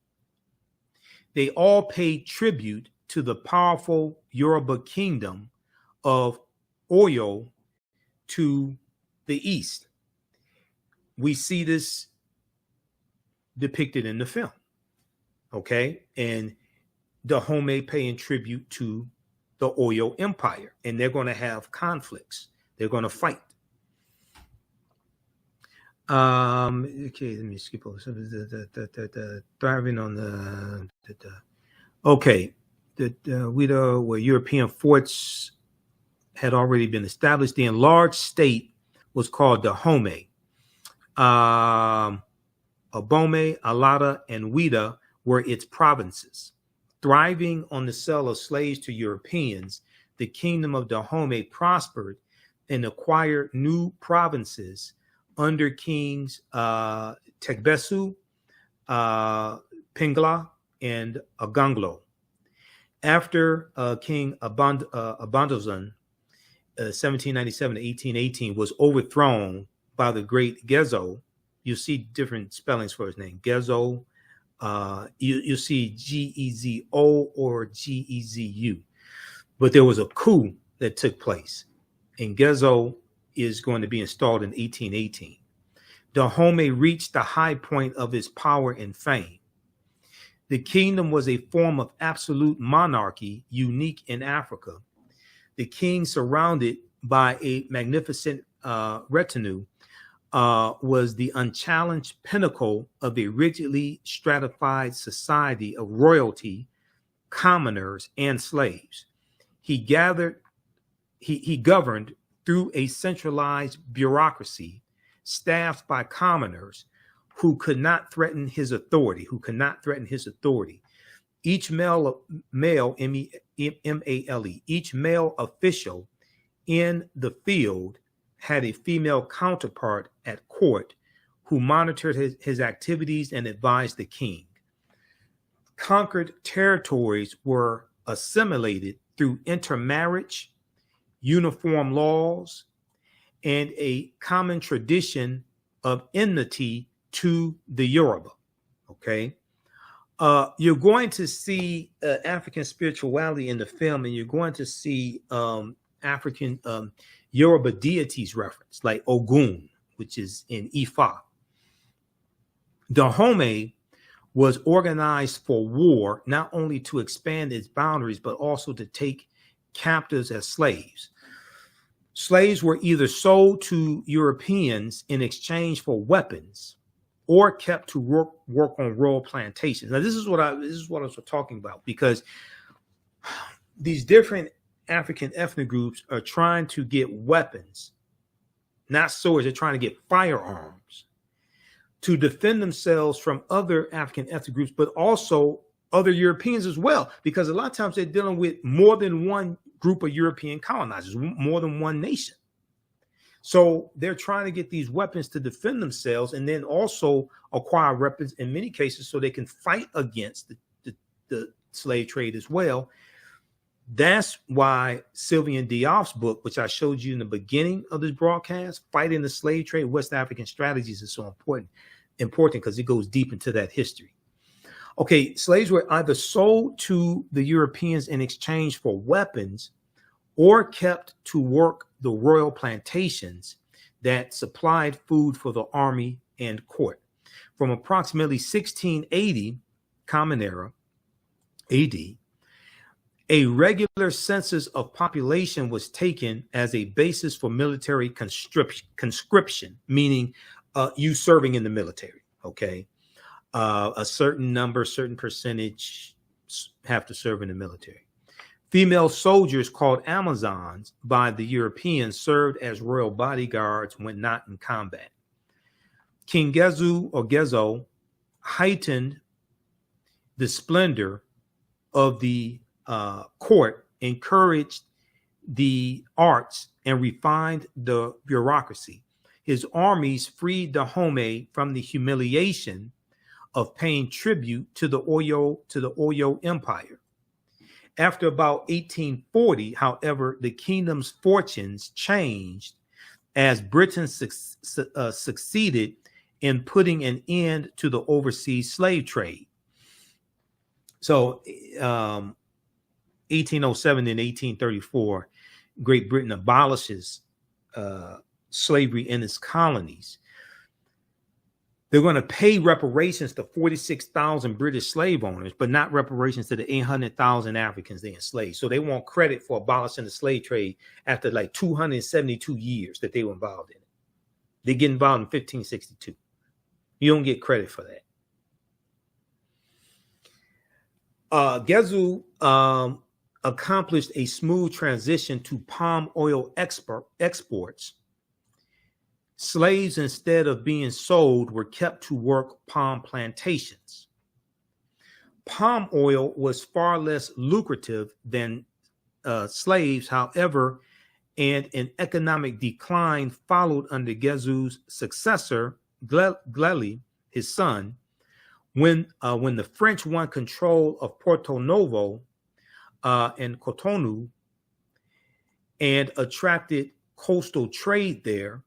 Speaker 1: They all paid tribute to the powerful Yoruba kingdom of Oyo to the east. We see this depicted in the film, okay? And Dahomey paying tribute to the Oyo Empire, and they're going to have conflicts. They're going to fight. Okay, let me skip over some of the thriving on the okay, where European forts had already been established. The enlarged state was called Dahomey. Abomey, Allada, and Ouida were its provinces. Thriving on the sale of slaves to Europeans, the kingdom of Dahomey prospered and acquired new provinces under kings Tegbesu, Pingla, and Aganglo. After King Abandozan, 1797 to 1818, was overthrown by the great Gezo. You'll see different spellings for his name. Gezo, you'll see Gezo or Gezu. But there was a coup that took place, and Gezo is going to be installed in 1818. Dahomey reached the high point of his power and fame. The kingdom was a form of absolute monarchy unique in Africa. The king, surrounded by a magnificent retinue, was the unchallenged pinnacle of a rigidly stratified society of royalty, commoners, and slaves. He governed through a centralized bureaucracy staffed by commoners who could not threaten his authority, Each male, M-A-L-E, each male official in the field had a female counterpart at court who monitored his activities and advised the king. Conquered territories were assimilated through intermarriage, uniform laws, and a common tradition of enmity to the Yoruba. Okay, you're going to see African spirituality in the film, and you're going to see African Yoruba deities referenced, like Ogun, which is in Ifa. Dahomey was organized for war, not only to expand its boundaries, but also to take captives as slaves. Slaves were either sold to Europeans in exchange for weapons or kept to work on rural plantations. Now, this is what I was talking about, because these different African ethnic groups are trying to get weapons, not swords. They're trying to get firearms to defend themselves from other African ethnic groups, but also other Europeans as well, because a lot of times they're dealing with more than one group of European colonizers, more than one nation. So they're trying to get these weapons to defend themselves, and then also acquire weapons in many cases so they can fight against the slave trade as well. That's why Sylvian Diop's book, which I showed you in the beginning of this broadcast, Fighting the Slave Trade, West African Strategies, is so important because it goes deep into that history. Okay, slaves were either sold to the Europeans in exchange for weapons or kept to work the royal plantations that supplied food for the army and court. From approximately 1680, Common Era, AD, a regular census of population was taken as a basis for military conscription, meaning you serving in the military, okay? A certain number, certain percentage have to serve in the military. Female soldiers called amazons by the Europeans served as royal bodyguards when not in combat. King Gezu or Gezo heightened the splendor of the court, encouraged the arts, and refined the bureaucracy. His armies freed Dahomey from the humiliation of paying tribute to the Oyo Empire. After about 1840, however, the kingdom's fortunes changed as Britain succeeded in putting an end to the overseas slave trade. So 1807 and 1834, Great Britain abolishes slavery in its colonies. They're going to pay reparations to 46,000 British slave owners, but not reparations to the 800,000 Africans they enslaved. So they want credit for abolishing the slave trade after like 272 years that they were involved in it. They get involved in 1562. You don't get credit for that. Gezu accomplished a smooth transition to palm oil exports. Slaves, instead of being sold, were kept to work palm plantations. Palm oil was far less lucrative than slaves, however, and an economic decline followed under Gezu's successor, Gleli, his son, when the French won control of Porto Novo and Cotonou and attracted coastal trade there.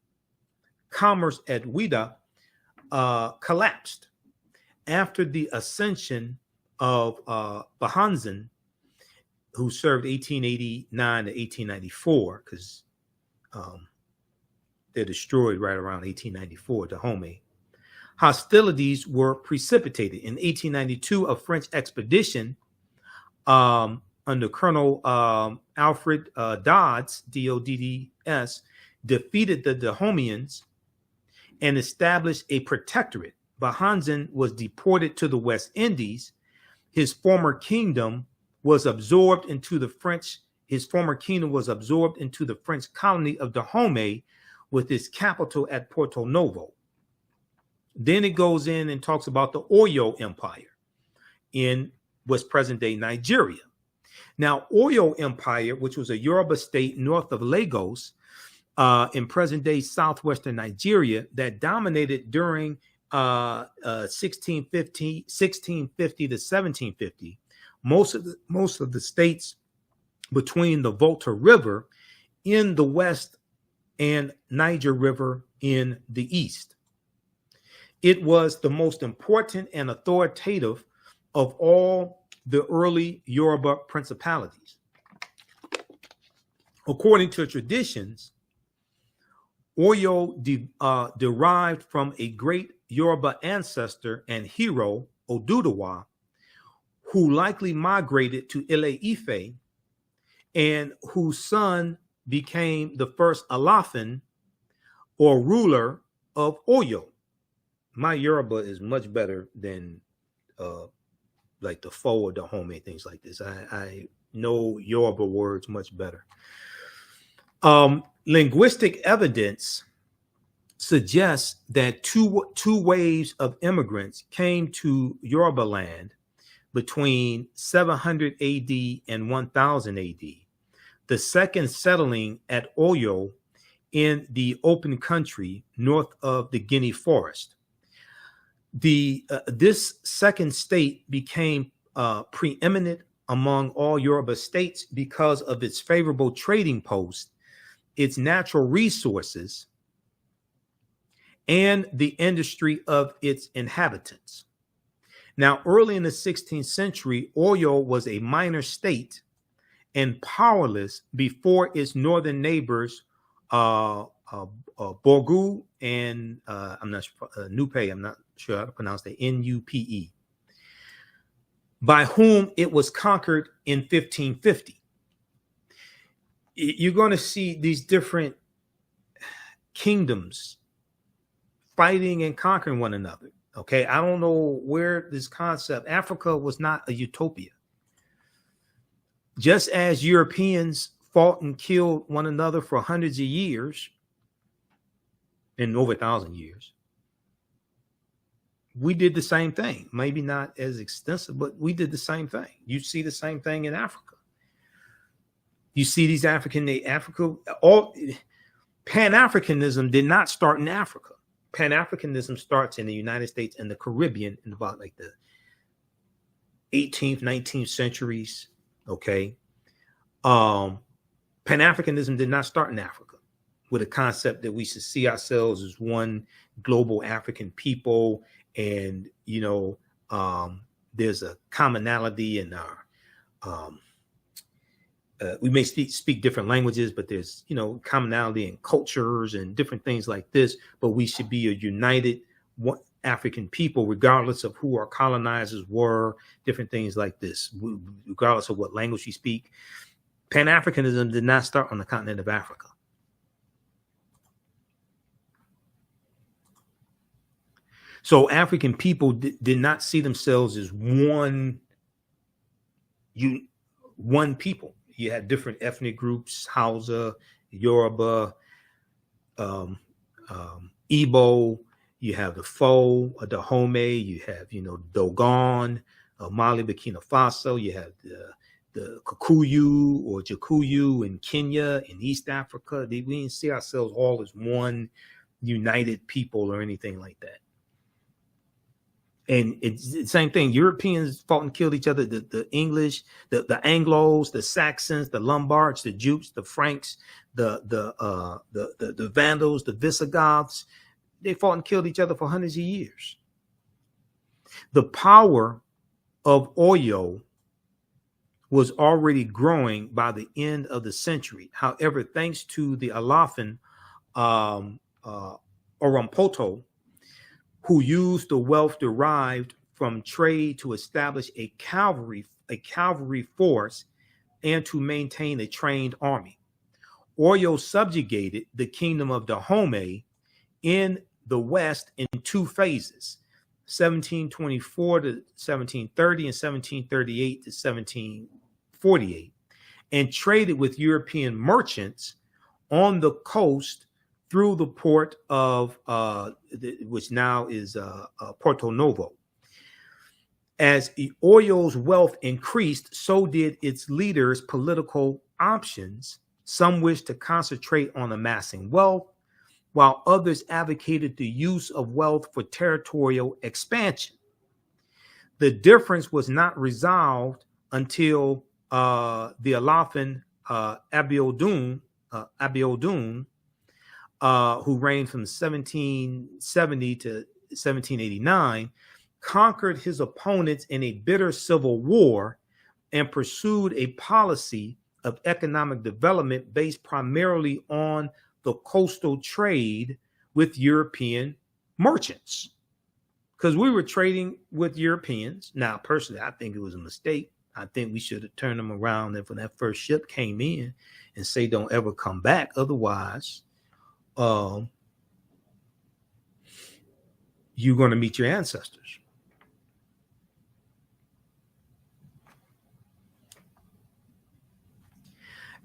Speaker 1: Commerce at Ouida collapsed after the ascension of Bahanzin, who served 1889 to 1894, because they're destroyed right around 1894, Dahomey. Hostilities were precipitated. In 1892, a French expedition under Colonel Alfred Dodds, D-O-D-D-S, defeated the Dahomeans and established a protectorate. Bahanzin was deported to the West Indies. His former kingdom was absorbed into the French colony of Dahomey, with its capital at Porto Novo. Then it goes in and talks about the Oyo Empire in what's present-day Nigeria. Now, Oyo Empire, which was a Yoruba state north of Lagos, in present-day southwestern Nigeria, that dominated during 1650 to 1750. Most of the states between the Volta River in the west and Niger River in the east. It was the most important and authoritative of all the early Yoruba principalities. According to traditions, Oyo derived from a great Yoruba ancestor and hero, Oduduwa, who likely migrated to Ile-Ife and whose son became the first Alafin or ruler of Oyo. My Yoruba is much better than like the Fo or Dahomey, things like this. I know Yoruba words much better. Linguistic evidence suggests that two waves of immigrants came to Yoruba land between 700 AD and 1000 AD, the second settling at Oyo in the open country north of the Guinea forest. This second state became preeminent among all Yoruba states because of its favorable trading posts, its natural resources, and the industry of its inhabitants. Now, early in the 16th century, Oyo was a minor state and powerless before its northern neighbors, Borgu and Nupe, I'm not sure how to pronounce that, Nupe, by whom it was conquered in 1550. You're going to see these different kingdoms fighting and conquering one another. Okay, I don't know where this concept, Africa was not a utopia. Just as Europeans fought and killed one another for hundreds of years, and over 1,000 years, we did the same thing. Maybe not as extensive, but we did the same thing. You see the same thing in Africa. You see these Pan-Africanism did not start in Africa. Pan-Africanism starts in the United States and the Caribbean in about like the 18th, 19th centuries. Okay. Pan-Africanism did not start in Africa with a concept that we should see ourselves as one global African people. And, you know, there's a commonality in our, we may speak different languages, but there's, you know, commonality in cultures and different things like this. But we should be a united African people, regardless of who our colonizers were, different things like this, regardless of what language you speak. Pan-Africanism did not start on the continent of Africa. So African people did not see themselves as one people. You had different ethnic groups: Hausa, Yoruba, Igbo. You have the Fo, Dahomey. You have, you know, Dogon, Mali, Burkina Faso. You have the Kikuyu or Jakuyu in Kenya, in East Africa. We didn't see ourselves all as one united people or anything like that. And it's the same thing. Europeans fought and killed each other. The English, the Anglos, the Saxons, the Lombards, the Jutes, the Franks, the Vandals, the Visigoths. They fought and killed each other for hundreds of years. The power of Oyo was already growing by the end of the century. However, thanks to the Alafin Orompoto, who used the wealth derived from trade to establish a cavalry force and to maintain a trained army. Oyo subjugated the kingdom of Dahomey in the West in two phases, 1724 to 1730 and 1738 to 1748, and traded with European merchants on the coast through the port of, which now is Porto Novo. As Oyo's wealth increased, so did its leaders' political options. Some wished to concentrate on amassing wealth, while others advocated the use of wealth for territorial expansion. The difference was not resolved until the Alafin Abiodun, who reigned from 1770 to 1789, conquered his opponents in a bitter civil war and pursued a policy of economic development based primarily on the coastal trade with European merchants, because we were trading with Europeans. Now, personally, I think it was a mistake. I think we should have turned them around and when that first ship came in and say, don't ever come back. Otherwise, you're going to meet your ancestors.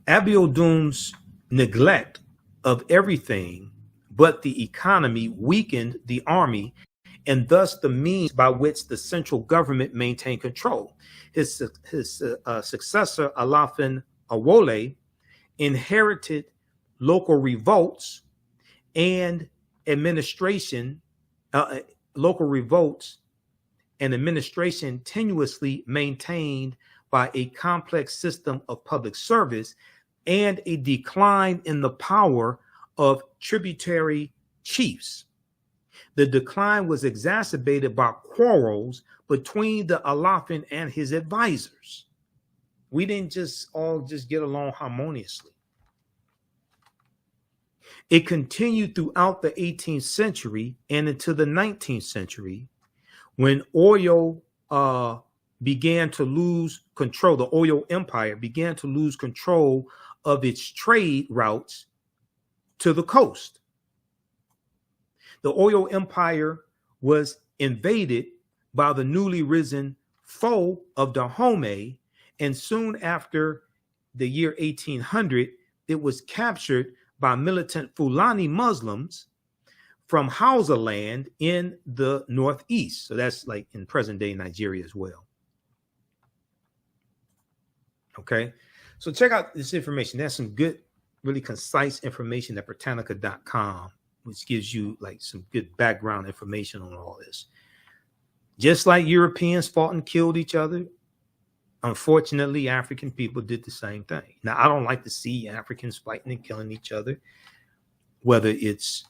Speaker 1: Abiodun's neglect of everything but the economy weakened the army and thus the means by which the central government maintained control. His successor, Alafin Awole, inherited local revolts and administration tenuously maintained by a complex system of public service and a decline in the power of tributary chiefs. The decline was exacerbated by quarrels between the Alafin and his advisors. We didn't all get along harmoniously. It continued throughout the 18th century and into the 19th century, when oil began to lose control. The oil empire began to lose control of its trade routes to the coast. The oil empire was invaded by the newly risen foe of Dahomey, and soon after the year 1800, it was captured by militant Fulani Muslims from Hausa land in the northeast. So that's like in present-day Nigeria as well. Okay, so check out this information. There's some good, really concise information at Britannica.com, which gives you like some good background information on all this. Just like Europeans fought and killed each other, unfortunately, African people did the same thing. Now, I don't like to see Africans fighting and killing each other, whether it's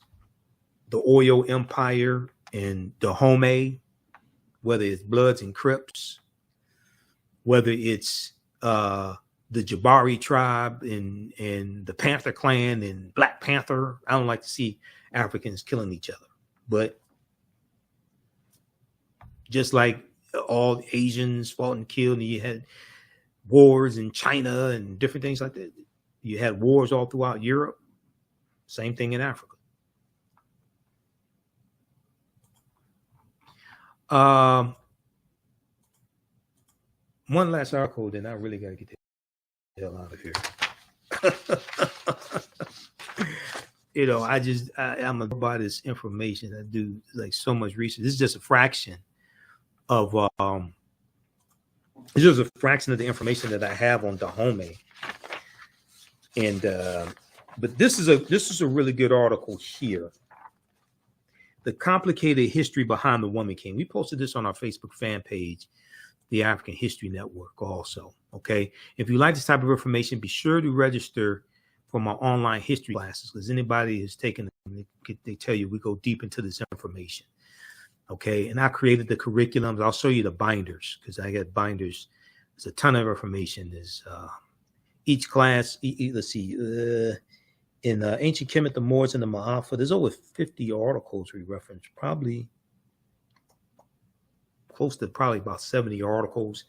Speaker 1: the oil empire and Dahomey, whether it's Bloods and Crips, whether it's the Jabari tribe and the Panther clan and Black Panther. I don't like to see Africans killing each other. But just like all Asians fought and killed, and you had wars in China and different things like that. You had wars all throughout Europe. Same thing in Africa. One last article, then I really got to get the hell out of here. You know, I'm about this information. I do like so much research. This is just a fraction of it's just a fraction of the information that I have on Dahomey. And but this is a really good article here. The complicated history behind the woman king. We posted this on our Facebook fan page, the African History Network also. Okay. If you like this type of information, be sure to register for my online history classes, because anybody who's taken them, they tell you we go deep into this information. Okay. And I created the curriculums. I'll show you the binders, because I got binders. There's a ton of information. There's each class. Let's see. In Ancient Kemet, the Moors, and the Ma'afa, there's over 50 articles we reference, probably close to about 70 articles.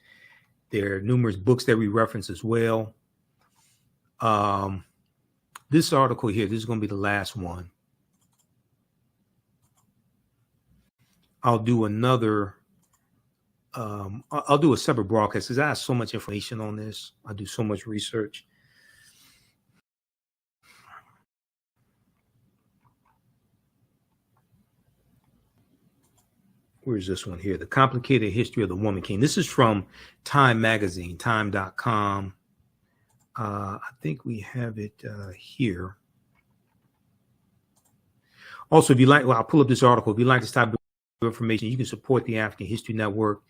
Speaker 1: There are numerous books that we reference as well. This article here, this is going to be the last one. I'll do another, I'll do a separate broadcast because I have so much information on this. I do so much research. Where's this one here? The Complicated History of the Woman King. This is from Time Magazine, time.com. I think we have it here. Also, if you like, well, I'll pull up this article. If you like this type of information, you can support the African History Network.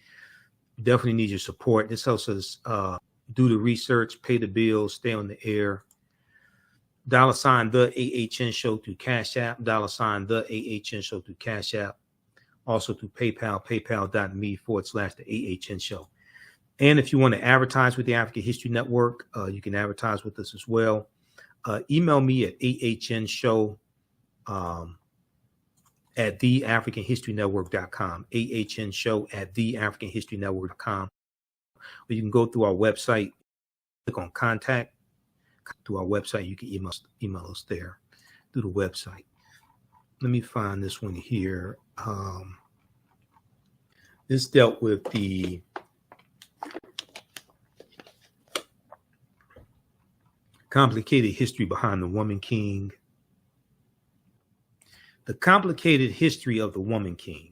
Speaker 1: You definitely need your support. This helps us do the research, pay the bills, stay on the air. $, the AHN Show through Cash App. $, the AHN Show through Cash App. Also through PayPal, paypal.me/the AHN Show. And if you want to advertise with the African History Network, you can advertise with us as well. email me at AHNShow at TheAfricanHistoryNetwork.com, AHNShow at TheAfricanHistoryNetwork.com. Or you can go through our website, click on contact through our website. You can email us there through the website. Let me find this one here. This dealt with the complicated history behind the Woman King. The complicated history of the Woman King.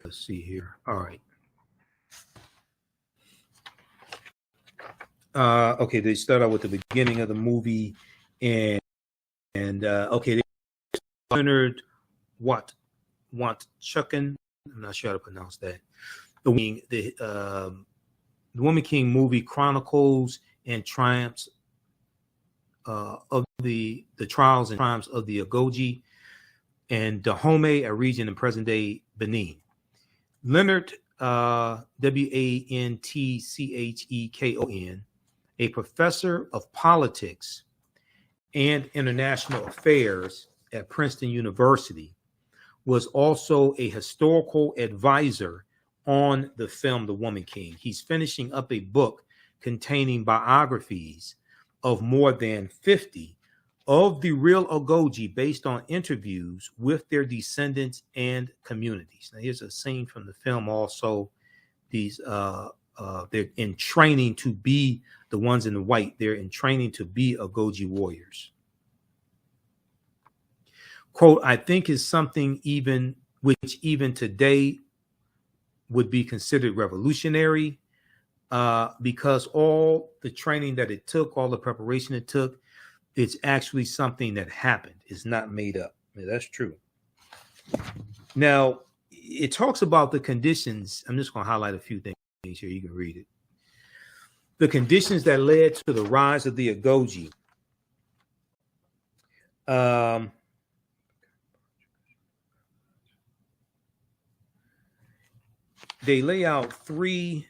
Speaker 1: Let's see here. All right. Okay, they start out with the beginning of the movie, and okay, Leonard Chucken. I'm not sure how to pronounce that. The Woman King movie chronicles and triumphs of the trials and triumphs of the Ogoji and Dahomey, a region in present-day Benin. Leonard, Wantchekon, a professor of politics and international affairs at Princeton University, was also a historical advisor on the film The Woman King. He's finishing up a book containing biographies of more than 50 of the real Ogoji based on interviews with their descendants and communities. Now, here's a scene from the film also. These they're in training to be the ones in the white. They're in training to be Ogoji warriors. Quote, I think is something which even today would be considered revolutionary because all the training that it took, all the preparation it took, it's actually something that happened. It's not made up. Yeah, that's true. Now, it talks about the conditions. I'm just going to highlight a few things here. You can read it. The conditions that led to the rise of the Ogoji. They lay out three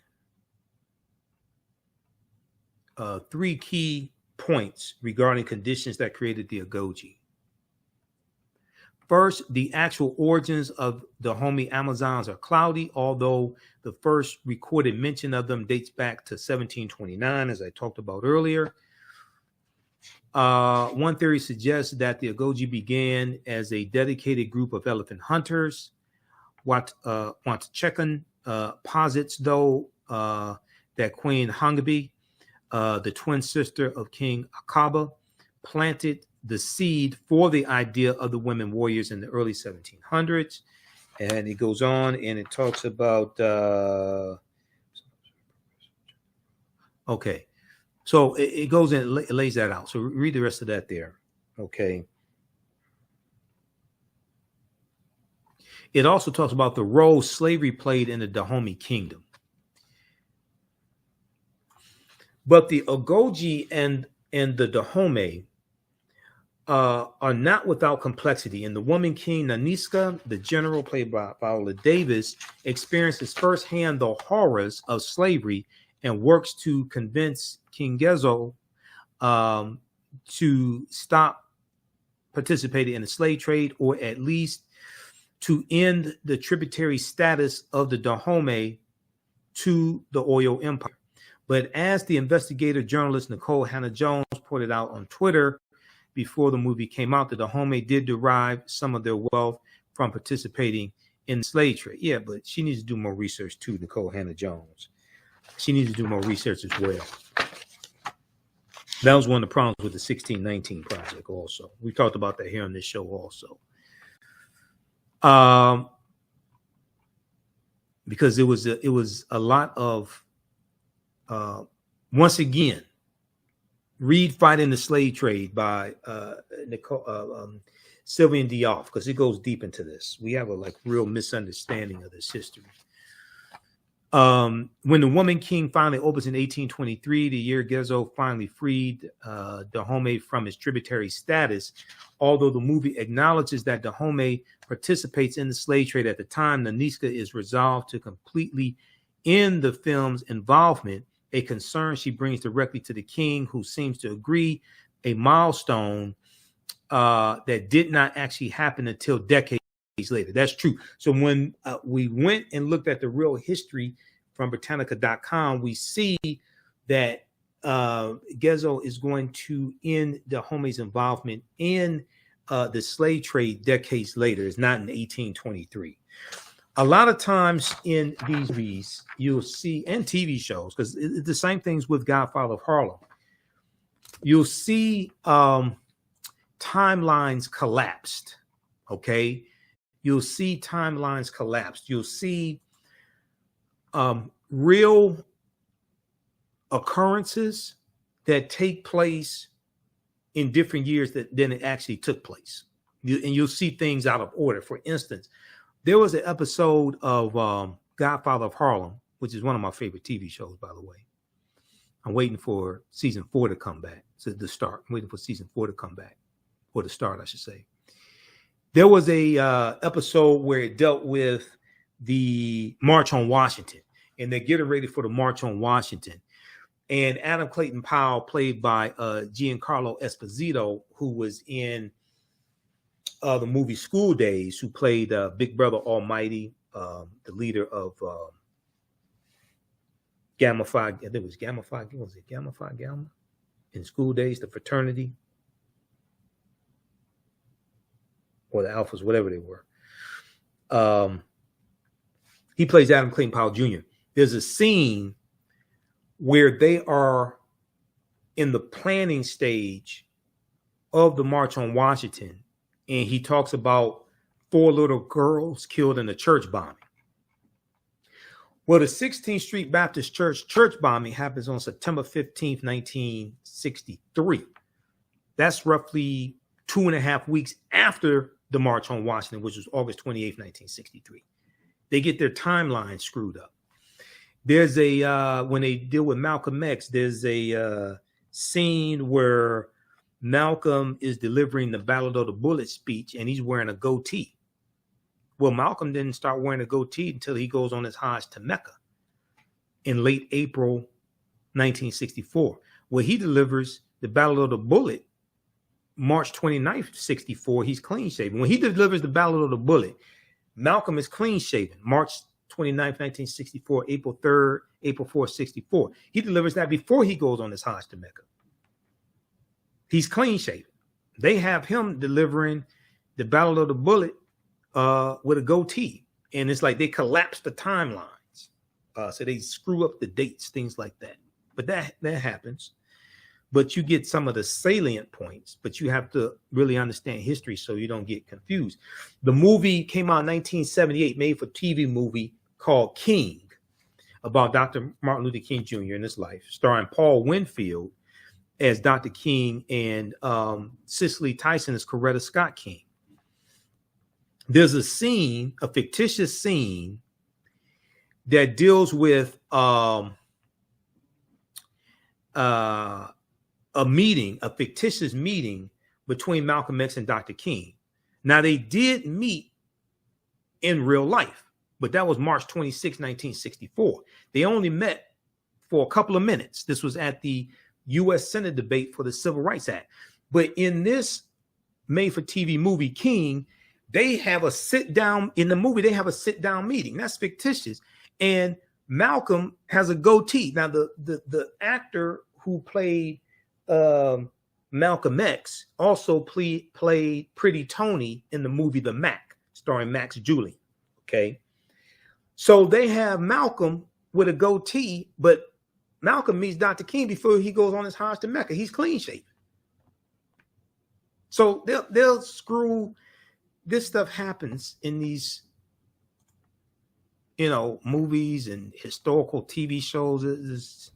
Speaker 1: key points regarding conditions that created the Ogoji. First, the actual origins of the Dahomey Amazons are cloudy, although the first recorded mention of them dates back to 1729, as I talked about earlier. One theory suggests that the Ogoji began as a dedicated group of elephant hunters. Wantchekon posits, though, that Queen Hangabe, the twin sister of King Akaba, planted the seed for the idea of the women warriors in the early 1700s. And it goes on and it talks about, okay. So it goes and it lays that out. So read the rest of that there. Okay. It also talks about the role slavery played in the Dahomey kingdom. But the Ogoji and the Dahomey are not without complexity. In The Woman King, Naniska, the general played by Viola Davis, experiences firsthand the horrors of slavery and works to convince King Gezo to stop participating in the slave trade, or at least to end the tributary status of the Dahomey to the Oyo Empire. But as the investigative journalist Nicole Hannah-Jones pointed out on Twitter before the movie came out, the Dahomey did derive some of their wealth from participating in the slave trade. Yeah, but she needs to do more research too, Nicole Hannah-Jones. She needs to do more research as well. That was one of the problems with the 1619 project also. We talked about that here on this show also. Because it was a lot of once again, read Fighting the Slave Trade by Sylvian Diop, because it goes deep into this. We have a real misunderstanding of this history. When the Woman King finally opens in 1823, the year Gezo finally freed Dahomey from his tributary status. Although the movie acknowledges that Dahomey participates in the slave trade at the time, Nanisca is resolved to completely end the film's involvement, a concern she brings directly to the king, who seems to agree, a milestone that did not actually happen until decades later. That's true. So when we went and looked at the real history from Britannica.com, we see that Gezo is going to end Dahomey's involvement in the slave trade decades later. It's not in 1823. A lot of times in these movies, you'll see, and TV shows, because it's the same things with Godfather of Harlem, you'll see timelines collapsed, okay? You'll see timelines collapsed. You'll see real occurrences that take place in different years than it actually took place. And you'll see things out of order. For instance, there was an episode of Godfather of Harlem, which is one of my favorite TV shows, by the way. I'm waiting for season 4 to come back, so the start. I'm waiting for season 4 to come back, or to start, I should say. There was a episode where it dealt with the March on Washington, and they're getting ready for the March on Washington. And Adam Clayton Powell, played by Giancarlo Esposito, who was in the movie School Days, who played Big Brother Almighty, the leader of Gamma Phi. I think it was Gamma Phi. Was it Gamma Phi Gamma? In School Days, the fraternity, or the Alphas, whatever they were. He plays Adam Clayton Powell Jr. There's a scene where they are in the planning stage of the March on Washington, and he talks about 4 little girls killed in a church bombing. Well, the 16th Street Baptist church bombing happens on September 15th, 1963. That's roughly 2.5 weeks after the March on Washington, which was August 28th, 1963. They get their timeline screwed up. There's when they deal with Malcolm X, there's a scene where Malcolm is delivering the Battle of the Bullet speech, and he's wearing a goatee. Well, Malcolm didn't start wearing a goatee until he goes on his Hajj to Mecca in late April 1964. Well, he delivers the Battle of the Bullet March 29th, 64. He's clean shaven. When he delivers the Battle of the Bullet, Malcolm is clean shaven. March 29th, 1964, April 3rd, April 4th, 64. He delivers that before he goes on his Hajj to Mecca. He's clean shaven. They have him delivering the Battle of the Bullet with a goatee. And it's like they collapse the timelines. So they screw up the dates, things like that. But that happens. But you get some of the salient points, but you have to really understand history so you don't get confused. The movie came out in 1978, made for TV movie called King, about Dr. Martin Luther King Jr. in his life, starring Paul Winfield as Dr. King and Cicely Tyson as Coretta Scott King. There's a scene, a fictitious scene, that deals with a fictitious meeting between Malcolm X and Dr. King. Now, they did meet in real life, but that was March 26, 1964. They only met for a couple of minutes. This was at the U.S. Senate debate for the Civil Rights Act. But in this made-for-TV movie, King, they have a sit-down, in the movie, they have a sit-down meeting. That's fictitious. And Malcolm has a goatee. Now, the actor who played Malcolm X also played Pretty Tony in the movie The Mac, starring Max Julian. Okay, so they have Malcolm with a goatee, but Malcolm meets Dr. King before he goes on his Hajj to Mecca. He's clean shaven. So they'll screw. This stuff happens in these, movies and historical TV shows.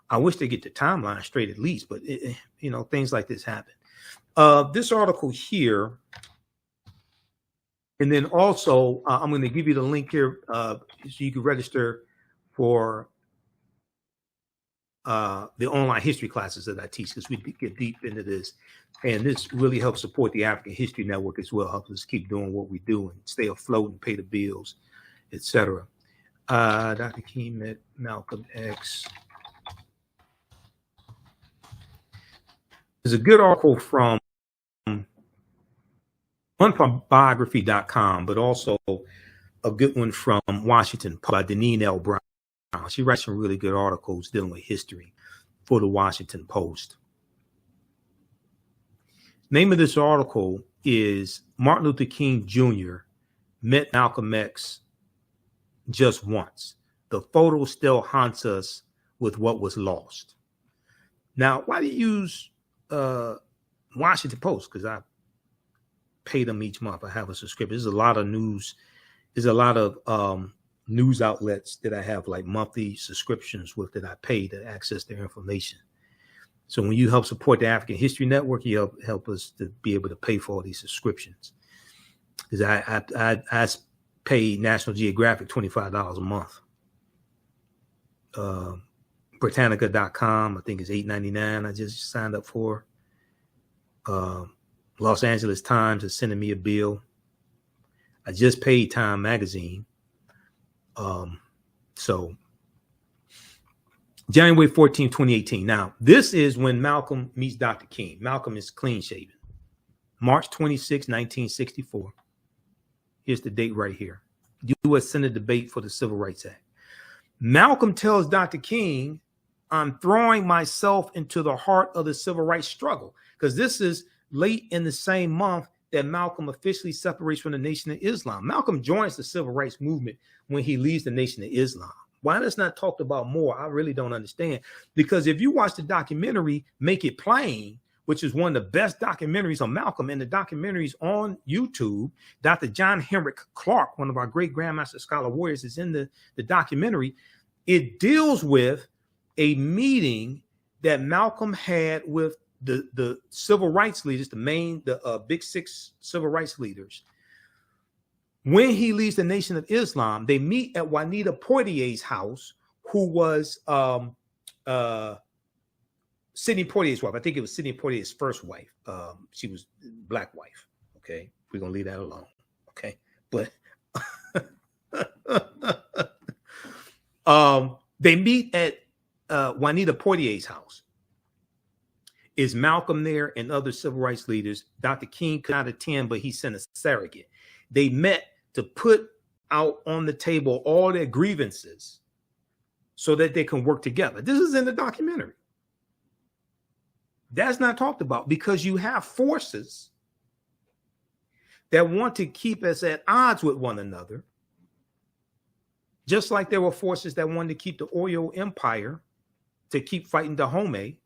Speaker 1: I wish they get the timeline straight at least, but things like this happen. This article here, and then also I'm going to give you the link here so you can register for the online history classes that I teach, because we get deep into this. And this really helps support the African History Network as well, helps us keep doing what we do and stay afloat and pay the bills, etc. Dr. King met Malcolm X. There's a good article from one from biography.com, but also a good one from Washington by Deneen L. Brown. She writes some really good articles dealing with history for the Washington Post. Name of this article is Martin Luther King Jr. met Malcolm X just once. The photo still haunts us with what was lost. Now, why do you use Washington Post? Because I pay them each month. I have a subscription. There's a lot of news. There's a lot of news outlets that I have like monthly subscriptions with that I pay to access their information. So when you help support the African History Network, you help us to be able to pay for all these subscriptions. Because I pay National Geographic $25 a month. Britannica.com, I think it's $8.99. I just signed up for. Los Angeles Times is sending me a bill. I just paid Time Magazine. So January 14, 2018. Now, this is when Malcolm meets Dr. King. Malcolm is clean shaven. March 26, 1964. Here's the date right here. U.S. Senate debate for the Civil Rights Act. Malcolm tells Dr. King, I'm throwing myself into the heart of the civil rights struggle, because this is late in the same month that Malcolm officially separates from the Nation of Islam. Malcolm joins the civil rights movement when he leaves the Nation of Islam. Why that's not talked about more, I really don't understand. Because if you watch the documentary, Make It Plain, which is one of the best documentaries on Malcolm, and the documentaries on YouTube, Dr. John Henrik Clarke, one of our great Grandmaster Scholar Warriors, is in the documentary. It deals with a meeting that Malcolm had with the civil rights leaders, the big six civil rights leaders. When he leaves the Nation of Islam, they meet at Juanita Portier's house, who was Sidney Poitier's wife. I think it was Sidney Poitier's first wife. She was black wife. Okay, we're gonna leave that alone. Okay, but they meet at Juanita Portier's house. Is Malcolm there and other civil rights leaders? Dr. King could not attend, but he sent a surrogate. They met to put out on the table all their grievances so that they can work together. This is in the documentary. That's not talked about, because you have forces that want to keep us at odds with one another, just like there were forces that wanted to keep the oil empire to keep fighting Dahomey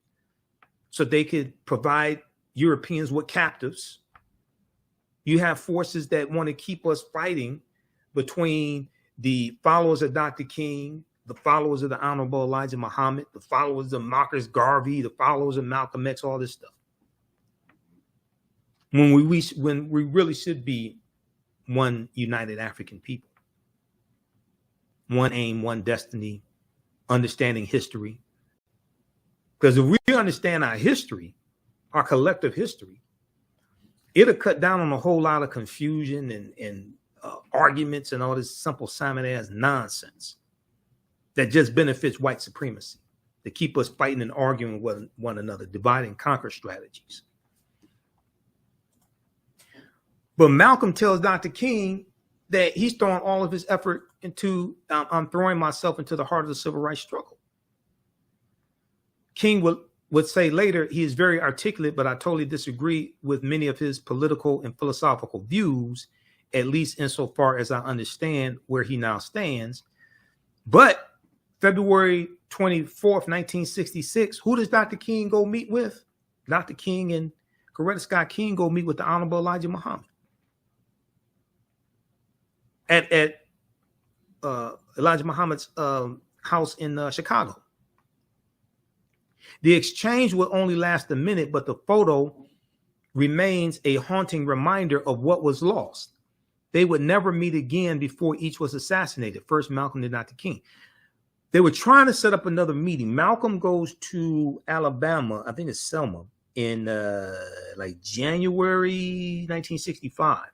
Speaker 1: so they could provide Europeans with captives. You have forces that want to keep us fighting between the followers of Dr. King, the followers of the Honorable Elijah Muhammad, the followers of Marcus Garvey, the followers of Malcolm X, all this stuff. When we really should be one united African people. One aim, one destiny, understanding history. Because if we understand our history, our collective history, it'll cut down on a whole lot of confusion and arguments and all this simple Simon-ass nonsense that just benefits white supremacy, to keep us fighting and arguing with one another, divide and conquer strategies. But Malcolm tells Dr. King that he's throwing all of his effort into, I'm throwing myself into the heart of the civil rights struggle. King would say later, he is very articulate, but I totally disagree with many of his political and philosophical views, at least insofar as I understand where he now stands. But February 24th, 1966, who does Dr. King go meet with? Dr. King and Coretta Scott King go meet with the Honorable Elijah Muhammad at Elijah Muhammad's house in Chicago. The exchange will only last a minute, but the photo remains a haunting reminder of what was lost. They would never meet again before each was assassinated. First Malcolm, then Dr. King. They were trying to set up another meeting. Malcolm goes to Alabama, I think it's Selma, in like January 1965.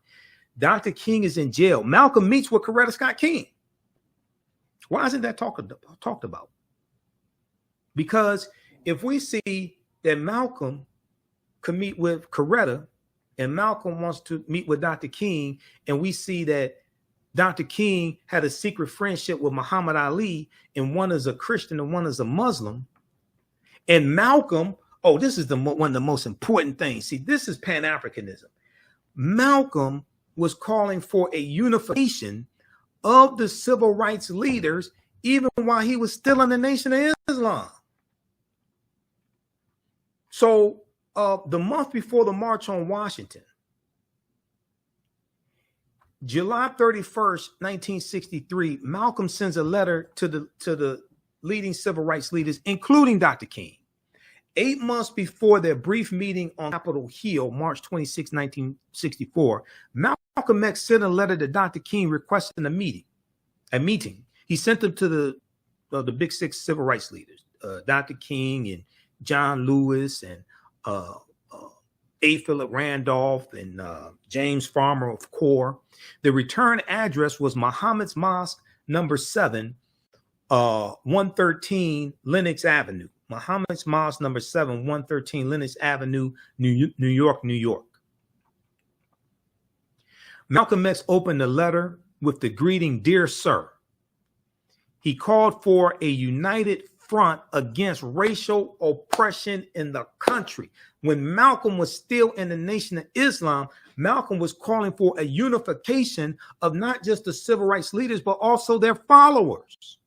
Speaker 1: Dr. King is in jail. Malcolm meets with Coretta Scott King. Why isn't that talked about? Because if we see that Malcolm could meet with Coretta and Malcolm wants to meet with Dr. King, and we see that Dr. King had a secret friendship with Muhammad Ali, and one is a Christian and one is a Muslim, and Malcolm, oh, this is one of the most important things. See, this is Pan-Africanism. Malcolm was calling for a unification of the civil rights leaders, even while he was still in the Nation of Islam. So the month before the March on Washington, July 31st, 1963, Malcolm sends a letter to the leading civil rights leaders, including Dr. King. 8 months before their brief meeting on Capitol Hill, March 26, 1964, Malcolm X sent a letter to Dr. King requesting a meeting. He sent them to the big six civil rights leaders, Dr. King and John Lewis and A. Philip Randolph and James Farmer of CORE. The return address was Muhammad's Mosque, number 7, 113 Lenox Avenue. Muhammad's Mosque, number 7, 113 Lenox Avenue, New York, New York. Malcolm X opened the letter with the greeting, "Dear Sir." He called for a united front against racial oppression in the country. When Malcolm was still in the Nation of Islam, Malcolm was calling for a unification of not just the civil rights leaders, but also their followers.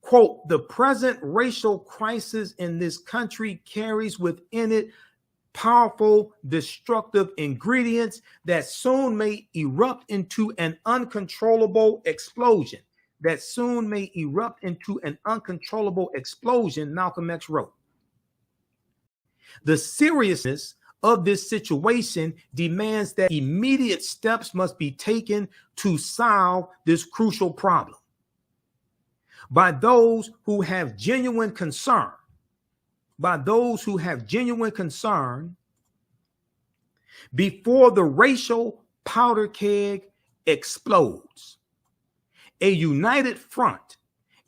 Speaker 1: Quote, "The present racial crisis in this country carries within it powerful destructive ingredients that soon may erupt into an uncontrollable explosion." Malcolm X wrote. The seriousness of this situation demands that immediate steps must be taken to solve this crucial problem by those who have genuine concern. Before the racial powder keg explodes. A united front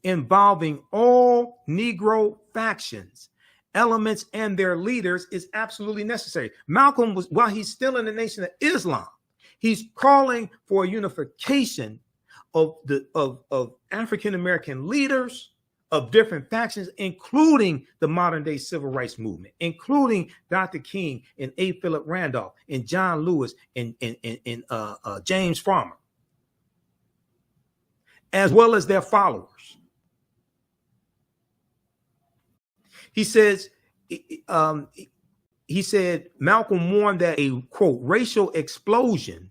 Speaker 1: involving all Negro factions, elements, and their leaders is absolutely necessary. Malcolm was, while he's still in the Nation of Islam, he's calling for a unification of African American leaders of different factions, including the modern day civil rights movement, including Dr. King and A. Philip Randolph and John Lewis and James Farmer, as well as their followers. He said Malcolm warned that a, quote, "racial explosion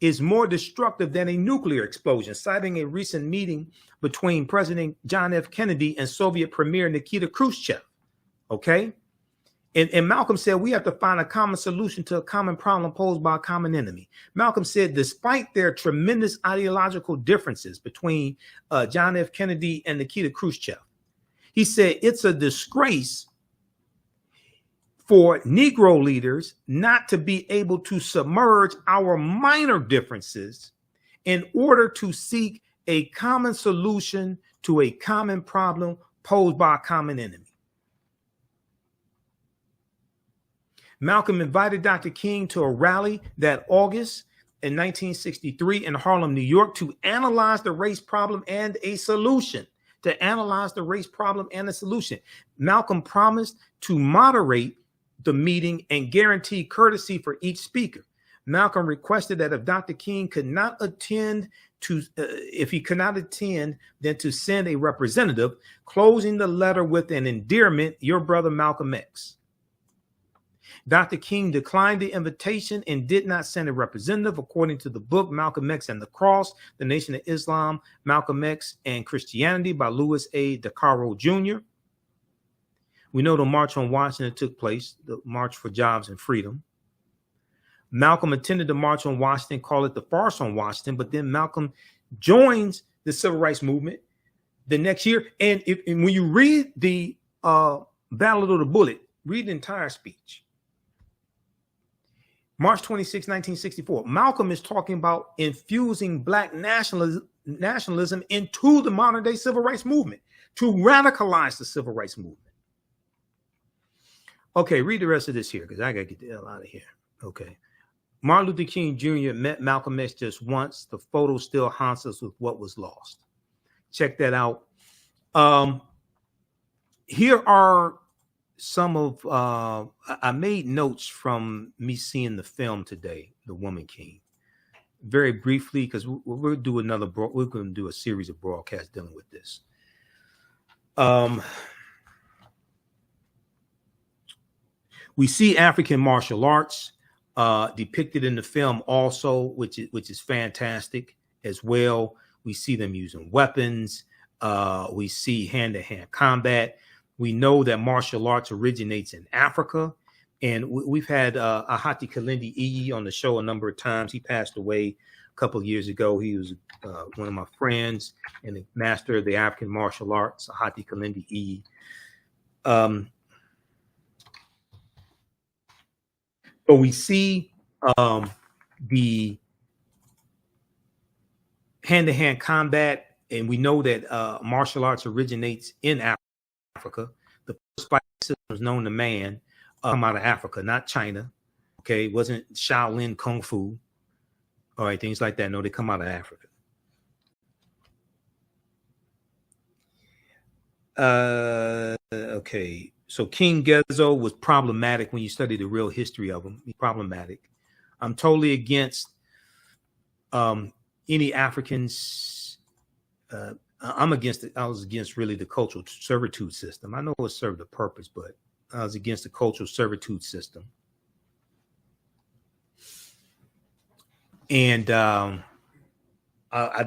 Speaker 1: is more destructive than a nuclear explosion," citing a recent meeting between President John F. Kennedy and Soviet Premier Nikita Khrushchev. Okay. And Malcolm said, "We have to find a common solution to a common problem posed by a common enemy." Malcolm said, despite their tremendous ideological differences between John F. Kennedy and Nikita Khrushchev, he said, "It's a disgrace for Negro leaders not to be able to submerge our minor differences in order to seek a common solution to a common problem posed by a common enemy." Malcolm invited Dr. King to a rally that August in 1963 in Harlem, New York, to analyze the race problem and a solution. Malcolm promised to moderate the meeting and guarantee courtesy for each speaker. Malcolm requested that if Dr. King could not attend, then to send a representative, closing the letter with an endearment, "Your brother Malcolm X." Dr. King declined the invitation and did not send a representative. According to the book Malcolm X and the Cross, The Nation of Islam, Malcolm X and Christianity by Louis A. DeCaro Jr. We know the March on Washington took place, the March for Jobs and Freedom. Malcolm attended the March on Washington, called it the Farce on Washington, but then Malcolm joins the Civil Rights Movement the next year. And when you read the Battle of the Bullet, read the entire speech. March 26, 1964. Malcolm is talking about infusing black nationalism into the modern day civil rights movement to radicalize the civil rights movement. Okay, read the rest of this here because I got to get the hell out of here. Okay. Martin Luther King Jr. met Malcolm X just once. The photo still haunts us with what was lost. Check that out. Here are some of, I made notes from me seeing the film today, The Woman King, very briefly, because we're going to do a series of broadcasts dealing with this. We see African martial arts depicted in the film also, which is fantastic as well. We see them using weapons. We see hand-to-hand combat. We know that martial arts originates in Africa. And we've had Ahati Kalindi Iyi on the show a number of times. He passed away a couple of years ago. He was one of my friends and the master of the African martial arts, Ahati Kalindi Iyi. So we see the hand-to-hand combat, and we know that martial arts originates in Africa. The first fight systems known to man come out of Africa, not China. Okay, it wasn't Shaolin Kung Fu. All right, things like that. No, they come out of Africa. Okay. So King Gezo was problematic when you study the real history of him. He's problematic. I'm totally against any Africans. I was against really the cultural servitude system. I know it served a purpose, but I was against the cultural servitude system. And I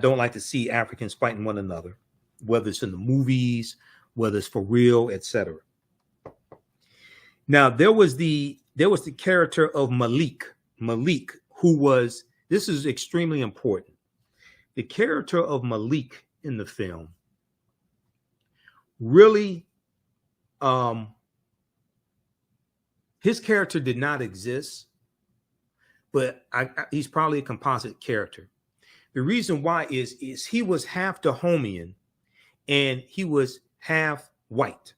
Speaker 1: don't like to see Africans fighting one another, whether it's in the movies, whether it's for real, etc. Now, there was the character of Malik, who was, this is extremely important. The character of Malik in the film really, his character did not exist, but he's probably a composite character. The reason why is he was half Dahomeyan and he was half white.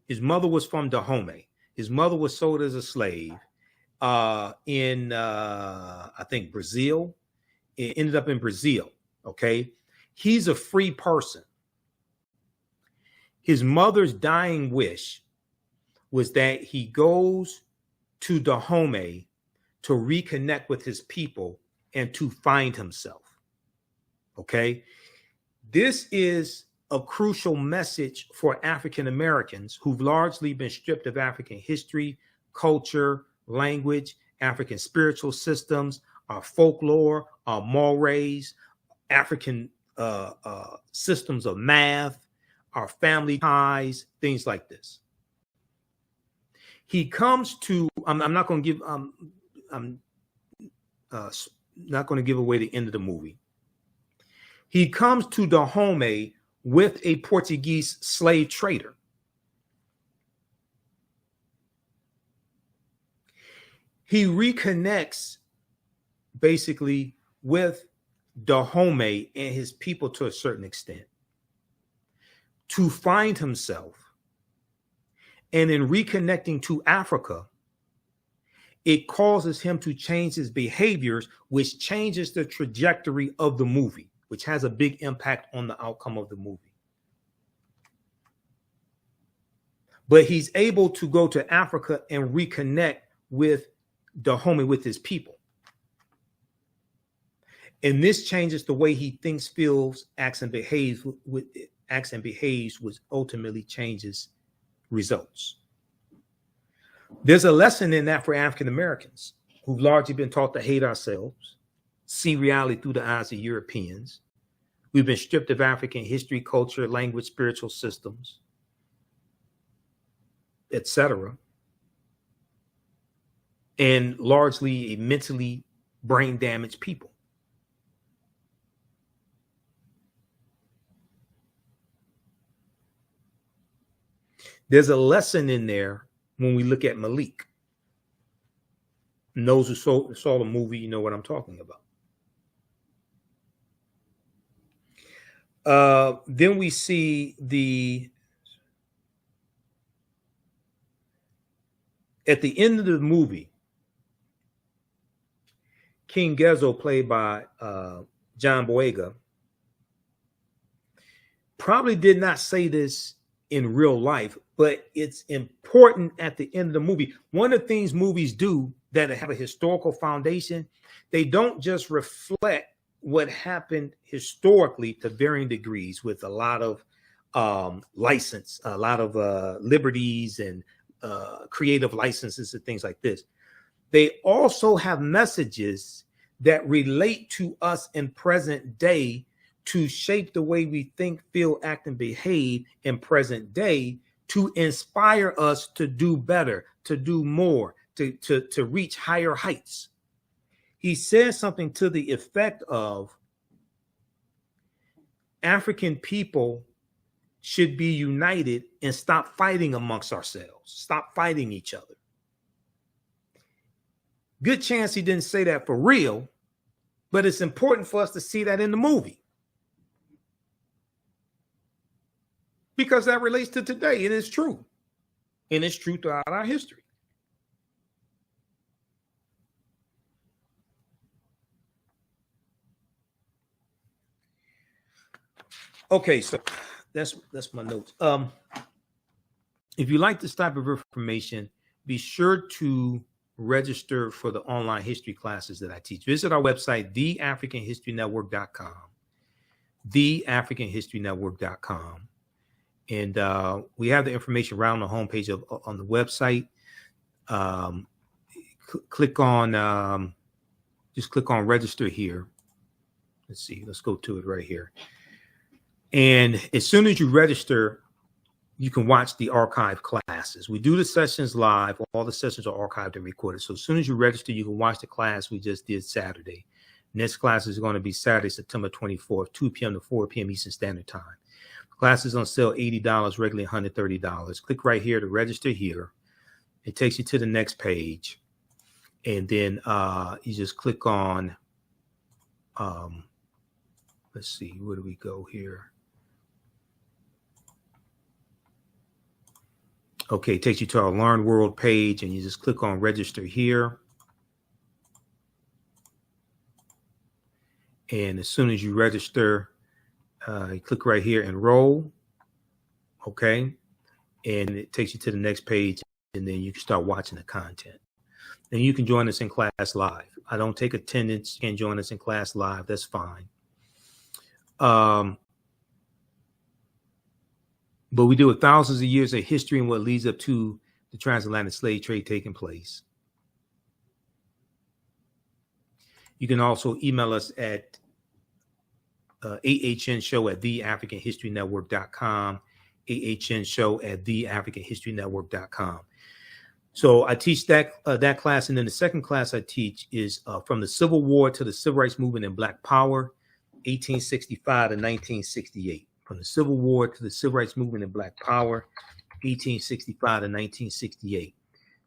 Speaker 1: His mother was from Dahomey. His mother was sold as a slave in, I think, Brazil. It ended up in Brazil, okay? He's a free person. His mother's dying wish was that he goes to Dahomey to reconnect with his people and to find himself, okay? This is a crucial message for African Americans who've largely been stripped of African history, culture, language, African spiritual systems, our folklore, our mores, African systems of math, our family ties, things like this. He comes to, I'm not going to give, I'm not going to give away the end of the movie. He comes to Dahomey with a Portuguese slave trader. He reconnects basically with Dahomey and his people to a certain extent to find himself. And in reconnecting to Africa, it causes him to change his behaviors, which changes the trajectory of the movie, which has a big impact on the outcome of the movie. But he's able to go to Africa and reconnect with Dahomey, with his people. And this changes the way he thinks, feels, acts, and behaves, which ultimately changes results. There's a lesson in that for African Americans who've largely been taught to hate ourselves, see reality through the eyes of Europeans. We've been stripped of African history, culture, language, spiritual systems, etc. And largely a mentally brain damaged people. There's a lesson in there when we look at Malik. And those who saw the movie, you know what I'm talking about. Then we see at the end of the movie, King Gezo, played by John Boyega, probably did not say this in real life, but it's important at the end of the movie. One of the things movies do that have a historical foundation, they don't just reflect what happened historically to varying degrees with a lot of license, a lot of liberties and creative licenses and things like this. They also have messages that relate to us in present day to shape the way we think, feel, act, and behave in present day, to inspire us to do better, to do more, to reach higher heights. He says something to the effect of African people should be united and stop fighting amongst ourselves, stop fighting each other. Good chance he didn't say that for real, but it's important for us to see that in the movie, because that relates to today. It is true. And it's true throughout our history. Okay, so that's my notes. If you like this type of information, be sure to register for the online history classes that I teach. Visit our website, TheAHNShowNetwork.com, TheAHNShowNetwork.com. And we have the information around the homepage on the website. Click on, just click on register here. Let's see, let's go to it right here. And as soon as you register, you can watch the archive classes. We do the sessions live. All the sessions are archived and recorded. So as soon as you register, you can watch the class we just did Saturday. Next class is going to be Saturday, September 24th, 2 p.m. to 4 p.m. Eastern Standard Time. Class is on sale, $80, regularly $130. Click right here to register here. It takes you to the next page. And then you just click on, let's see, where do we go here? Okay, it takes you to our Learn World page, and you just click on register here. And as soon as you register, you click right here, enroll. Okay. And it takes you to the next page, and then you can start watching the content. And you can join us in class live. I don't take attendance. You can join us in class live. That's fine. But we deal with thousands of years of history and what leads up to the transatlantic slave trade taking place. You can also email us at AHNshow@TheAfricanHistoryNetwork.com, AHNshow@TheAfricanHistoryNetwork.com. So I teach that class, and then the second class I teach is from the Civil War to the Civil Rights Movement and Black Power, 1865 to 1968. From the Civil War to the Civil Rights Movement and Black Power, 1865 to 1968.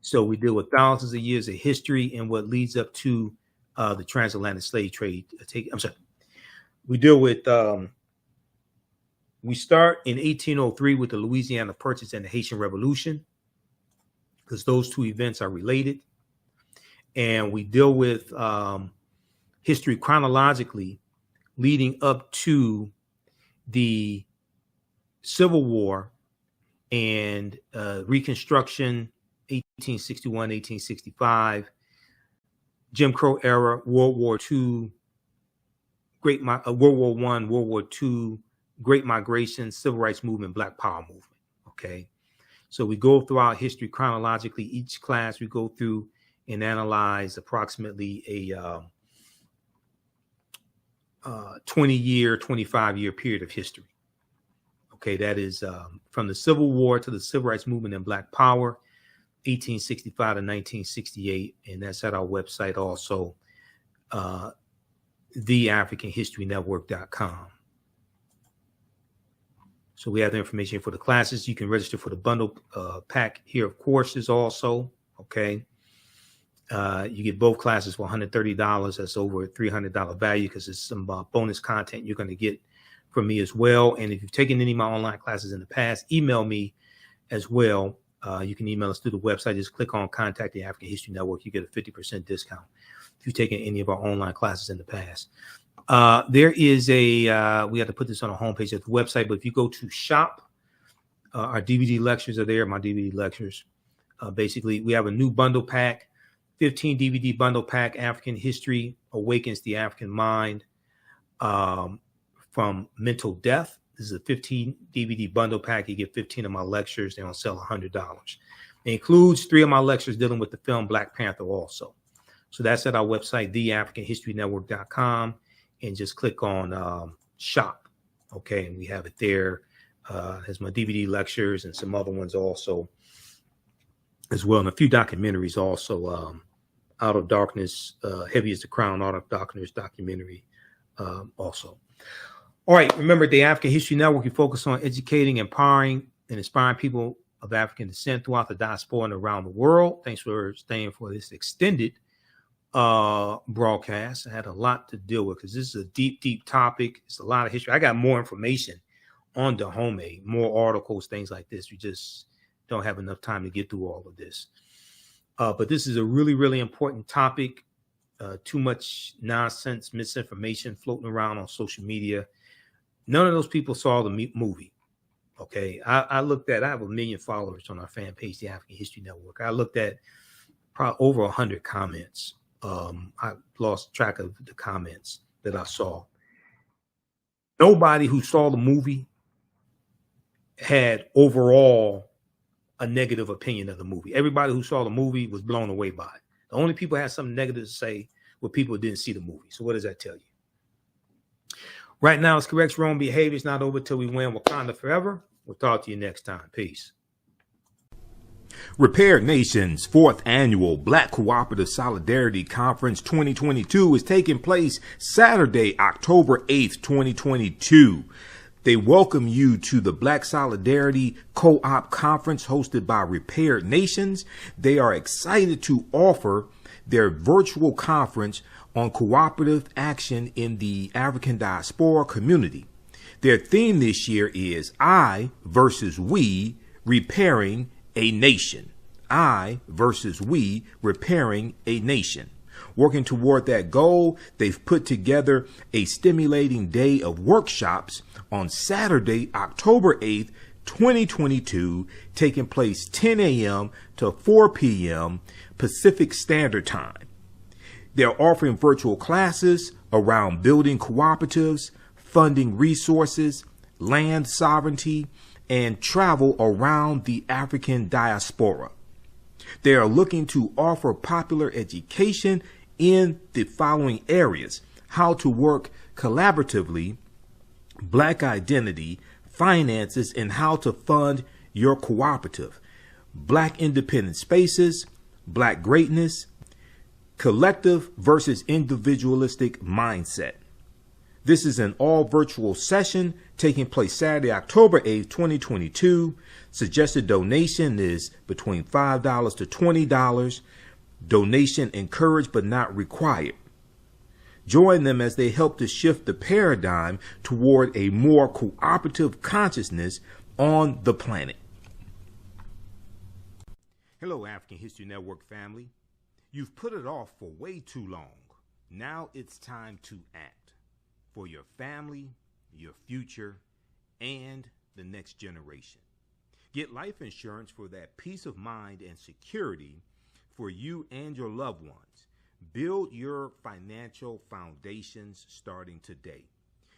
Speaker 1: So we deal with thousands of years of history and what leads up to the transatlantic slave trade. We deal with, we start in 1803 with the Louisiana Purchase and the Haitian Revolution, because those two events are related. And we deal with history chronologically leading up to the Civil War and Reconstruction, 1861, 1865, Jim Crow era, World War II, World War I, World War II, Great Migration, Civil Rights Movement, Black Power Movement. Okay, so we go through our history chronologically. Each class we go through and analyze approximately a 20-year, 25-year period of history. Okay, that is from the Civil War to the Civil Rights Movement and Black Power, 1865 to 1968, and that's at our website also, TheAfricanHistoryNetwork.com. So we have the information for the classes. You can register for the bundle pack here of courses also. Okay. You get both classes for $130. That's over a $300 value because there's some bonus content you're going to get from me as well. And if you've taken any of my online classes in the past, email me as well. You can email us through the website. Just click on Contact the African History Network. You get a 50% discount if you've taken any of our online classes in the past. There is we have to put this on a homepage at the website, but if you go to shop, our DVD lectures are there, my DVD lectures. Basically, we have a new bundle pack, 15 DVD bundle pack, African History Awakens the African Mind from Mental Death. This is a 15 DVD bundle pack. You get 15 of my lectures. They're on sale $100. It includes 3 of my lectures dealing with the film Black Panther also. So that's at our website, TheAHNShow.com, and just click on shop. Okay, and we have it there. Has my DVD lectures and some other ones also as well, and a few documentaries also. Out of Darkness, Heavy is the Crown, Out of Darkness documentary also. All right, remember the African History Network, you focus on educating, empowering, and inspiring people of African descent throughout the diaspora and around the world. Thanks for staying for this extended broadcast. I had a lot to deal with because this is a deep, deep topic. It's a lot of history. I got more information on Dahomey, more articles, things like this. We just don't have enough time to get through all of this. But this is a really, really important topic. Too much nonsense, misinformation floating around on social media. None of those people saw the movie. Okay. I looked at, I have 1 million followers on our fan page, the African History Network. I looked at probably over 100 comments. I lost track of the comments that I saw. Nobody who saw the movie had overall a negative opinion of the movie. Everybody who saw the movie was blown away by it. The only people who had something negative to say were people who didn't see the movie. So what does that tell you? Right now, it's correct wrong behavior. It's not over till we win Wakanda forever. We'll talk to you next time. Peace.
Speaker 10: Repair Nation's 4th Annual Black Cooperative Solidarity Conference 2022 is taking place Saturday, October 8th, 2022. They welcome you to the Black Solidarity Co-op Conference hosted by Repair Nations. They are excited to offer their virtual conference on cooperative action in the African diaspora community. Their theme this year is I versus We, Repairing a Nation. I versus We, Repairing a Nation. Working toward that goal, they've put together a stimulating day of workshops on Saturday, October 8th, 2022, taking place 10 a.m. to 4 p.m. Pacific Standard Time. They're offering virtual classes around building cooperatives, funding resources, land sovereignty, and travel around the African diaspora. They are looking to offer popular education in the following areas: how to work collaboratively, Black identity, finances, and how to fund your cooperative, Black independent spaces, Black greatness, collective versus individualistic mindset. This is an all virtual session taking place Saturday, October 8th, 2022. Suggested donation is between $5 to $20. Donation encouraged but not required. Join them as they help to shift the paradigm toward a more cooperative consciousness on the planet. Hello, African History Network family. You've put it off for way too long. Now it's time to act for your family, your future, and the next generation. Get life insurance for that peace of mind and security for you and your loved ones. Build your financial foundations starting today.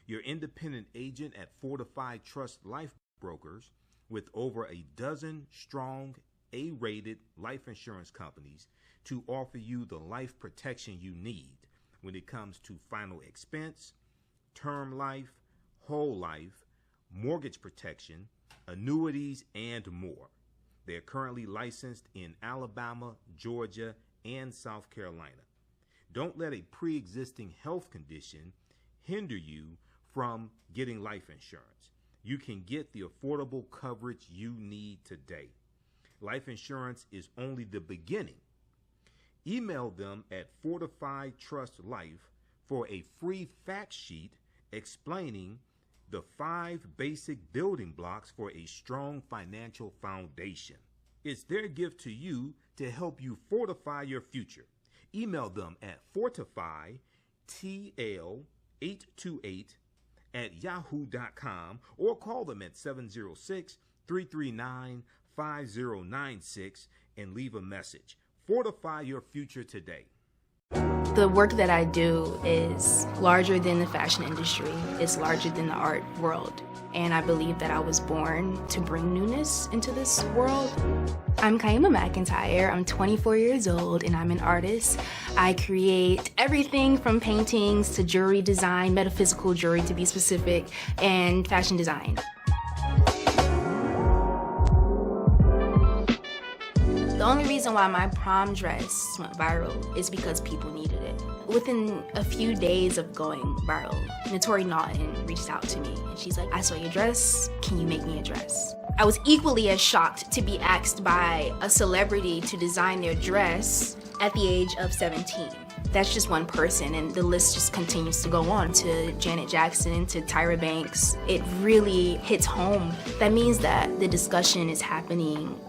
Speaker 10: Your independent agent at Fortified Trust Life Brokers, with over a dozen strong A-rated life insurance companies to offer you the life protection you need when it comes to final expense, term life, whole life, mortgage protection, annuities, and more. They are currently licensed in Alabama, Georgia, and South Carolina. Don't let a pre-existing health condition hinder you from getting life insurance. you can get the affordable coverage you need today. Life insurance is only the beginning. Email them at Fortified Trust Life for a free fact sheet explaining the 5 basic building blocks for a strong financial foundation. It's their gift to you to help you fortify your future. Email them at fortifytl828@yahoo.com or call them at 706-339-5096 and leave a message. Fortify your future today.
Speaker 11: The work that I do is larger than the fashion industry. It's larger than the art world. And I believe that I was born to bring newness into this world. I'm Kaima McIntyre. I'm 24 years old and I'm an artist. I create everything from paintings to jewelry design, metaphysical jewelry to be specific, and fashion design. The only reason why my prom dress went viral is because people needed it. Within a few days of going viral, Notori Naughton reached out to me and she's like, I saw your dress, can you make me a dress? I was equally as shocked to be asked by a celebrity to design their dress at the age of 17. That's just one person, and the list just continues to go on, to Janet Jackson, to Tyra Banks. It really hits home. That means that the discussion is happening